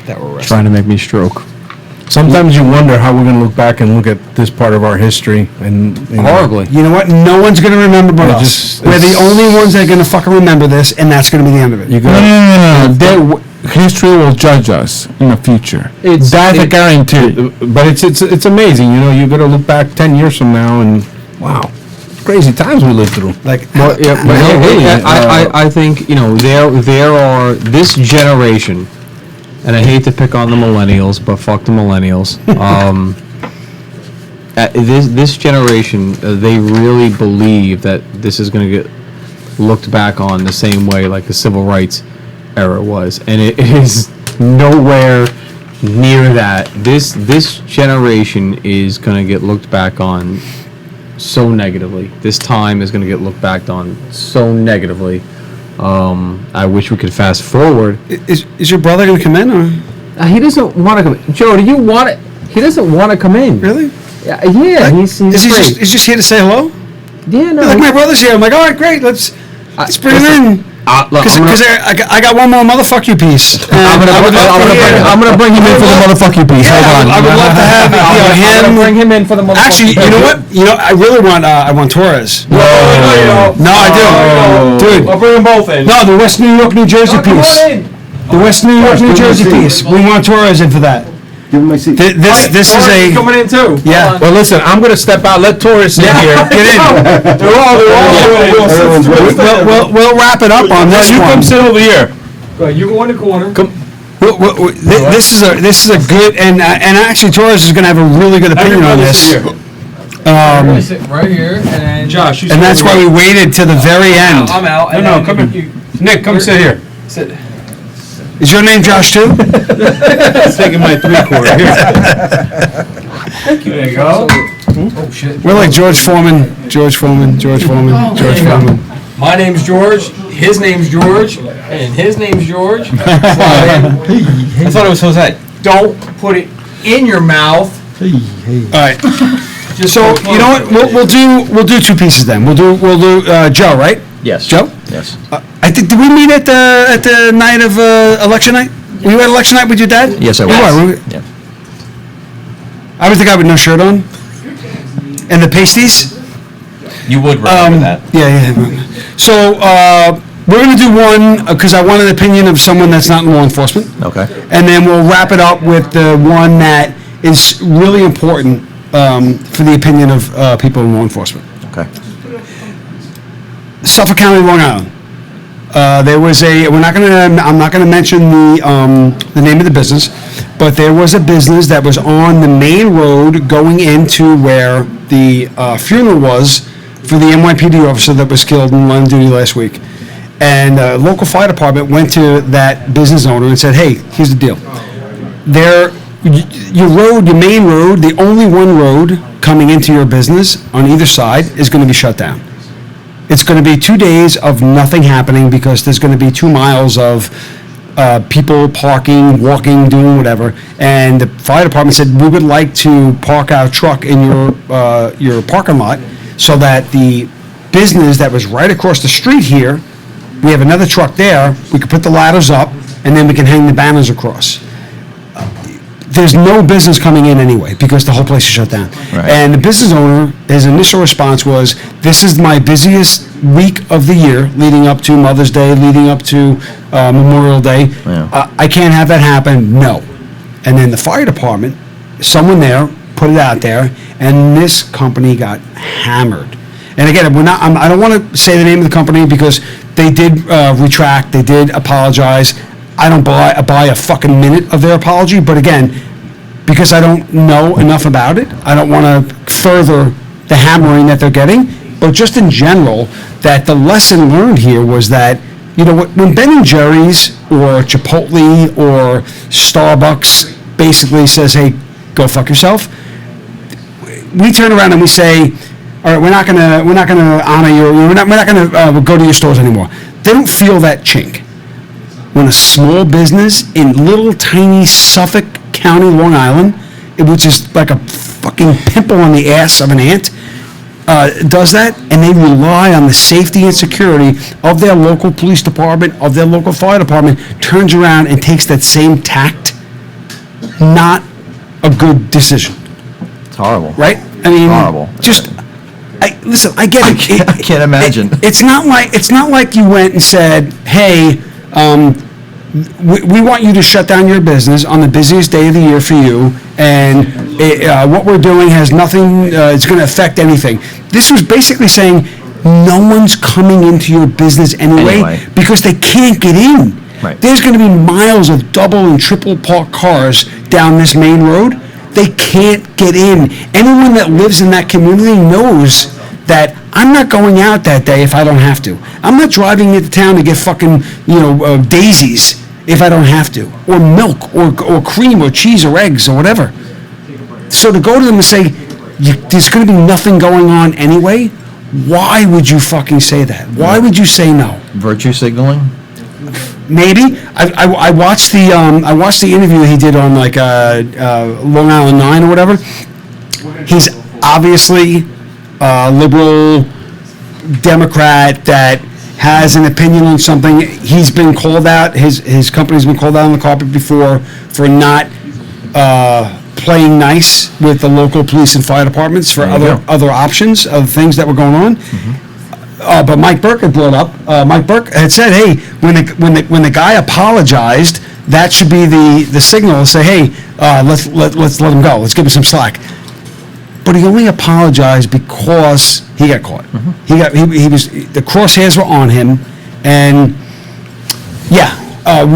that were arrested. Trying to make me stroke. Sometimes you wonder how we're going to look back and look at this part of our history and Horribly. You know what? No one's going to remember but us. We're the only ones that are going to fucking remember this, and that's going to be the end of it. You No. History will judge us in the future. That's a guarantee. But it's amazing. You got to look back 10 years from now and wow, crazy times we lived through. I think there are this generation. And I hate to pick on the millennials, but fuck the millennials. This generation, they really believe that this is going to get looked back on the same way like the civil rights era was, and it is nowhere near that. This generation is gonna get looked back on so negatively. This time is gonna get looked back on so negatively. I wish we could fast forward. Is your brother gonna come in or He doesn't want to come in. Joe, do you want it? He doesn't want to come in. really? Yeah, he's Is he afraid. just here to say hello? Yeah, no. Like my brother's here. I'm like, all right, great. Let's bring him in. Look, Because I got one more motherfuck you piece. I'm gonna bring him in for the motherfuck you piece. Yeah, Hold on. I would love to have I'm him. gonna bring him in for the motherfuck. Actually, you know what? I really want Torres. No, I do, dude. I'll bring them both in. No, the West New York, New Jersey piece. The West New York, New Jersey piece. We want Torres in for that. Give him my seat. This is a coming in too. yeah. Well, listen, I'm gonna step out. Let Torres in here. Get in. They're all Everyone's ready. We'll wrap it up on this You one. come sit over here. You go in the corner. This is a good and actually Torres is going to have a really good opinion on this. Sit right here, and Josh, you And that's why we waited to the very end. I'm out. No, come in. Nick, come sit here. Is your name Josh too? Taking my 3/4 here. There you go. Oh shit. We're like George Foreman. My name's George. His name's George, and his name's George. I thought it was Jose. Don't put it in your mouth. All right. Just So you know what? We'll do two pieces then. We'll do Joe, right? Yes. Joe? Yes. I think did we meet at the night of election night? Were you at election night with your dad? Yes, I You was. were. Yeah. I was the guy with no shirt on. And the pasties. You would remember that. Yeah. So we're going to do one because I want an opinion of someone that's not in law enforcement. Okay. And then we'll wrap it up with the one that is really important for the opinion of people in law enforcement. Okay. Suffolk County, Long Island. There was I'm not gonna mention the name of the business, but there was a business that was on the main road going into where the funeral was for the NYPD officer that was killed in line of duty last week. And local fire department went to that business owner and said, hey, here's the deal. Your main road, the only one road coming into your business on either side is going to be shut down. It's going to be 2 days of nothing happening because there's going to be 2 miles of people parking, walking, doing whatever. And the fire department said, we would like to park our truck in your parking lot so that the business that was right across the street here, we have another truck there, we could put the ladders up, and then we can hang the banners across. There's no business coming in anyway because the whole place is shut down. Right. And the business owner, his initial response was, this is my busiest week of the year, leading up to Mother's Day, leading up to Memorial Day. Yeah. I can't have that happen. No. And then the fire department, someone there put it out there, and this company got hammered. And again, I don't want to say the name of the company because they did retract, they did apologize. I don't buy a fucking minute of their apology, but again, because I don't know enough about it, I don't want to further the hammering that they're getting. But just in general, that the lesson learned here was that, you know, when Ben & Jerry's or Chipotle or Starbucks basically says, hey, go fuck yourself, we turn around and we say, all right, we're not gonna honor you. We're not gonna go to your stores anymore. They don't feel that chink. When a small business in little tiny Suffolk County, Long Island, which is like a fucking pimple on the ass of an ant, does that, and they rely on the safety and security of their local police department, of their local fire department, turns around and takes that same tact, not a good decision. It's horrible. Right? I mean, Horrible. Listen, I get it. I can't imagine. It's not like you went and said, hey, we want you to shut down your business on the busiest day of the year for you, and what we're doing has nothing, it's going to affect anything. This was basically saying no one's coming into your business anyway. Because they can't get in. Right. There's going to be miles of double and triple parked cars down this main road. They can't get in. Anyone that lives in that community knows that I'm not going out that day if I don't have to. I'm not driving into town to get fucking, daisies if I don't have to, or milk, or cream, or cheese, or eggs, or whatever. So to go to them and say, there's going to be nothing going on anyway, why would you fucking say that? Why would you say no? Virtue signaling? Maybe. I watched the interview he did on like Long Island 9 or whatever. He's obviously a liberal Democrat that has an opinion on something. He's been called out. His company's been called out on the carpet before for not playing nice with the local police and fire departments for other options of things that were going on. But Mike Burke had brought up. Mike Burke had said, "Hey, when the guy apologized, that should be the signal to say, hey, let's let him go. Let's give him some slack." But he only apologized because he got caught. He was the crosshairs were on him, and I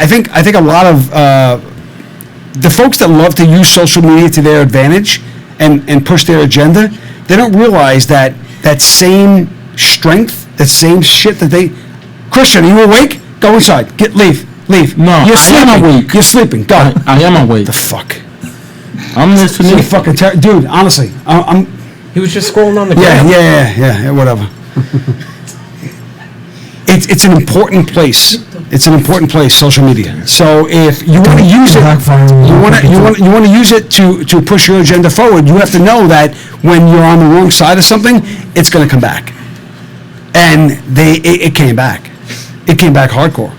think a lot of the folks that love to use social media to their advantage and push their agenda, they don't realize that same strength, that same shit that they. Christian, are you awake? Go inside. Leave. No, you're sleeping. I am awake. You're sleeping. Go. I am awake. The fuck. I'm listening. You fucking dude. Honestly, I'm. He was just scrolling on the ground. Yeah. Whatever. It's an important place. It's an important place, social media. So if you want to use it, you want to use it to push your agenda forward. You have to know that when you're on the wrong side of something, it's going to come back. And it came back. It came back hardcore.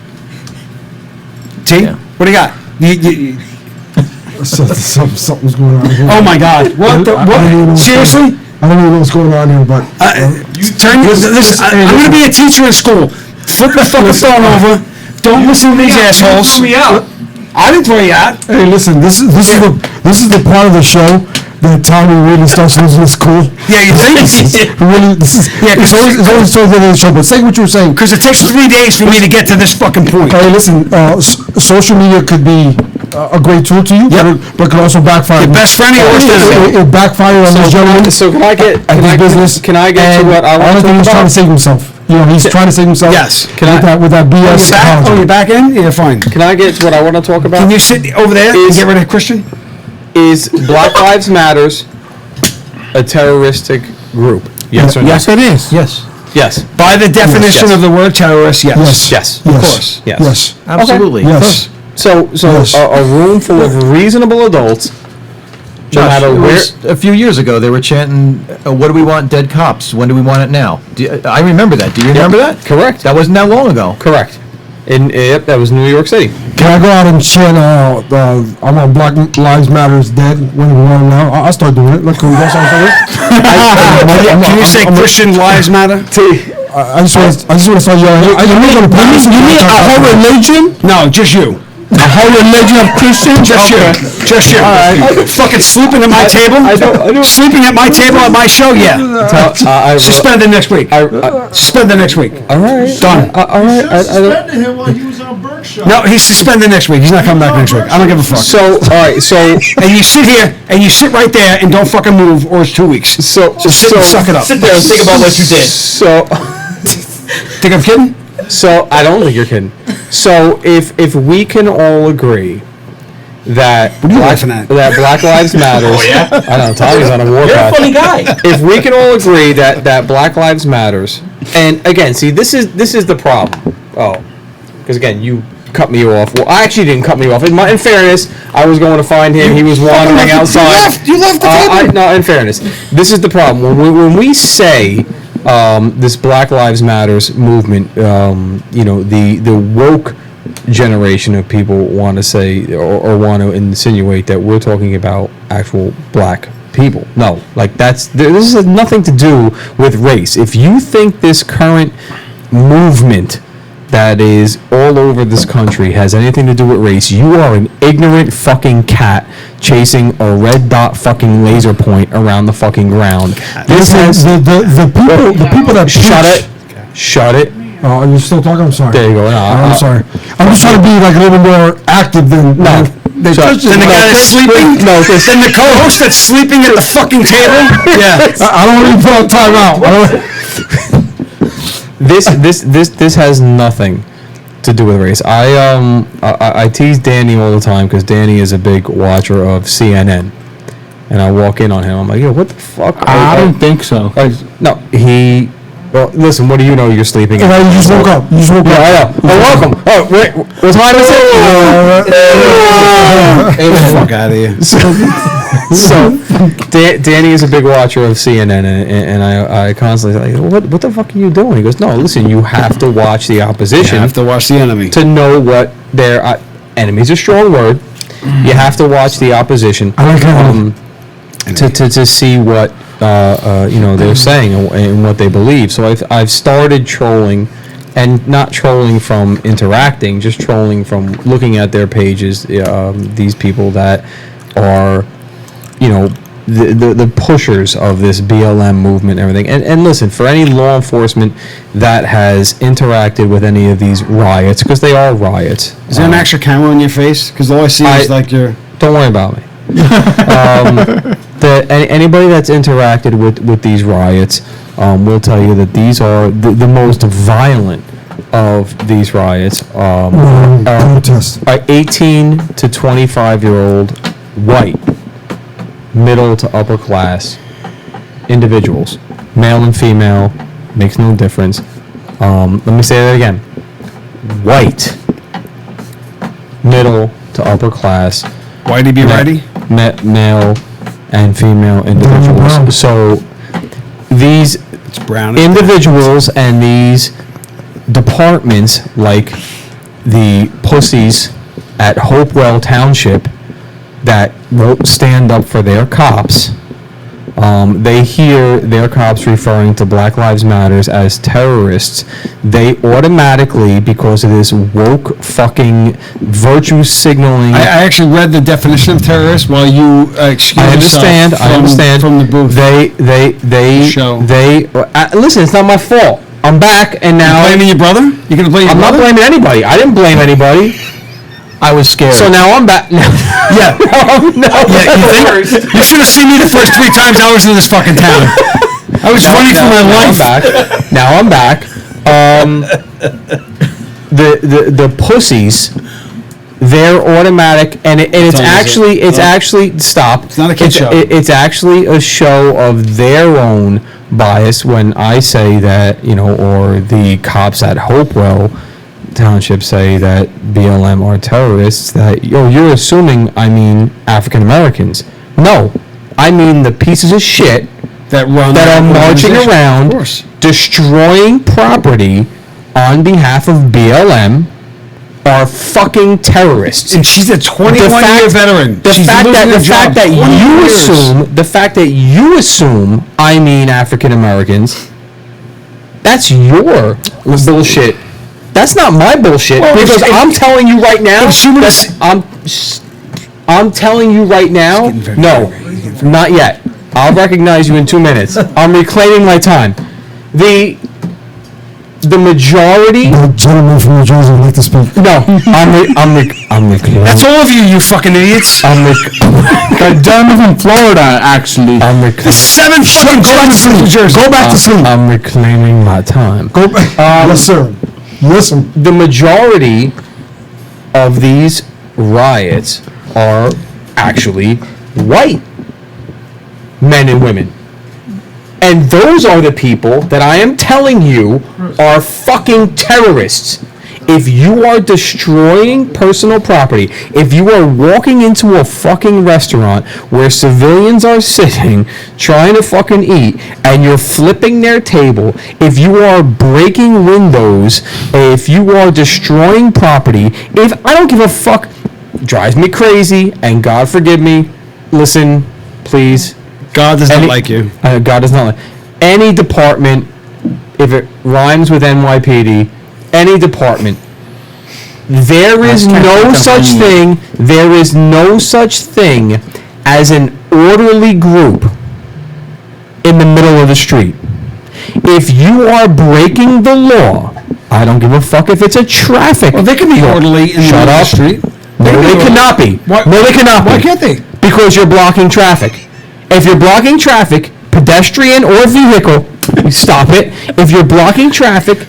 See? Yeah. What do you got? Something's going on here. Oh my God! What? Seriously? I don't even know what's going on here, but I'm going to be a teacher in school. Flip the fucking phone over. Don't listen to these assholes. You threw me out. I didn't throw you out. hey, listen, this is the part of the show that Tommy really starts losing his cool. Yeah, you think? Really, it's always towards the end of the show. But say what you were saying. Because it takes 3 days for me to get to this fucking point. Hey, listen, social media could be a great tool to you, but could also backfire. Your best friend or worst enemy. It backfired on this gentleman. So can I get business? Can I get to what I want to talk He's trying to about? save himself. You know, he's trying to save himself. Yes. With that BS apology. Oh, you're back in? Yeah, fine. Can I get to what I want to talk about? Can you sit over there and get rid of Christian? Is Black Lives Matters a terroristic group? Yes or no? Yes, it is. Yes. By the definition of the word terrorist, yes. Yes. Of course. Yes. Absolutely. Yes. So Yes. a room full of reasonable adults. No Josh, matter it where. was a few years ago, they were chanting, "What do we want? Dead cops. When do we want it now?" I remember that. Do you remember that? Correct. That wasn't that long ago. Correct. Yep, that was New York City. Can I go out and chant, I want Black Lives Matter is dead, when we want now? I'll start doing it. Look, can we go something? Can you say Christian lives matter? I just want to start yelling. You mean a whole religion? No, just you. A whole religion of Christians? Just you. Just you. Fucking sleeping at my table? Sleeping at my table at my show? Yeah. Suspended next week. Suspended next week. All right. Done. All right. Suspended him while he was on Burke's show. No, he's suspended next week. He's not coming back next week. I don't give a fuck. So, all right. So, And you sit here and you sit right there and don't fucking move, or it's 2 weeks. Just sit and suck it up. Sit there and think about what you did. so, Think I'm kidding? so I don't think you're kidding. So, if we can all agree that What are you laughing at? that Black Lives Matters. Oh, yeah? I know Tommy's on a You're a warpath. funny guy. If we can all agree that Black Lives Matters, and again, see, this is the problem. Oh, because again, you cut me off. Well, I actually didn't cut me off. In fairness, I was going to find him. He was wandering outside. You left the table. No, in fairness, this is the problem. When we say this Black Lives Matters movement, the woke generation of people want to say or want to insinuate that we're talking about actual black people. No, this has nothing to do with race. If you think this current movement that is all over this country has anything to do with race, you are an ignorant fucking cat chasing a red dot fucking laser point around the fucking ground. This has The people that Shut it. Oh, are you still talking? I'm sorry. There you go. I'm sorry. I'm just trying to be like a little bit more active than Then the guy that's sleeping? No, Then the co-host that's sleeping at the fucking table? Yeah. I don't want to put on time out. This has nothing to do with race. I tease Danny all the time because Danny is a big watcher of CNN, and I walk in on him. I'm like, yo, what the fuck? I don't think so. No, he. Well, listen. What do you know? You're sleeping. You just woke up. You just woke Yeah, up. I know. Oh, welcome. Oh, wait. What time is it? Fuck out of here. So, Danny is a big watcher of CNN, and I constantly like, what the fuck are you doing? He goes, no, listen, you have to watch the opposition. You have to watch the enemy. To know what their enemy's a strong word. You have to watch the opposition to see what they're saying and what they believe. So I've started trolling, and not trolling from interacting, just trolling from looking at their pages. These people that are, the pushers of this BLM movement and everything. And listen, for any law enforcement that has interacted with any of these riots, because they are riots. Is there an extra camera on your face? Because all I see is like your... Don't worry about me. Anybody that's interacted with these riots will tell you that these are the most violent of these riots. Are 18 to 25-year-old white, middle to upper class individuals, male and female, makes no difference. Let me say that again. White, middle to upper class. Whitey be ready? Male and female individuals. So these individuals and these departments, like the pussies at Hopewell Township that won't stand up for their cops, they hear their cops referring to Black Lives Matters as terrorists. They automatically, because of this woke fucking virtue signaling. I actually read the definition of terrorist while you excuse I understand. From the booth. Listen, it's not my fault. I'm back, and now You're blaming your brother? You're gonna blame your I'm brother? not blaming anybody. I didn't blame anybody. I was scared. So now I'm back. You should have seen me the first 3 times I was in this fucking town. I was running for my life. Now I'm back. The pussies, they're automatic, and it's actually stop. It's not a kid show. It's actually a show of their own bias when I say that, or the cops at Hopewell Township say that BLM are terrorists, that you're assuming I mean African Americans. No, I mean the pieces of shit that are marching around, destroying property on behalf of BLM are fucking terrorists. And she's a 21-year veteran. The fact that you assume I mean African Americans, that's your bullshit. That's not my bullshit, because I'm telling you right now. I'm telling you right now. No, not yet. I'll recognize you in 2 minutes. I'm reclaiming my time. The majority. The gentleman from New Jersey would like to speak. No, I'm reclaiming. That's all of you, you fucking idiots. The gentleman from Florida, actually. There's 7 fucking states in New Jersey. Go back to sleep. I'm reclaiming my time. Go back. Yes, sir. Listen. The majority of these riots are actually white men and women. And those are the people that I am telling you are fucking terrorists. If you are destroying personal property, if you are walking into a fucking restaurant where civilians are sitting trying to fucking eat and you're flipping their table, if you are breaking windows, if you are destroying property, I don't give a fuck, drives me crazy, and God forgive me, listen, please. God does not like you. God does not like any department, if it rhymes with NYPD, any department. There is no such thing as an orderly group in the middle of the street. If you are breaking the law, I don't give a fuck if it's a traffic. Well, they can be orderly in the middle of the street. No, they cannot be. No, they cannot be. Why can't they? Because you're blocking traffic. If you're blocking traffic, pedestrian or vehicle, stop it. If you're blocking traffic,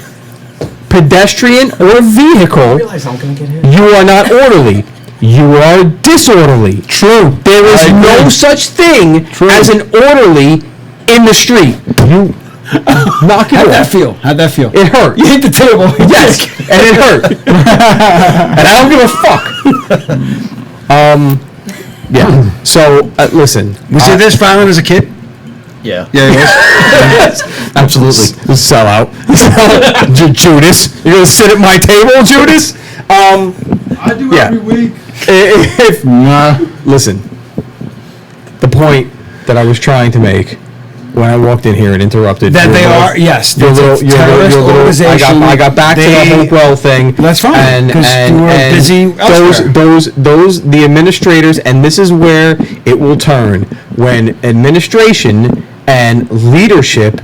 pedestrian or vehicle, you are not orderly. You are disorderly. True. There is no such thing as an orderly in the street. You knock it off. How'd that feel? It hurt. You hit the table. Yes, and it hurt. And I don't give a fuck. Yeah. So listen. Was it this violent as a kid? Yeah. Yeah, it was. Yes, absolutely. Sell out. Judas. You're gonna sit at my table, Judas? I do Yeah. every week. Listen. The point that I was trying to make when I walked in here and interrupted. That your they little- are, yes. Your it's a little, terrorist organization. I got back to the They- Hopewell thing. That's fine, And 'cause you were busy elsewhere. those the administrators, and this is where it will turn when administration and leadership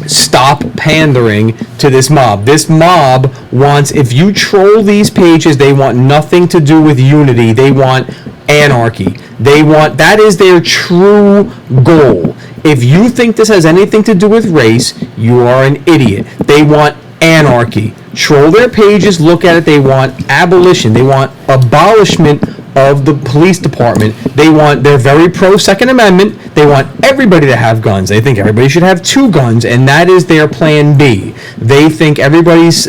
stop pandering to this mob. This mob wants, if you troll these pages, they want nothing to do with unity. They want anarchy. That is their true goal. If you think this has anything to do with race, you are an idiot. They want anarchy. Troll their pages, look at it. They want abolition. They want abolishment of the police department. They're very pro Second Amendment. They want everybody to have guns. They think everybody should have 2 guns, and that is their plan B. They think everybody's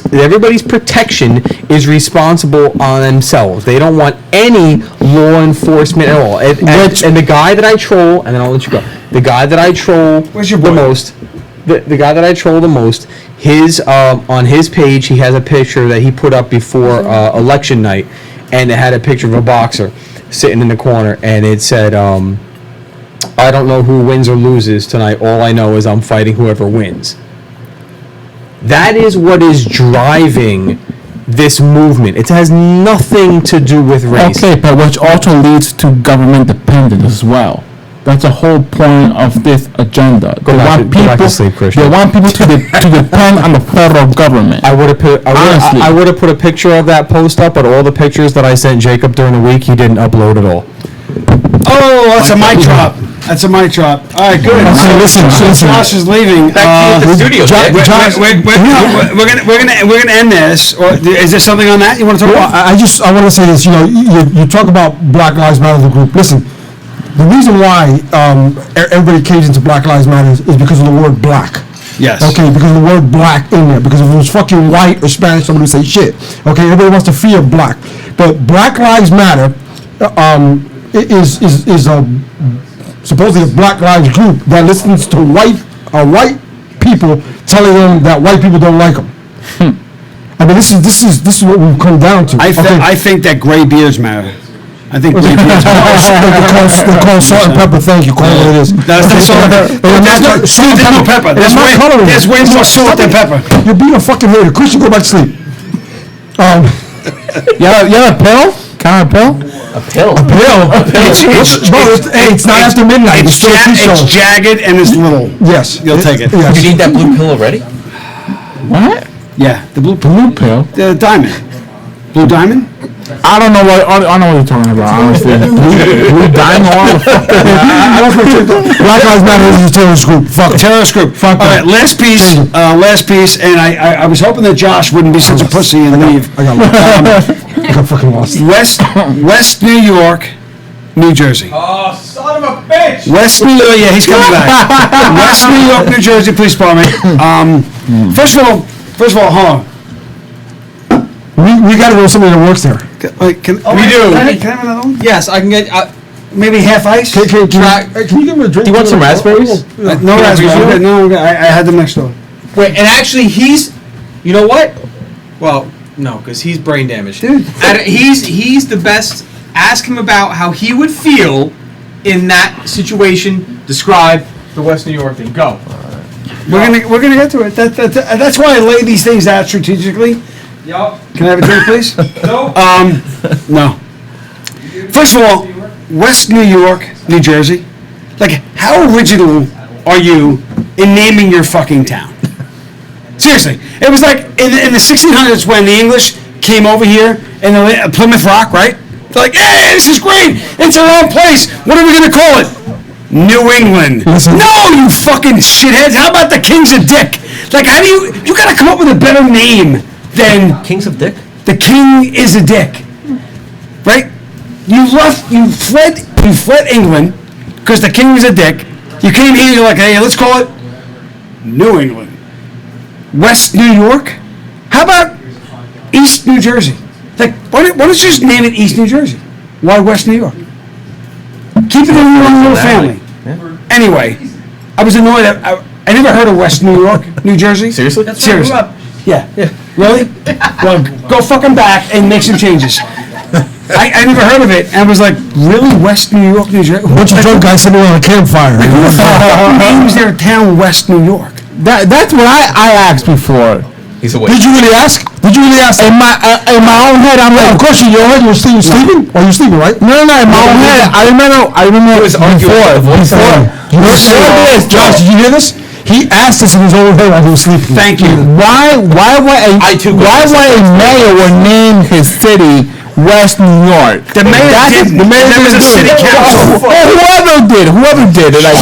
protection is responsible on themselves. They don't want any law enforcement at all. And the guy that I troll, and then I'll let you go. The guy that I troll the most, the guy that I troll the most, his on his page he has a picture that he put up before election night, and it had a picture of a boxer sitting in the corner, and it said, I don't know who wins or loses tonight. All I know is I'm fighting whoever wins. That is what is driving this movement. It has nothing to do with race. Okay, but which also leads to government dependence as well. That's the whole point of this agenda. They want go back to sleep, Christian. They want people to depend on the federal government. I would have put a picture of that post up, but all the pictures that I sent Jacob during the week, he didn't upload at all. Oh, that's a mic drop. That's a mic drop. All right, good. Listen. Josh is leaving. Back to the studio, Jake. We're gonna end this. Or is there something on that you want to talk Well, about? I want to say this. You know, you talk about Black Lives Matter, the group. Listen, the reason why everybody caves into Black Lives Matter is because of the word black. Yes. Okay, because of the word black in there. Because if it was fucking white or Spanish, somebody would say shit. Okay, everybody wants to fear black, but Black Lives Matter is supposedly a Black Lives group that listens to white people telling them that white people don't like them. I mean, this is what we've come down to. I think that gray beards matter. I think gray beards matter. They call salt and pepper. Thank you. Call it what it is. That's not salt and pepper. There's no pepper. There's way more salt than pepper. You're being a fucking hater. Christian, go back to sleep. You have a pill? Can I have a pill? A pill. It's not after midnight. It's still a It's show. jagged and it's little. Yes. You'll take it. Yes. You need that blue pill already? What? Yeah, the blue pill? The diamond. Blue diamond? I don't know I know what you're talking about, honestly. Blue diamond? Black Lives Matter is a terrorist group. Fuck it. Terrorist group. Fuck All right, that. last piece, and I was hoping that Josh wouldn't be such a pussy and leave. I got fucking lost. West New York, New Jersey. Oh, son of a bitch! West New York, yeah, he's coming back. West New York, New Jersey Police Department. First of all, hold on. We got to know somebody that works there. Can I have another one? Yes, I can get. Maybe half ice? Can you give me a drink? Do you want some raspberries? No raspberries. No, I had them next door. Wait, and actually, you know what? Well, no, because he's brain damaged. Dude. He's the best. Ask him about how he would feel in that situation. Describe the West New York thing. Go. We're gonna get to it. That's why I lay these things out strategically. Yup. Can I have a drink, please? No. No. First of all, West New York, New Jersey. Like, how original are you in naming your fucking town? Seriously, it was like in the 1600s when the English came over here in the Plymouth Rock, right? They're like, hey, this is great. It's our own place. What are we gonna call it? New England. Listen. No, you fucking shitheads. How about the Kings of Dick? Like, how do you gotta come up with a better name than Kings of Dick? the king is a dick, right? You fled England because the king was a dick. You came here, you're like, hey, let's call it New England. West New York? How about East New Jersey? Like, why don't you just name it East New Jersey? Why West New York? Keep it in your own little family. Anyway, I was annoyed. I never heard of West New York, New Jersey. Seriously? Seriously. Yeah. Really? Well, go fucking back and make some changes. I never heard of it, and I was like, really, West New York, New Jersey? Bunch of drunk guys sitting around a campfire. Who the fuck names their town West New York? That's what I asked before. He's awake. Did you really ask? In my own head, I'm like, Of course, in your head, you were sleeping? Or you sleeping, right? no, in my own head, I remember was arguing with the voice. Josh, did you hear this? He asked us in his own head while he was sleeping. Thank you. why would a mayor would name his city West New York? The mayor didn't. The mayor There was a city council. Whoever did it. Like,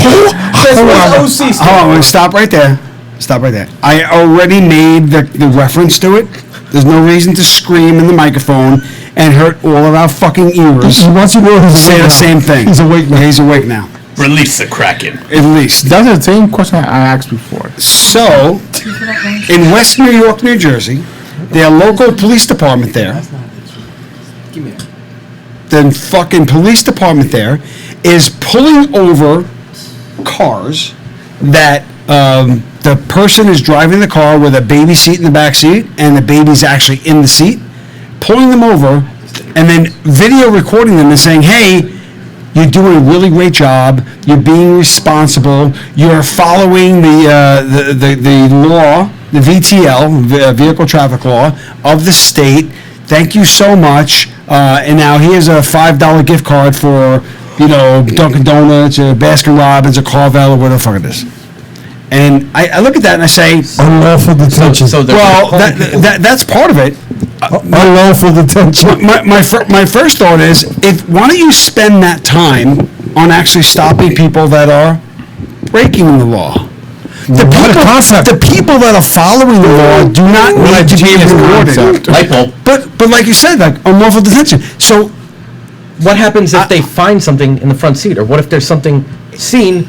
Hold on, stop right there. Stop right there. I already made the reference to it. There's no reason to scream in the microphone and hurt all of our fucking ears. He wants to know he's Say awake the now. same thing. He's awake now. He's awake now. Release the Kraken. At least. that's the same question I asked before. So, in West New York, New Jersey, their local police department there, the fucking police department there, is pulling over cars that the person is driving the car with a baby seat in the back seat and the baby's actually in the seat, pulling them over and then video recording them and saying, hey, you're doing a really great job. You're being responsible. You're following the law, the VTL, Vehicle Traffic Law of the state. Thank you so much. And now here's a $5 gift card for, Dunkin' Donuts or Baskin Robbins or Carvel or whatever the fuck it is. And I look at that and I say, Unlawful detention. well, that's part of it. Unlawful detention. My first thought is, why don't you spend that time on actually stopping people that are breaking the law? The people that are following the law do not need to be rewarded. Light bulb. But like you said, like unlawful detention. So What happens if they find something in the front seat, or what if there's something seen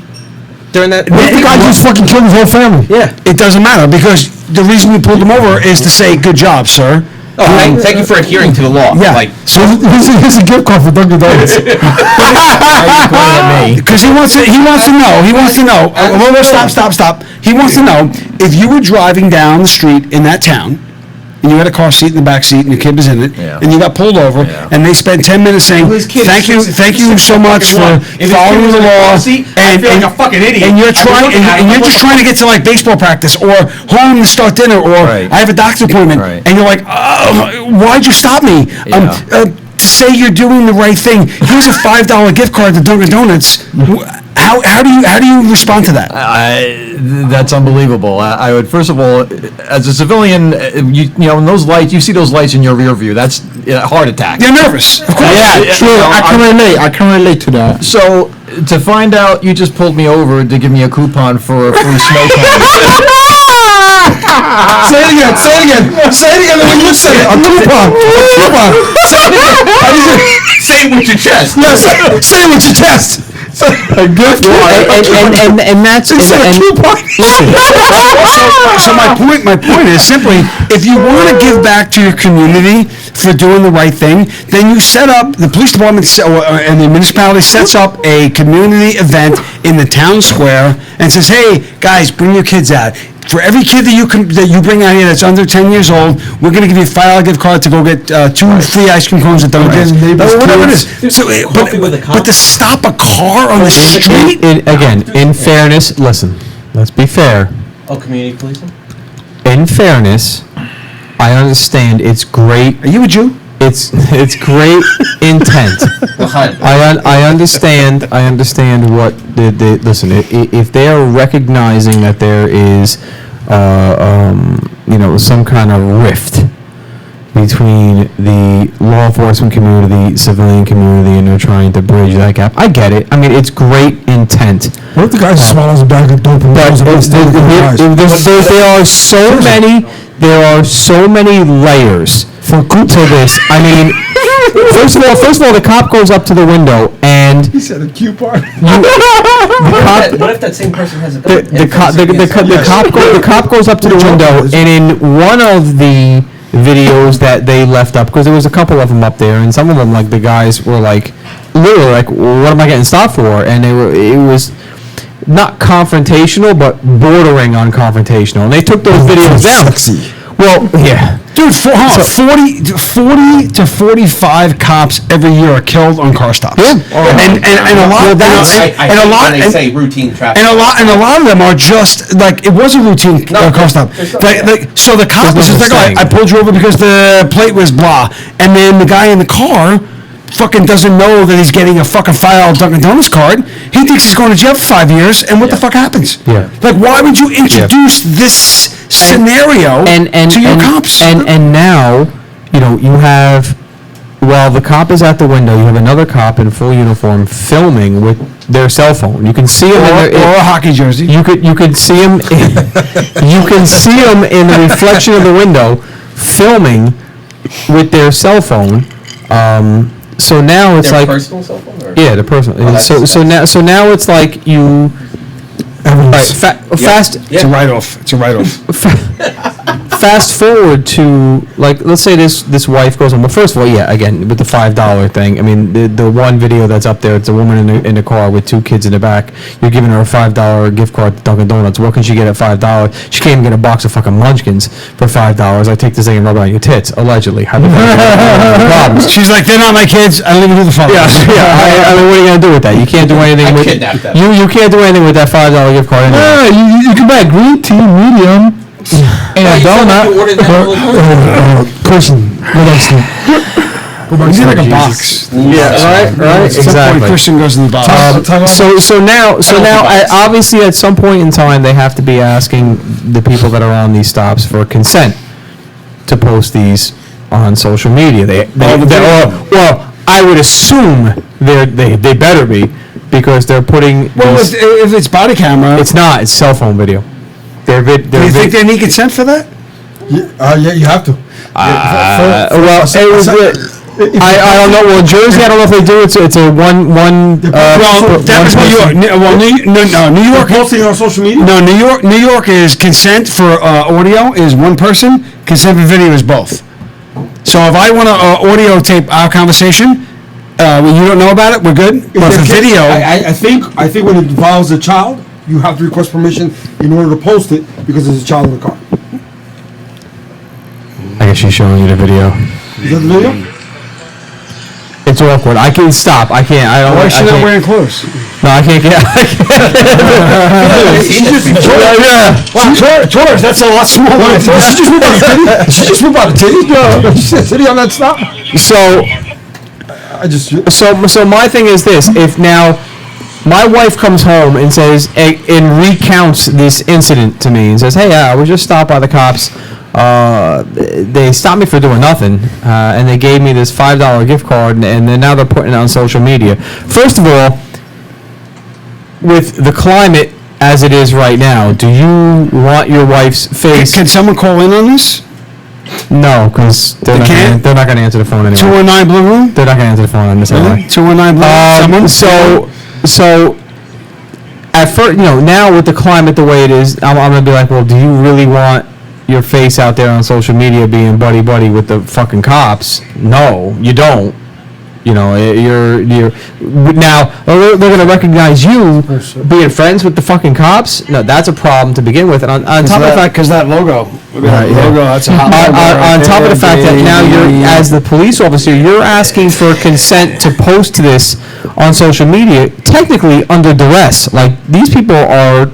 during that? What if the guy just fucking killed his whole family? Yeah. it doesn't matter because the reason we pulled them over is to say, "Good job, sir." Oh, thank you for adhering to the law. Yeah. Like, So here's a gift card for Dunkin' Donuts. Because he wants to know. Stop. He wants to know if you were driving down the street in that town, and you had a car seat in the back seat, and your kid was in it, Yeah. and you got pulled over, Yeah. and they spent 10 minutes saying, "Thank you so much for following the law," I feel like a fucking idiot. and you're just trying to get to like baseball practice or home to start dinner, or Right. I have a doctor's appointment, Right. and you're like, "Why'd you stop me?" To say you're doing the right thing. Here's a $5 gift card to Dunkin' Donuts. How do you respond to that? That's unbelievable. I would, first of all, as a civilian, you know, in those lights, you see those lights in your rear view. That's a heart attack. You're nervous. Of course. Yeah, true. I can relate to that. So to find out you just pulled me over to give me a coupon for a free snow cone. Say it again. The way you said it. A coupon. Say it with your chest. Yes. Say it with your chest. A gift card. And that's So my point is simply, if you want to give back to your community for doing the right thing, then you set up, the police department and the municipality sets up a community event in the town square and says, hey, guys, bring your kids out. For every kid that you bring out here that's under 10 years old, we're going to give you a $5 gift card to go get 2 free ice cream cones at Dunkin'. Whatever it is. So, but to stop a car on the street? Again, in fairness, listen, let's be fair. oh, community policing? In fairness, I understand it's great. Are you a Jew? It's great intent. I understand what the listen. If they are recognizing that there is, some kind of rift between the law enforcement community, civilian community, and they're trying to bridge that gap. I get it. I mean, it's great intent. What if the guy swallows a bag of dope and But goes against the eyes? there are so many layers to this. I mean, first of all, the cop goes up to the window and He said a cue part. What if that same person has a gun? the cop goes up to the window, and in one of the videos that they left up, because there was a couple of them up there, and some of them, like, the guys were like, literally like, what am I getting stopped for? And it was not confrontational, but bordering on confrontational. And they took those videos down. Sexy. Well, yeah. Dude, 40 to 45 cops every year are killed on car stops. Yeah. And a lot of say routine traffic. and a lot of them are just like, it was a routine car stop. So the cop was just like, I pulled you over because the plate was blah, and then the guy in the car fucking doesn't know that he's getting a fucking $5 Dunkin' Donuts card. He thinks he's going to jail for 5 years, and what the fuck happens? Yeah. Like, why would you introduce this scenario to your cops? And now, you have, while the cop is at the window, you have another cop in full uniform filming with their cell phone. You can see him or a hockey jersey. You could see him. You can see him in the reflection of the window, filming with their cell phone. So now it's Their like personal cell phone? Or? yeah, the personal. that's So now it's like you. All right, fast. It's a write-off. It's a write-off. Fast forward to, like, let's say this wife goes on. Well, first of all, yeah, again with the $5 thing. I mean, the one video that's up there, it's a woman in the car with two kids in the back. You're giving her a $5 gift card to Dunkin' Donuts. What can she get at $5? She can't even get a box of fucking Munchkins for $5. I take this thing and rub it on your tits, allegedly. Problems. She's like, they're not my kids. I leave it to the father. Yeah. I mean, what are you gonna do with that? You can't do anything with kidnap them. you can't do anything with that $5 gift card. Anyway. Yeah, you can buy a green tea, medium, and a donut. Person, what else? You need like a box. Yeah, right, exactly. Christian goes in the box. So now, obviously, at some point in time, they have to be asking the people that are on these stops for consent to post these on social media. Well, I would assume they better be, because they're putting. Well, if it's body camera, it's not. It's cell phone video. Do you think they need consent for that? Yeah, you have to. Well, it was. I don't know. Well, Jersey, I don't know if they do. It's a one. Well, that was New York. Well, New York. Posting on social media. No, New York is consent for audio is one person. Consent for video is both. So if I want to audio tape our conversation, when you don't know about it, we're good. But for video, I think when it involves a child, you have to request permission in order to post it because there's a child in the car. I guess she's showing you the video. Is that the video? It's awkward. I can stop. I can't. I don't. why is she not wearing clothes? No, I can't get. Taurus, that's a lot smaller. Did she just whip out a titty? Did she just whip out a titty? No, she said titty on that stop. So my thing is this: if now my wife comes home and says and recounts this incident to me and says, "Hey, I was just stopped by the cops. They stopped me for doing nothing, and they gave me this $5 gift card, and then now they're putting it on social media." First of all, with the climate as it is right now, do you want your wife's face? Can someone call in on this? No, because they're not going to answer the phone anyway. 219 Blue Room? They're not going to answer the phone on this anyway. 219 Blue Room? So at first, now with the climate the way it is, I'm going to be like, well, do you really want your face out there on social media being buddy-buddy with the fucking cops? No, you don't. You're now they're going to recognize you being friends with the fucking cops. No, that's a problem to begin with. And on top of the fact, because that logo, that's a hot on top of the fact that now you're, as the police officer, you're asking for consent to post this on social media, technically under duress. Like, these people are,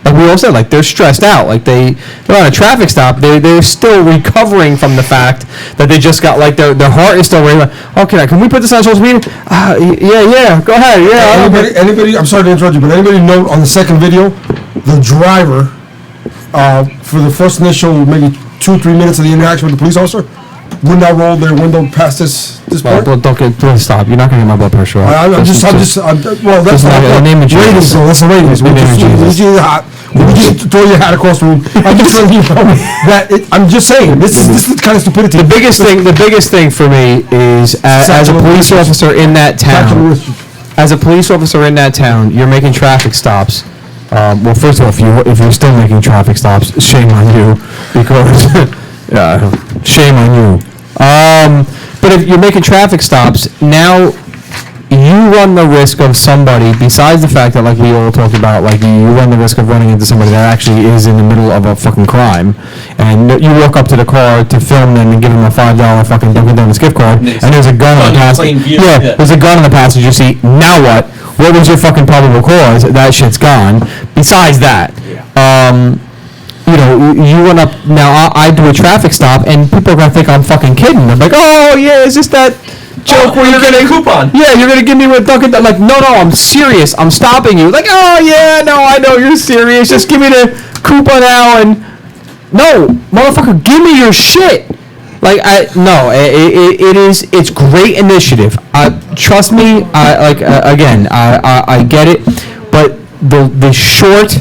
like we all said, like, they're stressed out. Like, they're on a traffic stop. They're still recovering from the fact that they just got, like, their heart is still racing. Okay, can we put this on social media? Yeah, go ahead. Yeah. Anybody? I'm sorry to interrupt you, but anybody note on the second video, the driver, for the first initial maybe 2-3 minutes of the interaction with the police officer, would not roll their window past this Well, point? don't stop. You're not gonna get my blood pressure up. I'm just, well, that's Just not name- name and ratings, Jesus. though, that's the ratings. Name and Jesus. We just throw your hat across the room. I'm just saying, I'm just saying, this is the kind of stupidity. The biggest thing for me is as a police officer in that town. As a police officer in that town, you're making traffic stops. Well, first of all, if you're still making traffic stops, shame on you, because shame on you. But if you're making traffic stops, now you run the risk of somebody, besides the fact that, like we all talked about, like you run the risk of running into somebody that actually is in the middle of a fucking crime, and you walk up to the car to film them and give them a $5 fucking Dunkin' Donuts gift card, and there's a gun on the passenger. Yeah, there's a gun on the passenger seat. Now what? What was your fucking probable cause? That shit's gone. Besides that, you know, you run up, now I do a traffic stop, and people are gonna think I'm fucking kidding. They're like, oh yeah, is this that joke where you're getting a coupon? Yeah, you're gonna give me a Dunkin'. Like, no, I'm serious. I'm stopping you. Like, oh yeah, no, I know you're serious. Just give me the coupon now, and no, motherfucker, give me your shit. Like, it's great initiative. Trust me, I get it, but the short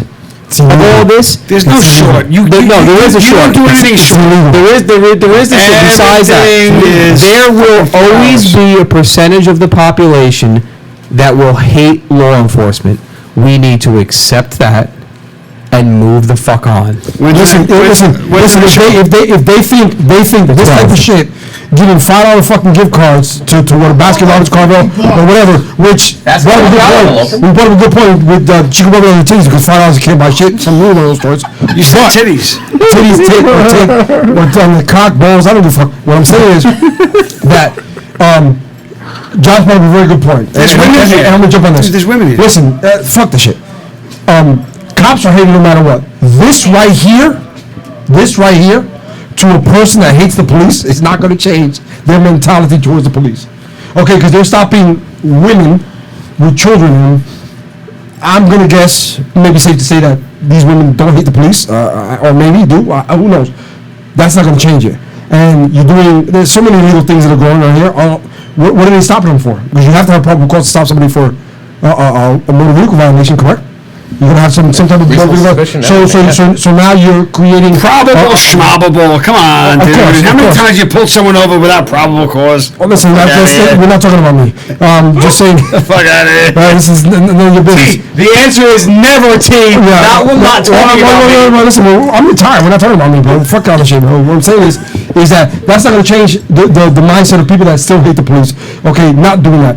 of all this, There's no short. there is a short. You don't do anything short. There is this. Besides that, there will always be a percentage of the population that will hate law enforcement. We need to accept that and move the fuck on. Listen, if they think this type of shit, giving $5 fucking gift cards to what, a Baskin Robbins, Carvel, or whatever, which we brought up a good point with Chicken Bubble and the titties, because $5 you can't buy shit, some new one of those stores. You said titties. Titties, but on the cock, balls, I don't give a fuck. What I'm saying is that, John's brought up a very good point. There's women here. And I'm gonna jump on this. There's women here. Listen, fuck the shit. Cops are hated no matter what. This right here, to a person that hates the police, is not going to change their mentality towards the police. Okay, because they're stopping women with children in them. I'm going to guess, maybe safe to say that these women don't hate the police, or maybe do. Who knows? That's not going to change it. And there's so many legal things that are going on here. What are they stopping them for? Because you have to have probable cause to stop somebody for a motor vehicle violation, correct? You're gonna have some type of so now you're creating Probable, schmobable. Come on, dude. How many times you pulled someone over without probable cause? Oh, listen, we're not talking about me. Just saying. Fuck out of here. This is none of your business. The answer is never, T. Not talking about me. Listen, I'm retired. We're not talking about me, bro. Fuck all the shit, bro. What I'm saying is that's not gonna change the mindset of people that still hate the police. Okay, not doing that.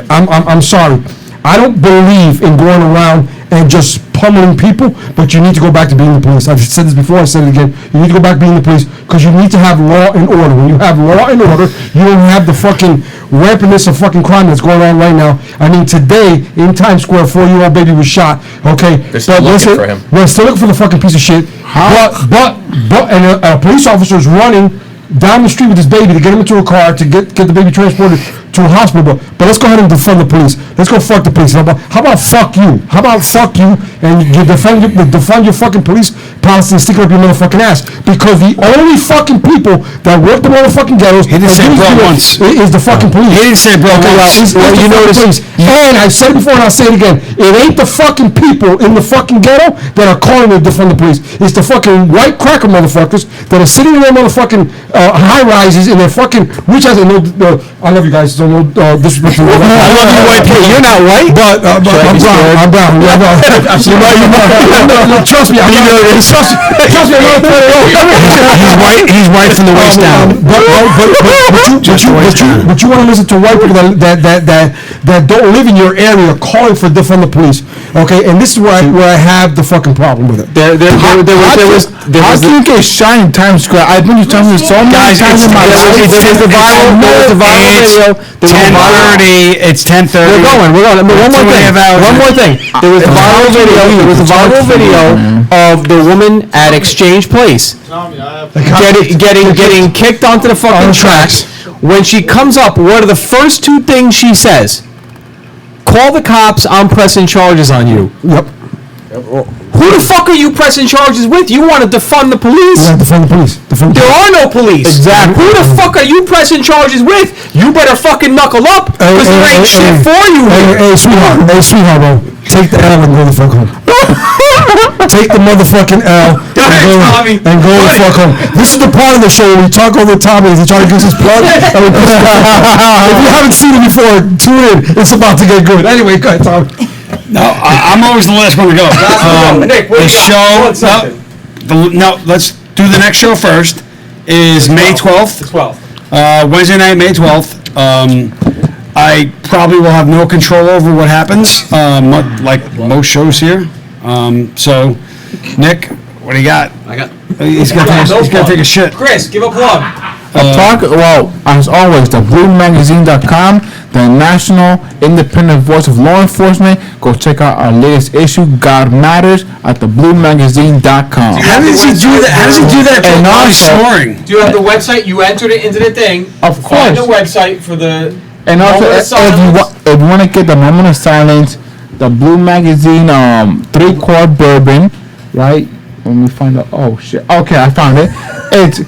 I'm sorry. I don't believe in going around and just pummeling people, but you need to go back to being the police. I've said this before, I said it again. You need to go back to being the police because you need to have law and order. When you have law and order, you don't have the fucking rampantness of fucking crime that's going on right now. I mean, today in Times Square, a 4-year-old baby was shot. Okay, They're still looking for him. We're still looking for the fucking piece of shit. But a police officer is running down the street with his baby to get him into a car to get the baby transported to a hospital. But let's go ahead and defund the police. Let's go fuck the police. How about fuck you? How about fuck you and you defund your fucking police policy and stick it up your motherfucking ass? Because the only fucking people that work the motherfucking ghettos is the fucking police. He didn't say bro once. You know this. And I said it before and I'll say it again. It ain't the fucking people in the fucking ghetto that are calling to defund the police. It's the fucking white cracker motherfuckers that are sitting in their motherfucking high rises in their fucking rich houses. I love you guys. So no disrespect to you. I love you, white people. You're not white. But I'm brown. Trust me. Trust me. He's white from the waist down. But you want to listen to white people that don't live in your area calling for defund the police. Okay, and this is where I have the fucking problem with it. How can you get shot in Times Square? I've been to Times Square so many times in my life. There's the viral video. 10:30. It's 10:30. We're going. One more thing. There was a viral video of the woman at Exchange Place getting kicked onto the fucking tracks. When she comes up, what are the first two things she says? Call the cops. I'm pressing charges on you. Yep. Who the fuck are you pressing charges with? You want to defund the police? Yeah, defund the police. Defund the There police. are no police. Exactly. Who the fuck are you pressing charges with? You better fucking knuckle up, because there ain't shit for you here. Hey, sweetheart, bro. Take the L and go the fuck home. Take the motherfucking L and go the fuck home. This is the part of the show where we talk over Tommy as he tries to get his plug. And we push it back. If you haven't seen it before, tune in. It's about to get good. Anyway, go ahead, Tommy. No, I'm always the last one to go. Nick, what The do you got? show. No, let's do the next show first. Is May 12th. 12th. Wednesday night, May 12th. I probably will have no control over what happens, like most shows here. So, Nick, what do you got? He's gonna take a shit. Chris, give a plug. Well, as always, the BlueMagazine.com, the national independent voice of law enforcement. Go check out our latest issue, God Matters, at the BlueMagazine.com. How does he do that? How does he do that? And By also- snoring. Do you have the website? You entered it into the thing. Of Find the course. website for the. And also, Moment of if silence. you want to get the moment of silence, the Blue Magazine 3-quart bourbon, right? Let me find out. Oh shit. Okay, I found it. It's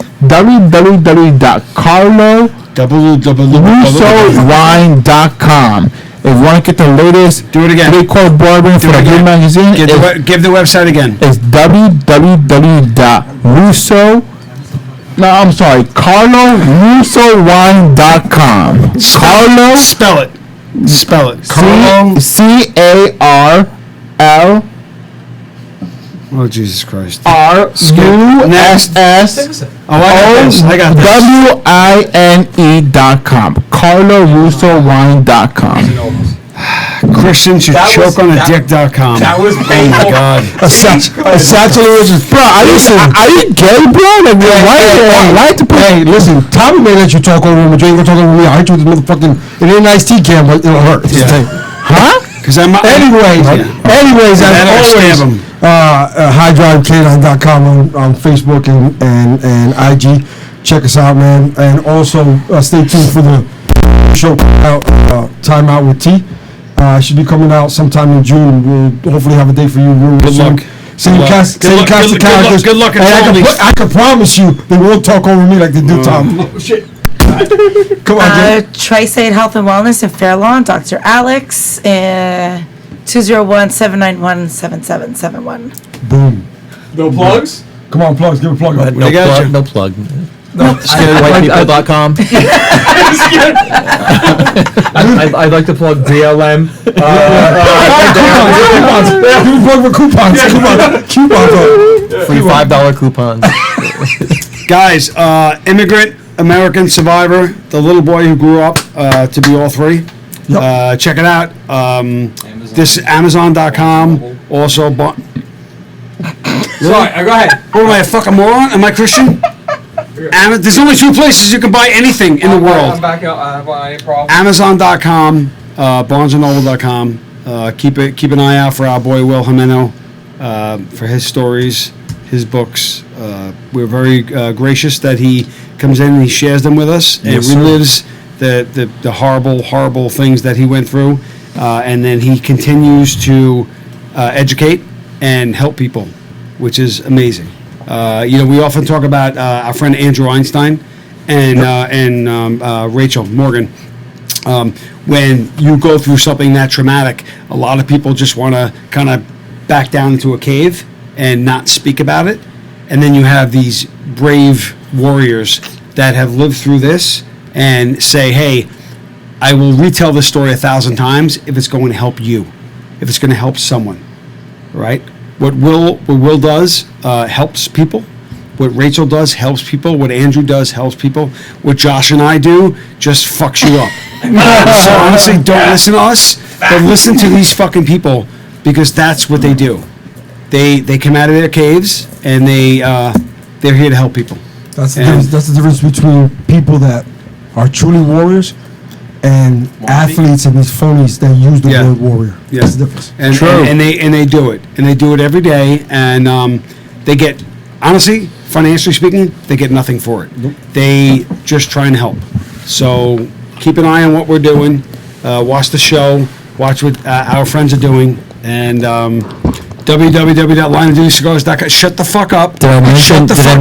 www.carlorusowine.com. If you want to get the latest, Do it again. 3-quart bourbon for the Blue Magazine, Give the website again. it's carlorusowine.com. Carlo, Spell it. Spell it. Carlo. C-A-R-L Oh, Jesus Christ. R-U-S-S Oh, I got this. W-I-N-E.com. carlorusowine.com. Christian should That was- choke on a that- dick.com. That was Oh my painful. God. Bro, Are you gay, bro? Like, why to put... Hey, listen, Tommy may let you talk over him, but you ain't gonna talk over me. I hit you with this motherfucking. It ain't an iced tea can, but it'll hurt. It's the thing. Huh? Because I'm. Anyways, as always, highdrivecanine.com on Facebook and IG. Check us out, man. And also stay tuned for the show out Time Out with T. Should be coming out sometime in June. We'll hopefully have a day for you real Good soon. luck. Same Good cast, luck. same Good cast of luck. characters. Good luck. And I can promise you they won't talk over me like they do Tom. Come on, Jay. Tri-State Health and Wellness in Fair Lawn, Dr. Alex, 201-791-7771. Boom. No plugs? Come on, plugs. Give a plug up. No I got plug. you. No plug. ScaredWhitePeople.com. I'd like to plug BLM. Give a plug for coupons. Coupons. Free $5 coupons. Guys, immigrant, American survivor, the little boy who grew up to be all three. Check it out. This Amazon.com. Also, Sorry, go ahead. what am I, a fucking moron? Am I Christian? There's only two places you can buy anything in the world. I'm back out. I have any problem. Amazon.com, BarnesandNoble.com. Keep an eye out for our boy Will Jimeno, for his stories, his books. We're very gracious that he comes in and he shares them with us and relives the horrible things that he went through, and then he continues to educate and help people, which is amazing. We often talk about our friend Andrew Einstein and Rachel Morgan. When you go through something that traumatic, a lot of people just want to kind of back down into a cave and not speak about it. And then you have these brave warriors that have lived through this and say, hey, I will retell this story 1,000 times if it's going to help you, if it's going to help someone, right? What Will does helps people. What Rachel does helps people. What Andrew does helps people. What Josh and I do just fucks you up. So honestly, don't listen to us, but listen to these fucking people, because that's what they do. They come out of their caves and they're here to help people. That's the difference between people that are truly warriors and athletes and these phonies that use the word warrior. Yeah. That's the difference. And they do it, and they do it every day, and they get, honestly, financially speaking, they get nothing for it. They just trying to help. So keep an eye on what we're doing. Watch the show. Watch what our friends are doing, and www.lineofdutycigars.com. Shut the fuck up. Did I mention? Did I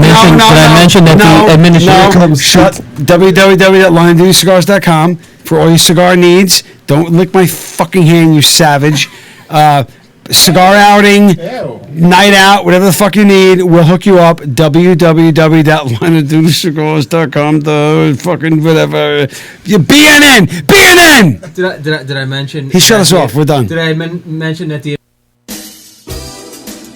mention that the administrator? Shut. www.lineofdutycigars.com for all your cigar needs. Don't lick my fucking hand, you savage. Cigar outing, night out, whatever the fuck you need, we'll hook you up. www.lineofdutycigars.com. The fucking whatever. BNN. Did I mention? He shut us off. We're done. Did I mention that the?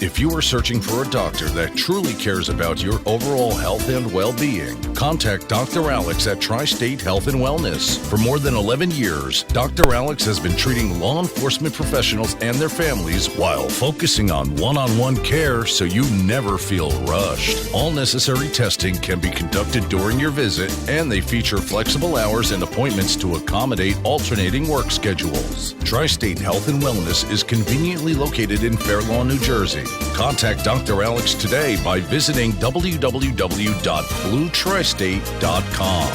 If you are searching for a doctor that truly cares about your overall health and well-being, contact Dr. Alex at Tri-State Health and Wellness. For more than 11 years, Dr. Alex has been treating law enforcement professionals and their families while focusing on one-on-one care so you never feel rushed. All necessary testing can be conducted during your visit, and they feature flexible hours and appointments to accommodate alternating work schedules. Tri-State Health and Wellness is conveniently located in Fair Lawn, New Jersey. Contact Dr. Alex today by visiting www.bluetristate.com.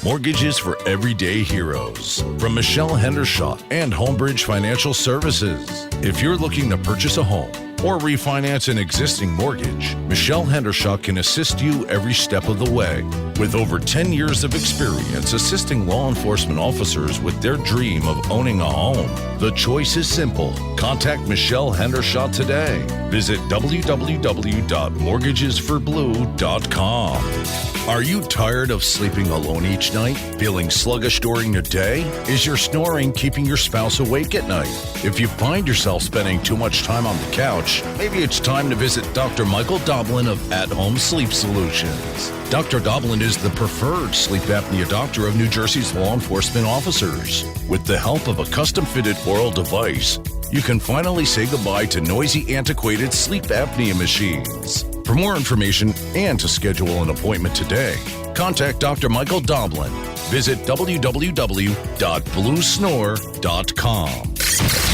Mortgages for everyday heroes. From Michelle Hendershot and Homebridge Financial Services. If you're looking to purchase a home or refinance an existing mortgage, Michelle Hendershot can assist you every step of the way. With over 10 years of experience assisting law enforcement officers with their dream of owning a home, the choice is simple. Contact Michelle Hendershot today. Visit www.mortgagesforblue.com. Are you tired of sleeping alone each night? Feeling sluggish during the day? Is your snoring keeping your spouse awake at night? If you find yourself spending too much time on the couch, maybe it's time to visit Dr. Michael Doblin of At Home Sleep Solutions. Dr. Doblin is the preferred sleep apnea doctor of New Jersey's law enforcement officers. With the help of a custom-fitted oral device, you can finally say goodbye to noisy, antiquated sleep apnea machines. For more information and to schedule an appointment today, contact Dr. Michael Doblin. Visit www.bluesnore.com.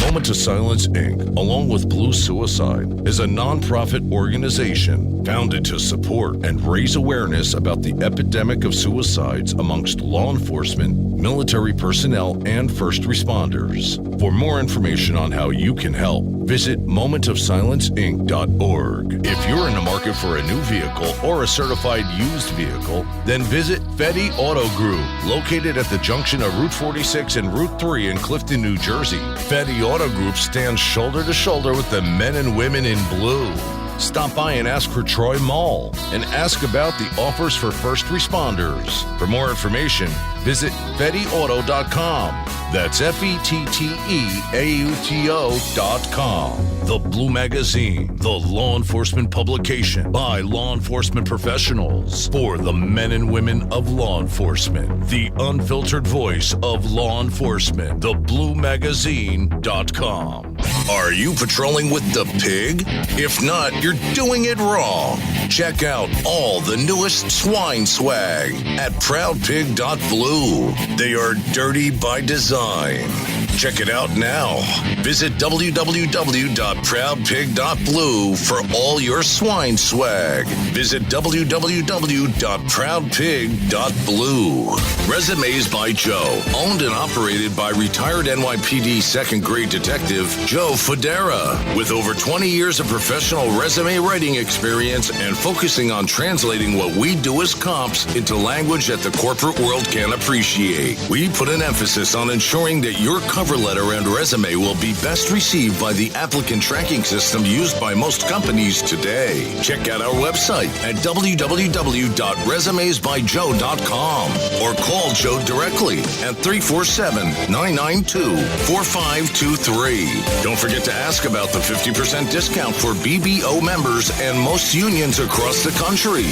Moment of Silence, Inc., along with Blue Suicide, is a nonprofit organization founded to support and raise awareness about the epidemic of suicides amongst law enforcement, military personnel, and first responders. For more information on how you can help, visit momentofsilenceinc.org. If you're in the market for a new vehicle or a certified used vehicle, then visit Fetty Auto Group, located at the junction of Route 46 and Route 3 in Clifton, New Jersey. Fetty Auto Group stands shoulder to shoulder with the men and women in blue. Stop by and ask for Troy Mall and ask about the offers for first responders. For more information, visit FettyAuto.com. That's FettyAuto.com. The Blue Magazine, the law enforcement publication by law enforcement professionals for the men and women of law enforcement. The unfiltered voice of law enforcement. TheBlueMagazine.com. Are you patrolling with the pig? If not, you're doing it wrong. Check out all the newest swine swag at ProudPig.blue. They are dirty by design. Check it out now. Visit www.proudpig.blue for all your swine swag. Visit www.proudpig.blue. Resumes by Joe. Owned and operated by retired NYPD second grade detective Joe Federa. With over 20 years of professional resume writing experience and focusing on translating what we do as cops into language that the corporate world can appreciate. We put an emphasis on ensuring that your cover letter and resume will be best received by the applicant tracking system used by most companies today. Check out our website at www.resumesbyjoe.com or call Joe directly at 347-992-4523. Don't forget to ask about the 50% discount for BBO members and most unions across the country.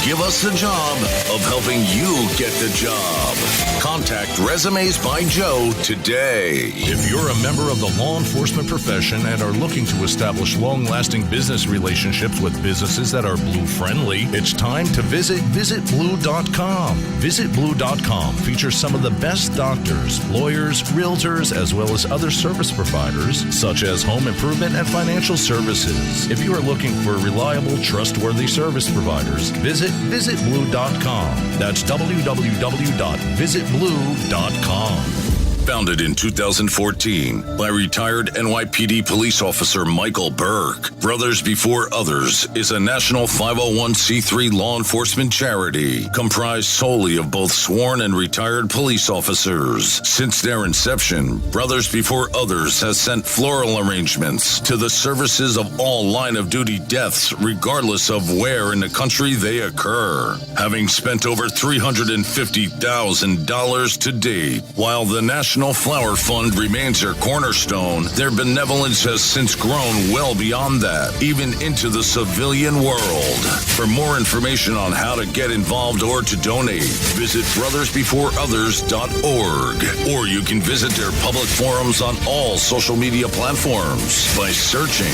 Give us the job of helping you get the job. Contact Resumes by Joe today. If you're a member of the law enforcement profession and are looking to establish long-lasting business relationships with businesses that are blue-friendly, it's time to visit visitblue.com. Visitblue.com features some of the best doctors, lawyers, realtors, as well as other service providers, such as home improvement and financial services. If you are looking for reliable, trustworthy service providers, visit visitblue.com. That's www.visitblue.com. Founded in 2014 by retired NYPD police officer Michael Burke, Brothers Before Others is a national 501c3 law enforcement charity comprised solely of both sworn and retired police officers. Since their inception, Brothers Before Others has sent floral arrangements to the services of all line-of-duty deaths, regardless of where in the country they occur, having spent over $350,000 to date. While the National Flower Fund remains their cornerstone, their benevolence has since grown well beyond that, even into the civilian world. For more information on how to get involved or to donate, visit brothersbeforeothers.org, or you can visit their public forums on all social media platforms by searching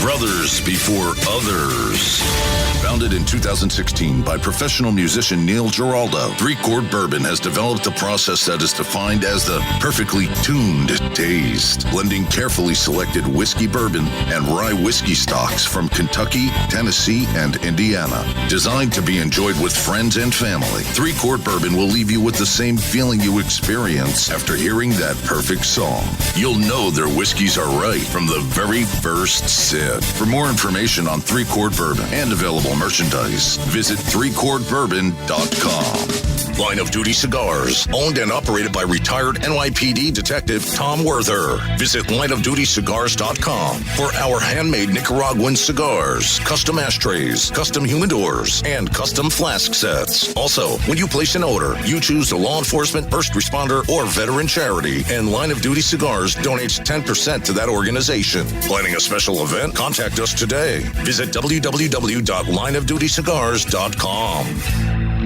Brothers Before Others. Founded in 2016 by professional musician Neil Giraldo, 3-Chord Bourbon has developed a process that is defined as the perfectly tuned taste, blending carefully selected whiskey bourbon and rye whiskey stocks from Kentucky, Tennessee, and Indiana. Designed to be enjoyed with friends and family, 3-Chord Bourbon will leave you with the same feeling you experience after hearing that perfect song. You'll know their whiskeys are right from the very first sip. For more information on 3-Chord Bourbon and available merchandise, visit 3chordbourbon.com. Line of Duty Cigars, owned and operated by retired NYPD Detective Tom Werther. Visit lineofdutycigars.com for our handmade Nicaraguan cigars, custom ashtrays, custom humidors, and custom flask sets. Also, when you place an order, you choose a law enforcement, first responder, or veteran charity, and Line of Duty Cigars donates 10% to that organization. Planning a special event? Contact us today. Visit www.lineofdutycigars.com.